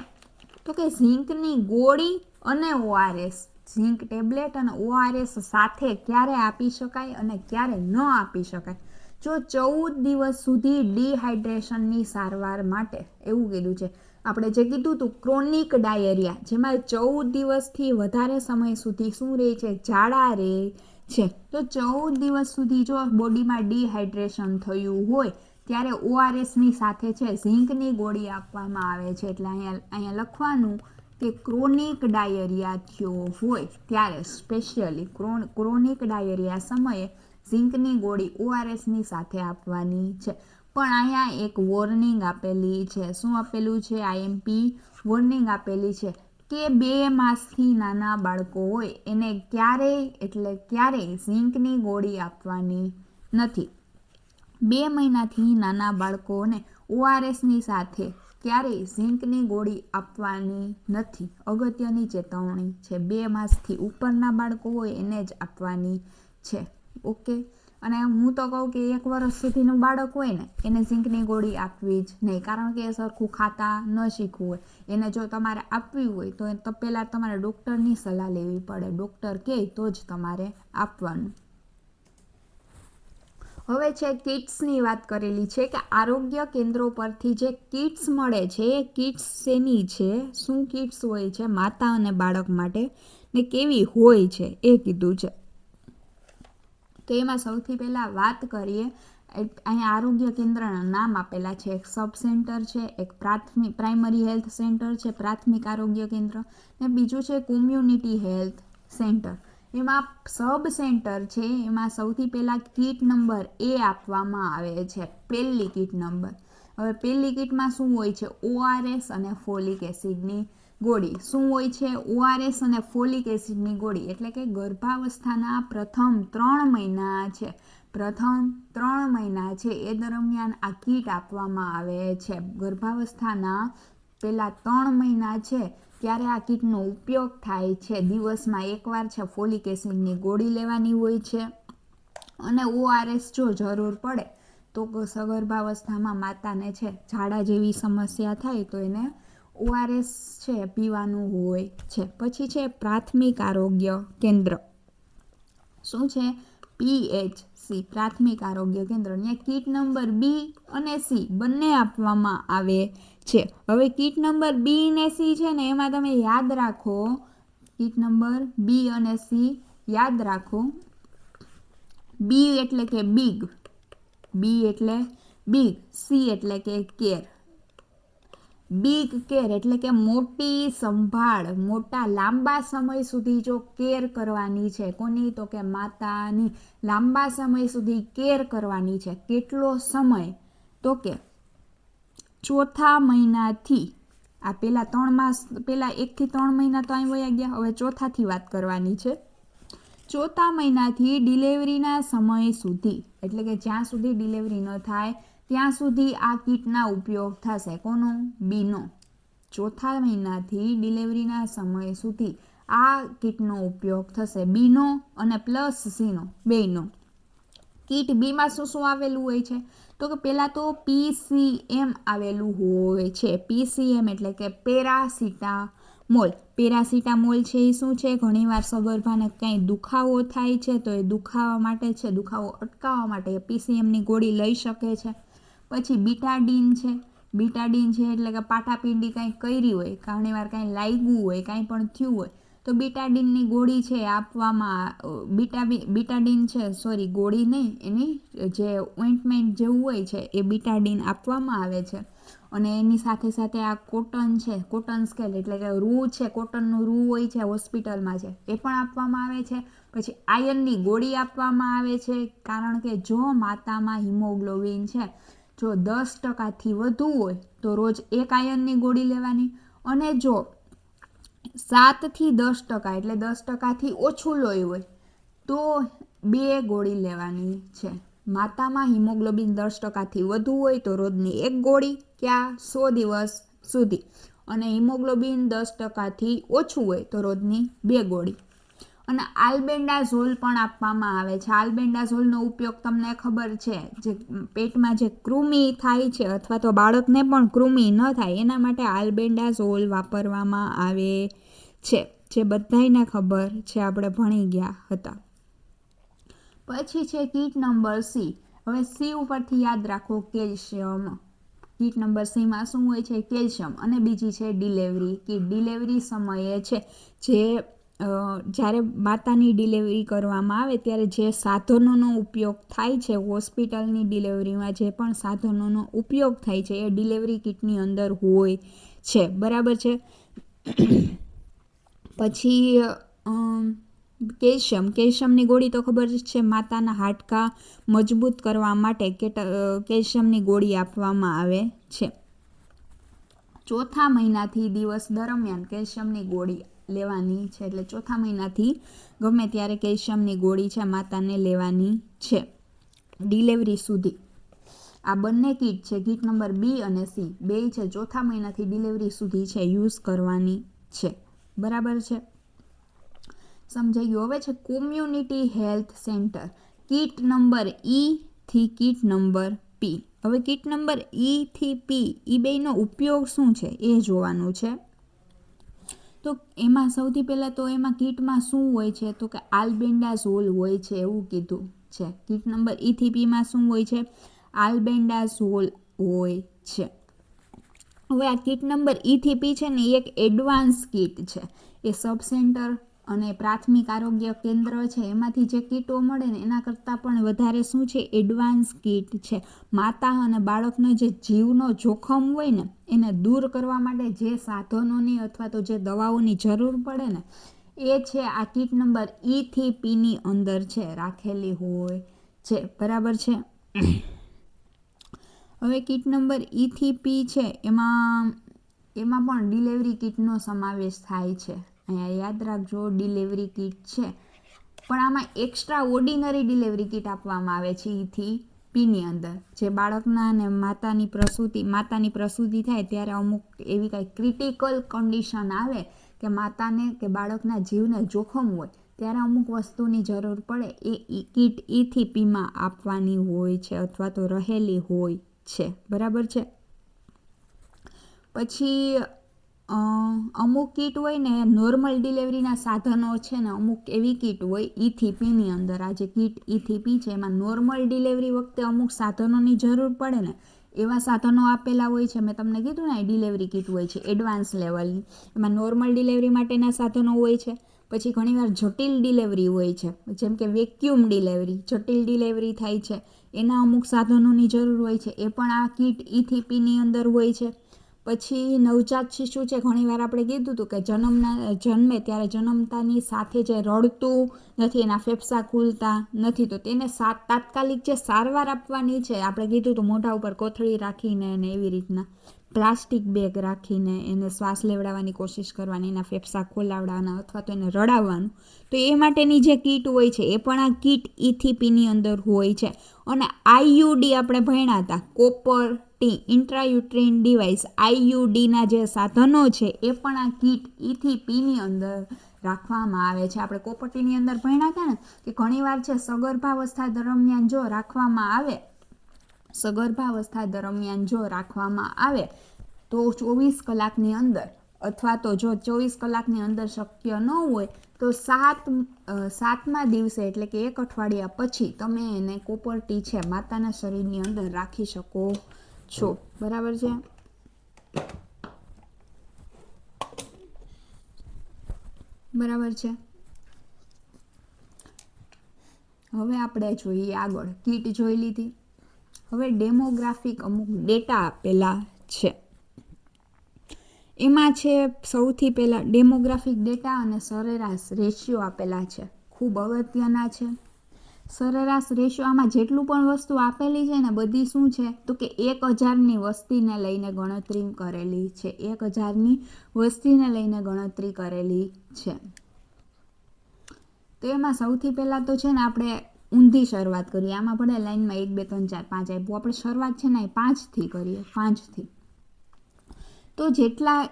Speaker 1: તો કે ઝીંકની ગોળી અને ORS, ઝીંક ટેબ્લેટ અને ORS સાથે ક્યારે આપી શકાય અને ક્યારે ન આપી શકાય? જો 14 દિવસ સુધી ડિહાઇડ્રેશનની સારવાર માટે, એવું કીધું છે। આપણે જે કીધું હતું ક્રોનિક ડાયેરિયા, જેમાં 14 દિવસથી વધારે સમય સુધી શું રહે છે? ઝાડા રહે છે। તો 14 દિવસ સુધી જો બોડીમાં ડિહાઇડ્રેશન થયું હોય ત્યારે ORSની સાથે છે ઝીંકની ગોળી આપવામાં આવે છે। એટલે અહીંયા લખવાનું કે ક્રોનિક ડાયેરિયા થયો હોય ત્યારે સ્પેશિયલી ક્રોનિક ડાયેરિયા સમયે ઝીંકની ગોળી ORSની સાથે આપવાની છે। પણ અહીંયા એક વોર્નિંગ આપેલી છે। શું આપેલું છે? IMP વોર્નિંગ આપેલી છે કે 2 માસથી નાના બાળકો હોય એને ક્યારેય ઝીંકની ગોળી આપવાની નથી। 2 મહિનાથી નાના બાળકોને ORSની સાથે ક્યારેય ઝીંકની ગોળી આપવાની નથી। અગત્યની ચેતવણી છે। 2 માસથી ઉપરના બાળકો હોય એને જ આપવાની છે। ઓકે, અને હું તો કહું કે 1 વર્ષ સુધીનું બાળક હોય ને એને ઝીંકની ગોળી આપવી જ નહીં, કારણ કે એ સરખું ખાતા ન શીખવું હોય। એને જો તમારે આપવી હોય તો પહેલાં તમારે ડૉક્ટરની સલાહ લેવી પડે। ડૉક્ટર કહે તો જ તમારે આપવાનું। હવે છે કિટ્સની વાત કરેલી છે કે આરોગ્ય કેન્દ્રો પરથી જે કિટ્સ મળે છે એ કિટ્સ શેની છે? શું કિટ્સ હોય છે માતા અને બાળક માટે ને કેવી હોય છે એ કીધું છે। તો એમાં સૌથી પહેલાં વાત કરીએ, અહીંયા આરોગ્ય કેન્દ્રના નામ આપેલા છે। એક સબ સેન્ટર છે, એક પ્રાઇમરી હેલ્થ સેન્ટર છે, પ્રાથમિક આરોગ્ય કેન્દ્ર, ને બીજું છે કોમ્યુનિટી હેલ્થ સેન્ટર। એમાં સબ સેન્ટર છે એમાં સૌથી પહેલાં કીટ નંબર A આપવામાં આવે છે, પહેલી કીટ નંબર। હવે પહેલી કીટમાં શું હોય છે? ORS અને ફોલિક એસિડની ગોળી। શું હોય છે? ORS અને ફોલિક એસિડની ગોળી। એટલે કે ગર્ભાવસ્થાના પ્રથમ 3 મહિના છે, એ દરમિયાન આ કીટ આપવામાં આવે છે। ગર્ભાવસ્થાના પહેલા 3 મહિના છે ત્યારે આ કીટનો ઉપયોગ થાય છે। દિવસમાં 1 વાર છે ફોલિક એસિડની ગોળી લેવાની હોય છે, અને ORS જો જરૂર પડે તો સગર્ભાવસ્થામાં માતાને છે ઝાડા જેવી સમસ્યા થાય તો એને ORS છે પીવાનું હોય છે। પછી છે પ્રાથમિક આરોગ્ય કેન્દ્ર। શું છે? PHC, પ્રાથમિક આરોગ્ય કેન્દ્ર। ત્યાં કીટ નંબર B અને C બંને આપવામાં આવે છે। હવે કીટ નંબર B અને C છે ને એમાં તમે યાદ રાખો, કીટ નંબર B અને C યાદ રાખો। B એટલે કે બિગ, C એટલે કે કેર। બિગ કેર એટલે કે મોટી સંભાળ, મોટા લાંબા સમય સુધી જો કેર કરવાની છે, કોની? તો કે માતાની લાંબા સમય સુધી કેર કરવાની છે। કેટલો સમય? તો કે ચોથા મહિનાથી, આ પહેલા 3 માસ, પહેલા 1 થી 3 મહિના તો અહીં વયા ગયા, હવે ચોથાથી વાત કરવાની છે। ચોથા મહિનાથી ડિલિવરીના સમય સુધી, એટલે કે જ્યાં સુધી ડિલિવરી ન થાય ત્યાં સુધી આ કીટના ઉપયોગ થશે। કોનો? બીનો। ચોથા મહિનાથી ડિલિવરીના સમય સુધી આ કીટનો ઉપયોગ થશે, બીનો અને પ્લસ સીનો, બેયનો। કીટ બીમાં શું આવેલું હોય છે? તો કે પહેલાં તો PCM આવેલું હોય છે। PCM એટલે કે પેરાસિટામોલ। પેરાસિટામોલ છે એ શું છે? ઘણીવાર સગર્ભાને કંઈ દુખાવો થાય છે તો એ દુખાવો અટકાવવા માટે PCMની ગોળી લઈ શકે છે। પછી બીટાડીન છે, એટલે કે પાટાપિંડી કાંઈ કરી હોય, ઘણીવાર કાંઈ લાગ્યું હોય, કાંઈ પણ થયું હોય તો બીટાડીનની ગોળી છે આપવામાં, બીટાડીન છે, ગોળી નહીં, એની જે ઓઇન્ટમેન્ટ જેવું હોય છે એ બીટાડીન આપવામાં આવે છે। અને એની સાથે સાથે આ કોટન છે, કોટન સ્કેલ એટલે કે રૂ છે, કોટનનું રૂ હોય છે હોસ્પિટલમાં છે એ પણ આપવામાં આવે છે। પછી આયર્નની ગોળી આપવામાં આવે છે, કારણ કે જો માતામાં હિમોગ્લોબિન છે જો 10%થી વધુ હોય તો રોજ 1 આયર્નની ગોળી લેવાની, અને જો 7 થી 10% એટલે 10%થી ઓછું લોહી હોય તો 2 ગોળી લેવાની છે. માતામાં હિમોગ્લોબિન 10%થી વધુ હોય તો રોજની 1 ગોળી ક્યાં 100 દિવસ સુધી, અને હિમોગ્લોબિન 10%થી ઓછું હોય તો રોજની 2 ગોળી. અને આલ્બેન્ડાઝોલ પણ આપવામાં આવે છે. આલ્બેન્ડાઝોલનો ઉપયોગ તમને ખબર છે, જે પેટમાં જે કૃમિ થાય છે અથવા તો બાળકને પણ કૃમિ ન થાય એના માટે આલ્બેન્ડાઝોલ વાપરવામાં આવે છે, જે બધાયને ખબર છે, આપણે ભણી ગયા હતા. પછી છે કીટ નંબર સી. હવે સી ઉપરથી યાદ રાખો કેલ્શિયમ. કીટ નંબર સીમાં શું હોય છે? કેલ્શિયમ. અને બીજી છે ડિલેવરી કીટ. ડિલેવરી સમયે છે જે જ્યારે માતાની ડિલેવરી કરવામાં આવે ત્યારે જે સાધનોનો ઉપયોગ થાય છે, હોસ્પિટલની ડિલેવરીમાં જે પણ સાધનોનો ઉપયોગ થાય છે એ ડિલેવરી કીટની અંદર હોય છે. બરાબર છે. પછી કેલ્શિયમની ગોળી તો ખબર જ છે, માતાના હાડકાં મજબૂત કરવા માટે કેલ્શિયમની ગોળી આપવામાં આવે છે. ચોથા મહિનાથી દિવસ દરમિયાન કેલ્શિયમની ગોળી લેવાની છે. એટલે ચોથા મહિનાથી ગમે ત્યારે કેલ્શિયમની ગોળી છે માતાને લેવાની છે ડિલેવરી સુધી. આ બંને કીટ છે, કીટ નંબર બી અને સી, બે છે ચોથા મહિનાથી ડિલેવરી સુધી છે યુઝ કરવાની છે. બરાબર છે, સમજાઈ ગયું. હવે છે community health centre. Kit number ઈ થી કીટ નંબર પી. હવે કીટ નંબર ઈ થી પી એ બેનો ઉપયોગ શું છે એ જોવાનું છે. તો એમાં સૌથી પહેલાં તો એમાં કીટમાં શું હોય છે? તો કે આલ્બેન્ડાઝોલ હોય છે એવું કીધું છે. કીટ નંબર ઈ થી પીમાં શું હોય છે? આલ્બેન્ડાઝોલ હોય છે. હવે આ કીટ નંબર ઈ થી પી છે ને એ એક એડવાન્સ કીટ છે. એ સબ સેન્ટર અને પ્રાથમિક આરોગ્ય કેન્દ્ર છે એમાંથી જે કીટો મળે ને એના કરતાં પણ વધારે શું છે? એડવાન્સ કીટ છે. માતા અને બાળકનો જે જીવનો જોખમ હોય ને એને દૂર કરવા માટે જે સાધનોની અથવા તો જે દવાઓની જરૂર પડે ને એ છે આ કીટ નંબર ઈ થી પીની અંદર છે, રાખેલી હોય છે. બરાબર છે. હવે કીટ નંબર ઈ થી પી છે એમાં પણ ડિલેવરી કીટનો સમાવેશ થાય છે. અહીંયા યાદ રાખજો, ડિલેવરી કીટ છે, પણ આમાં એક્સ્ટ્રા ઓર્ડિનરી ડિલેવરી કીટ આપવામાં આવે છે ઈ થી પીની અંદર. જે બાળકના અને માતાની પ્રસૂતિ થાય ત્યારે અમુક એવી કાંઈ ક્રિટિકલ કન્ડિશન આવે કે માતાને કે બાળકના જીવને જોખમ હોય ત્યારે અમુક વસ્તુની જરૂર પડે એ કીટ ઈ થી પીમાં આપવાની હોય છે અથવા તો રહેલી હોય છે. બરાબર છે. પછી અમુક કીટ હોય ને નોર્મલ ડિલિવરીના સાધનો છે ને અમુક એવી કીટ હોય ઈ થી પીની અંદર. આ જે કીટ ઈ થી પી છે એમાં નોર્મલ ડિલિવરી વખતે અમુક સાધનોની જરૂર પડે ને એવા સાધનો આપેલા હોય છે. મેં તમને કીધું ને ડિલિવરી કીટ હોય છે એડવાન્સ લેવલની. એમાં નોર્મલ ડિલિવરી માટેના સાધનો હોય છે. પછી ઘણીવાર જટિલ ડિલિવરી હોય છે, જેમ કે વેક્યુમ ડિલિવરી, જટિલ ડિલિવરી થાય છે એના અમુક સાધનોની જરૂર હોય છે, એ પણ આ કીટ ઈ થી પીની અંદર હોય છે. પછી નવજાત શિશુ છે, ઘણીવાર આપણે કીધું હતું કે જન્મે ત્યારે જન્મતાની સાથે જે રડતું નથી, એના ફેફસા ખુલતા નથી, તો તેને તાત્કાલિક જે સારવાર આપવાની છે, આપણે કીધું હતું મોઢા ઉપર કોથળી રાખીને અને એવી રીતના પ્લાસ્ટિક બેગ રાખીને એને શ્વાસ લેવડાવવાની કોશિશ કરવાની, એના ફેફસા ખોલાવડાવવાના અથવા તો એને રડાવવાનું, તો એ માટેની જે કીટ હોય છે એ પણ આ કીટ ઈ થી પીની અંદર હોય છે. અને આઈયુડી આપણે ભણ્યા હતા, કોપર ટી ઇન્ટ્રાયુટ્રીન ડિવાઇસ, આઈયુડીના જે સાધનો છે એ પણ આ કીટ ઈ થી પીની અંદર રાખવામાં આવે છે. આપણે કોપર ટીની અંદર ભણ્યા હતા ને કે ઘણીવાર છે સગર્ભાવસ્થા દરમિયાન જો રાખવામાં આવે તો 24 કલાકની અંદર, અથવા તો જો 24 કલાકની અંદર શક્ય ન હોય તો 7મા દિવસે એટલે કે 1 અઠવાડિયા પછી તમે એને કોપર ટી છે માતાના શરીરની અંદર રાખી શકો છો. બરાબર છે. બરાબર છે. હવે આપણે જોઈએ આગળ. કીટ જોઈ લીધી. હવે ડેમોગ્રાફિક અમુક ડેટા આપેલા છે. એમાં છે સૌથી પહેલાં ડેમોગ્રાફિક ડેટા અને સરેરાશ રેશિયો આપેલા છે, ખૂબ અગત્યના છે. સરેરાશ રેશિયો આમાં જેટલું પણ વસ્તુ આપેલી છે ને બધી શું છે તો કે 1000ની વસ્તીને લઈને ગણતરી કરેલી છે. 1000ની વસ્તીને લઈને ગણતરી કરેલી છે. તો એમાં સૌથી પહેલાં તો છે ને આપણે ઊંધી શરૂઆત કરીએ. આમાં પડે લાઈનમાં 1 2 3 4 5 આપ્યું. આપણે શરૂઆત છે ને 5થી કરીએ. 5થી તો જેટલા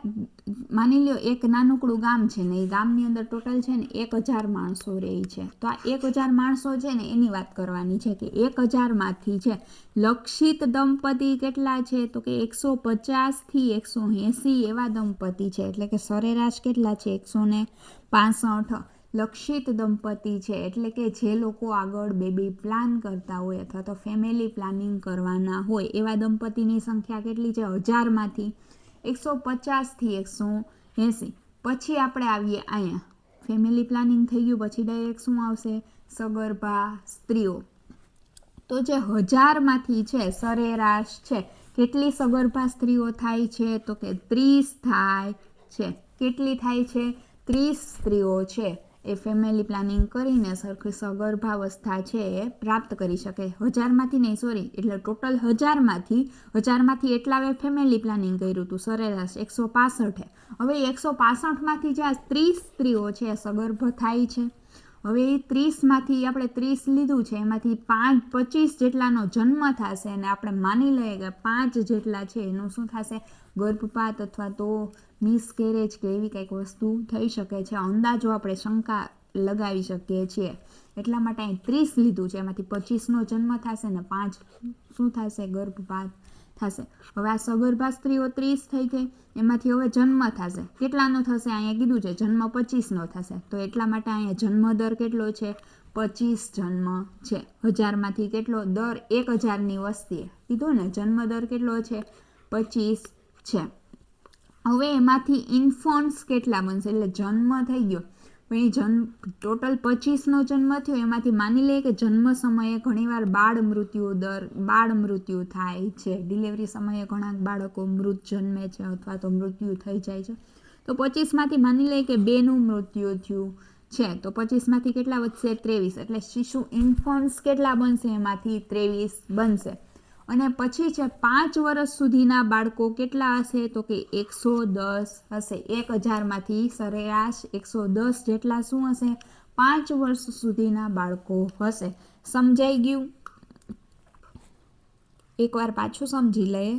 Speaker 1: માની લ્યો એક નાનકડું ગામ છે ને એ ગામની અંદર ટોટલ છે ને 1000 માણસો રહે છે. તો આ 1000 માણસો છે ને એની વાત કરવાની છે કે 1000માંથી છે લક્ષિત દંપતી કેટલા છે તો કે 150થી 180 એવા દંપતી છે. એટલે કે સરેરાશ કેટલા છે 165 લક્ષિત દંપતી છે. એટલે કે જે લોકો આગળ બેબી પ્લાન કરતા હોય અથવા તો ફેમિલી પ્લાનિંગ કરવાના હોય એવા દંપતીની સંખ્યા કેટલી છે 1000માંથી 150થી 180. પછી આપણે આવીએ અહીંયા ફેમિલી પ્લાનિંગ થઈ ગયું પછી ડાયરેક્ટ શું આવશે સગર્ભા સ્ત્રીઓ. તો જે 1000માંથી છે સરેરાશ છે કેટલી સગર્ભા સ્ત્રીઓ થાય છે તો કે 30 થાય છે. કેટલી થાય છે 30 સ્ત્રીઓ છે એ ફેમિલી પ્લાનિંગ કરીને સરખી સગર્ભાવસ્થા છે એ પ્રાપ્ત કરી શકે. 1000માંથી નહીં સોરી એટલે ટોટલ 1000માંથી એટલા ફેમિલી પ્લાનિંગ કર્યું હતું સરેરાશ 165. હવે 165માંથી જે 30 સ્ત્રીઓ છે સગર્ભ થાય છે. હવે એ 30માંથી આપણે 30 લીધું છે એમાંથી 25 જેટલાનો જન્મ થશે અને આપણે માની લઈએ કે 5 જેટલા છે એનું શું થશે ગર્ભપાત અથવા તો મિસકેરેજ કે એવી કંઈક વસ્તુ થઈ શકે છે. અંદાજો આપણે શંકા લગાવી શકીએ છીએ. એટલા માટે અહીં 30 લીધું છે એમાંથી 25નો જન્મ થશે ને 5 શું થશે ગર્ભપાત થશે. હવે આ સગર્ભા સ્ત્રીઓ 30 થઈ ગઈ એમાંથી હવે જન્મ થશે કેટલાનો થશે અહીંયા કીધું છે જન્મ 25નો થશે. તો એટલા માટે અહીંયા જન્મ દર કેટલો છે 25 જન્મ છે. 1000માંથી કેટલો દર 1000ની વસ્તીએ કીધું ને જન્મ દર કેટલો છે 25 છે. હવે એમાંથી ઇન્ફન્ટ્સ કેટલા બનશે એટલે જન્મ થઈ ગયો પણ એ ટોટલ 25નો જન્મ થયો એમાંથી માની લઈએ કે જન્મ સમયે ઘણીવાર બાળ મૃત્યુ થાય છે. ડિલિવરી સમયે ઘણા બાળકો મૃત જન્મે છે અથવા તો મૃત્યુ થઈ જાય છે. તો 25માંથી માની લઈએ કે 2નું મૃત્યુ થયું છે તો 25માંથી કેટલા વધશે 23. એટલે શિશુ ઇન્ફન્ટ્સ કેટલા બનશે એમાંથી 23 બનશે. અને પછી છે 5 વર્ષ સુધીના બાળકો કેટલા હશે તો કે 110 હશે. 1000માંથી સરેરાશ 110 જેટલા શું હશે 5 વર્ષ સુધીના બાળકો હશે. સમજાઈ ગયું? એકવાર પાછું સમજી લઈએ.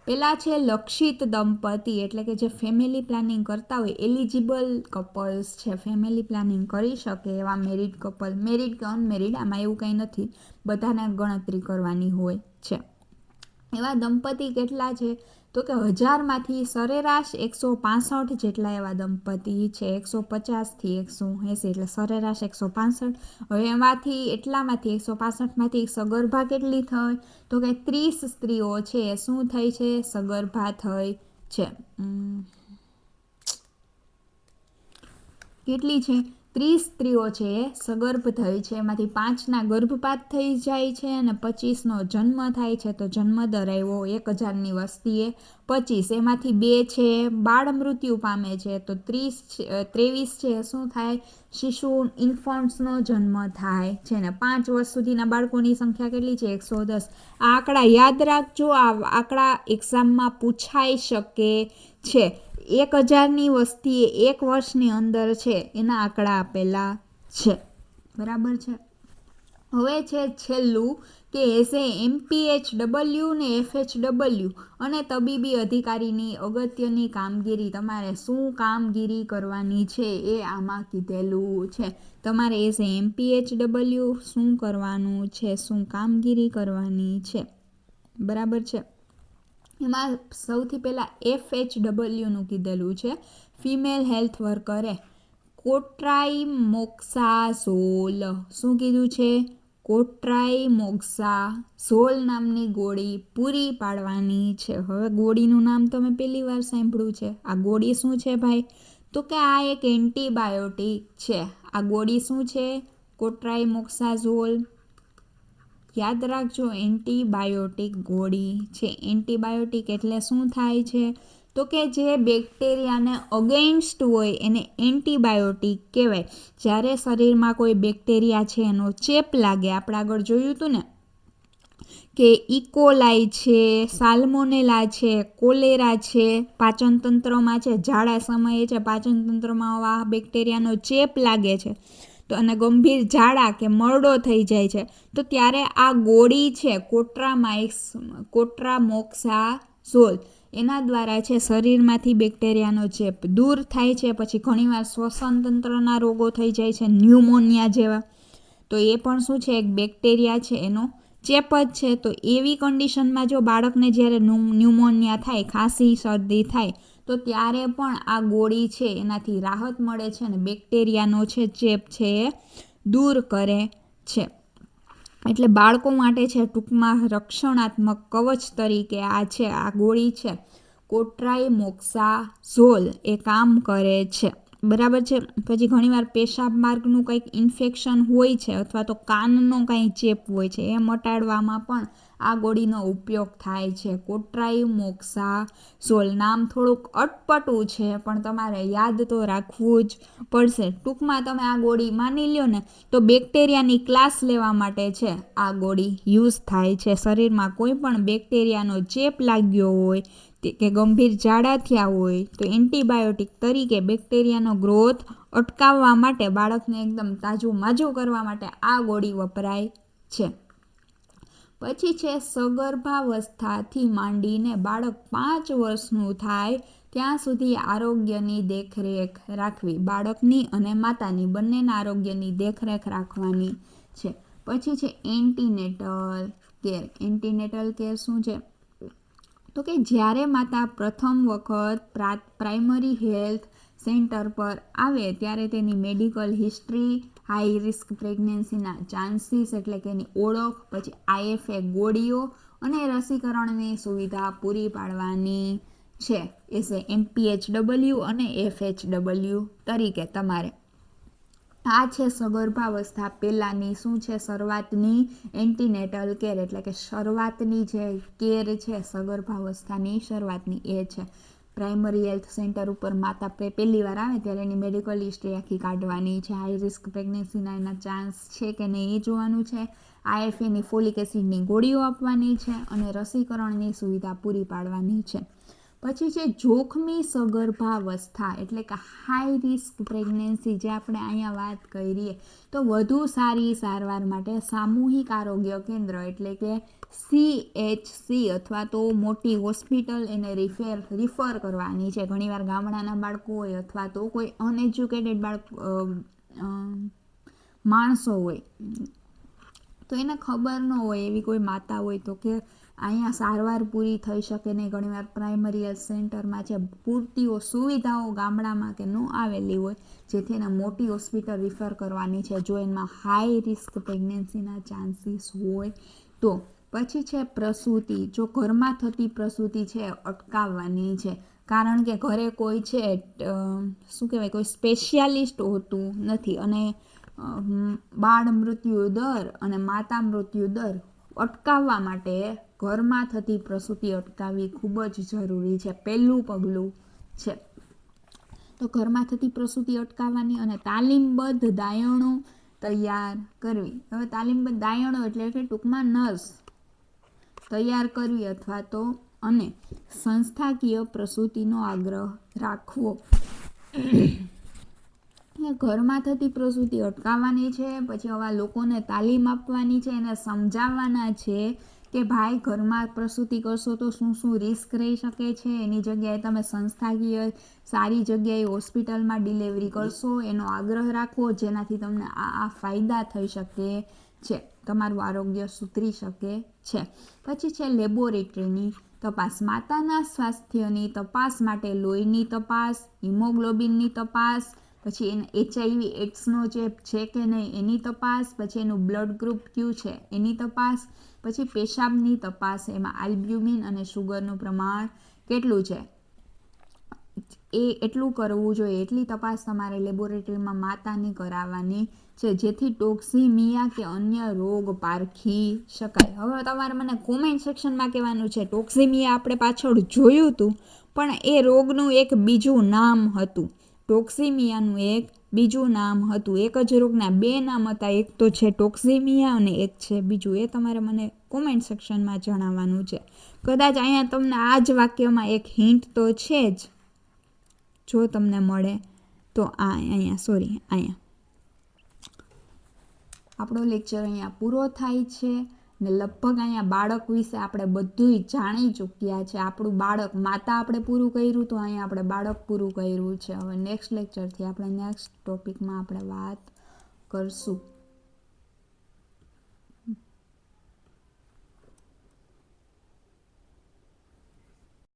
Speaker 1: પેલા છે લક્ષિત દંપતી એટલે કે જે ફેમિલી પ્લાનિંગ કરતા હોય એલિજિબલ કપલ્સ છે ફેમિલી પ્લાનિંગ કરી શકે એવા મેરિડ કપલ મેરિડ કે અનમેરિડ આમાં એવું કંઈ નથી બધાને ગણતરી કરવાની હોય છે. એવા દંપતી કેટલા છે તો કે 1000માંથી સરેરાશ 165 જેટલા એવા દંપતી છે 150થી 180 એટલે સરેરાશ 165. હવે એટલામાંથી 165માંથી સગર્ભા કેટલી થઈ તો કે 30 સ્ત્રીઓ છે શું થઈ છે સગર્ભા થઈ છે. કેટલી છે 30 સ્ત્રીઓ છે એ સગર્ભ થઈ છે. એમાંથી 5ના ગર્ભપાત થઈ જાય છે અને 25નો જન્મ થાય છે. તો જન્મ દર આવ્યો 1000ની વસ્તીએ 25. એમાંથી 2 છે બાળ મૃત્યુ પામે છે તો 23 છે શું થાય શિશુ ઇન્ફન્ટ્સનો જન્મ થાય છે ને 5 વર્ષ સુધીના બાળકોની સંખ્યા કેટલી છે 110. આ આંકડા યાદ રાખજો. આ આંકડા એક્ઝામમાં પૂછાઈ શકે છે. 1000ની વસ્તીએ 1 વર્ષની અંદર છે એના આંકડા આપેલા છે. બરાબર છે. હવે છે છેલ્લું કે એઝ MPHW ને FHW અને તબીબી અધિકારીની અગત્યની કામગીરી તમારે શું કામગીરી કરવાની છે એ આમાં કીધેલું છે. તમારે એઝ MPHW શું કરવાનું છે શું કામગીરી કરવાની છે. બરાબર છે. એમાં સૌથી પહેલાં FHWનું કીધેલું છે ફિમેલ હેલ્થ વર્કરે કોટ્રાઇમોક્સાઝોલ શું કીધું છે કોટ્રાઇમોક્સાઝોલ નામની ગોળી પૂરી પાડવાની છે. હવે ગોળીનું નામ તમે પહેલી વાર સાંભળ્યું છે. આ ગોળી શું છે ભાઈ તો કે આ એક એન્ટીબાયોટિક છે. આ ગોળી શું છે કોટ્રાઇમોક્સાઝોલ યાદ રાખજો એન્ટીબાયોટિક ગોળી છે. એન્ટીબાયોટિક એટલે શું થાય છે તો કે જે બેક્ટેરિયાને અગેન્સ્ટ હોય એને એન્ટીબાયોટિક કહેવાય. જ્યારે શરીરમાં કોઈ બેક્ટેરિયા છે એનો ચેપ લાગે, આપણે આગળ જોયું હતું ને કે ઇકોલાઈ છે, સાલ્મોનેલા છે, કોલેરા છે, પાચનતંત્રમાં છે, ઝાડા સમયે છે પાચનતંત્રમાં આવા બેક્ટેરિયાનો ચેપ લાગે છે તો અને ગંભીર ઝાડા કે મરડો થઈ જાય છે તો ત્યારે આ ગોળી છે કોટ્રામોક્સાઝોલ એના દ્વારા છે શરીરમાંથી બેક્ટેરિયાનો ચેપ દૂર થાય છે. પછી ઘણીવાર શ્વસન તંત્રના રોગો થઈ જાય છે, ન્યુમોનિયા જેવા. તો એ પણ શું છે, એક બેક્ટેરિયા છે એનો ચેપ જ છે. તો એવી કન્ડિશનમાં જો બાળકને જ્યારે ન્યુમોનિયા થાય, ખાંસી શરદી થાય તો ત્યારે પણ આ ગોળી છે એનાથી રાહત મળે છે અને બેક્ટેરિયાનો છે ચેપ છે એ દૂર કરે છે. એટલે બાળકો માટે છે ટૂંકમાં રક્ષણાત્મક કવચ તરીકે આ છે, આ ગોળી છે કોટ્રામોક્સાઝોલ એ કામ કરે છે. બરાબર છે. પછી ઘણીવાર પેશાબ માર્ગનું કંઈક ઇન્ફેક્શન હોય છે અથવા તો કાનનો કંઈ ચેપ હોય છે, એ મટાડવામાં પણ આ ગોળીનો ઉપયોગ થાય છે. કોટ્રામોક્સાઝોલ નામ થોડુંક અટપટું છે પણ તમારે યાદ તો રાખવું જ પડશે. ટૂંકમાં તમે આ ગોળી માની લ્યો ને તો બેક્ટેરિયાની ક્લાસ લેવા માટે છે આ ગોળી યુઝ થાય છે. શરીરમાં કોઈ પણ બેક્ટેરિયાનો ચેપ લાગ્યો હોય કે ગંભીર ઝાડા થયા હોય તો એન્ટીબાયોટિક તરીકે બેક્ટેરિયાનો ગ્રોથ અટકાવવા માટે, બાળકને એકદમ તાજું માજું કરવા માટે આ ગોળી વપરાય છે. પછી છે સગર્ભાવસ્થાથી માંડીને બાળક 5 વર્ષનું થાય ત્યાં સુધી આરોગ્યની દેખરેખ રાખવી. બાળકની અને માતાની બંનેના આરોગ્યની દેખરેખ રાખવાની છે. પછી છે એન્ટીનેટલ કેર. એન્ટીનેટલ કેર શું છે? તો કે જ્યારે માતા પ્રથમ વખત પ્રાઇમરી હેલ્થ સેન્ટર પર આવે ત્યારે તેની મેડિકલ હિસ્ટ્રી, હાઈ રિસ્ક પ્રેગ્નન્સીના ચાન્સીસ એટલે કે એની ઓળખ, પછી IFA ગોળીઓ અને રસીકરણની સુવિધા પૂરી પાડવાની છે. MPHW અને FHW તરીકે તમારે આ છે સગર્ભાવસ્થા પહેલાંની શું છે, શરૂઆતની એન્ટીનેટલ કેર એટલે કે શરૂઆતની જે કેર છે સગર્ભાવસ્થાની શરૂઆતની એ છે. પ્રાઇમરી હેલ્થ સેન્ટર ઉપર માતા પહેલી વાર આવે ત્યારે એની મેડિકલ હિસ્ટ્રી આખી કાઢવાની છે, હાઈ રિસ્ક પ્રેગ્નન્સીના એના ચાન્સ છે કે નહીં એ જોવાનું છે, IFAની ફોલિક એસિડની ગોળીઓ આપવાની છે અને રસીકરણની સુવિધા પૂરી પાડવાની છે. પછી છે જોખમી સગર્ભાવસ્થા એટલે કે હાઈ રિસ્ક પ્રેગ્નન્સી, જે આપણે અહીંયા વાત કરીએ તો વધુ સારી સારવાર માટે સામૂહિક આરોગ્ય કેન્દ્ર એટલે કે CHC અથવા તો મોટી હોસ્પિટલ એને રિફર કરવાની છે. ઘણીવાર ગામડાના બાળકો હોય અથવા તો કોઈ અનએજ્યુકેટેડ માણસો હોય તો એને ખબર ન હોય, એવી કોઈ માતા હોય તો કે અહીંયા સારવાર પૂરી થઈ શકે નહીં. ઘણીવાર પ્રાઇમરી હેલ્થ સેન્ટરમાં છે પૂરતી સુવિધાઓ ગામડામાં કે ન આવેલી હોય જેથી એને મોટી હોસ્પિટલ રિફર કરવાની છે જો એમાં હાઈ રિસ્ક પ્રેગ્નન્સીના ચાન્સીસ હોય તો. પછી છે પ્રસૂતિ. જો ઘરમાં થતી પ્રસૂતિ છે અટકાવવાની છે, કારણ કે ઘરે કોઈ છે શું કહેવાય, કોઈ સ્પેશિયાલિસ્ટ હોતું નથી અને બાળ મૃત્યુ દર અને માતા મૃત્યુ દર અટકાવવા માટે ઘરમાં થતી પ્રસૂતિ અટકાવવી ખૂબ જ જરૂરી છે, પહેલું પગલું છે. તો ઘરમાં થતી પ્રસૂતિ અટકાવવાની અને તાલીમબદ્ધ દાયણો તૈયાર કરવી. હવે તાલીમબદ્ધ દાયણો એટલે કે ટૂંકમાં નર્સ તૈયાર કરવી અથવા તો અને સંસ્થાકીય પ્રસૂતિનો આગ્રહ રાખવો. ઘરમાં થતી પ્રસૂતિ અટકાવવાની છે. પછી આવા લોકોને તાલીમ આપવાની છે, એને સમજાવવાના છે કે ભાઈ ઘરમાં પ્રસૂતિ કરશો તો શું શું રિસ્ક રહી શકે છે, એની જગ્યાએ તમે સંસ્થાકીય સારી જગ્યાએ હોસ્પિટલમાં ડિલિવરી કરશો એનો આગ્રહ રાખવો, જેનાથી તમને આ ફાયદા થઈ શકે છે, તમારું આરોગ્ય સુધરી શકે છે. પછી છે લેબોરેટરીની તપાસ. માતાના સ્વાસ્થ્યની તપાસ માટે લોહીની તપાસ, હિમોગ્લોબિનની તપાસ, પછી એને HIV એડ્સનો ચેપ છે કે નહીં એની તપાસ, પછી એનું બ્લડ ગ્રુપ કયું છે એની તપાસ, પછી પેશાબની તપાસ, એમાં આલ્બ્યુમિન અને શુગરનું પ્રમાણ કેટલું છે એ એટલું કરવું જોઈએ, એટલી તપાસ તમારે લેબોરેટરીમાં માતાની કરાવવાની છે જેથી ટોક્સિમિયા કે અન્ય રોગ પારખી શકાય. હવે તમારે મને કોમેન્ટ સેક્શનમાં કહેવાનું છે ટોક્સિમિયા આપણે પાછળ જોયું હતું પણ એ રોગનું એક બીજું નામ હતું. ટોક્સિમિયાનું એક બીજું નામ હતું. એક જ રોગના બે નામ હતા, એક તો છે ટોક્સિમિયા અને એક છે બીજું. એ તમારે મને કોમેન્ટ સેક્શનમાં જણાવવાનું છે. કદાચ અહીંયા તમને આ જ વાક્યમાં એક હિન્ટ તો છે જ, જો તમને મળે તો. અહીંયા આપણો લેક્ચર અહીંયા પૂરો થાય છે ને લગભગ અહીંયા બાળક વિશે આપણે બધું જાણી ચૂક્યા છે. આપણું બાળક માતા આપણે પૂરું કર્યું તો અહીંયા આપણે બાળક પૂરું કર્યું છે. હવે નેક્સ્ટ લેક્ચરથી આપણે નેક્સ્ટ ટોપિકમાં આપણે વાત કરશું.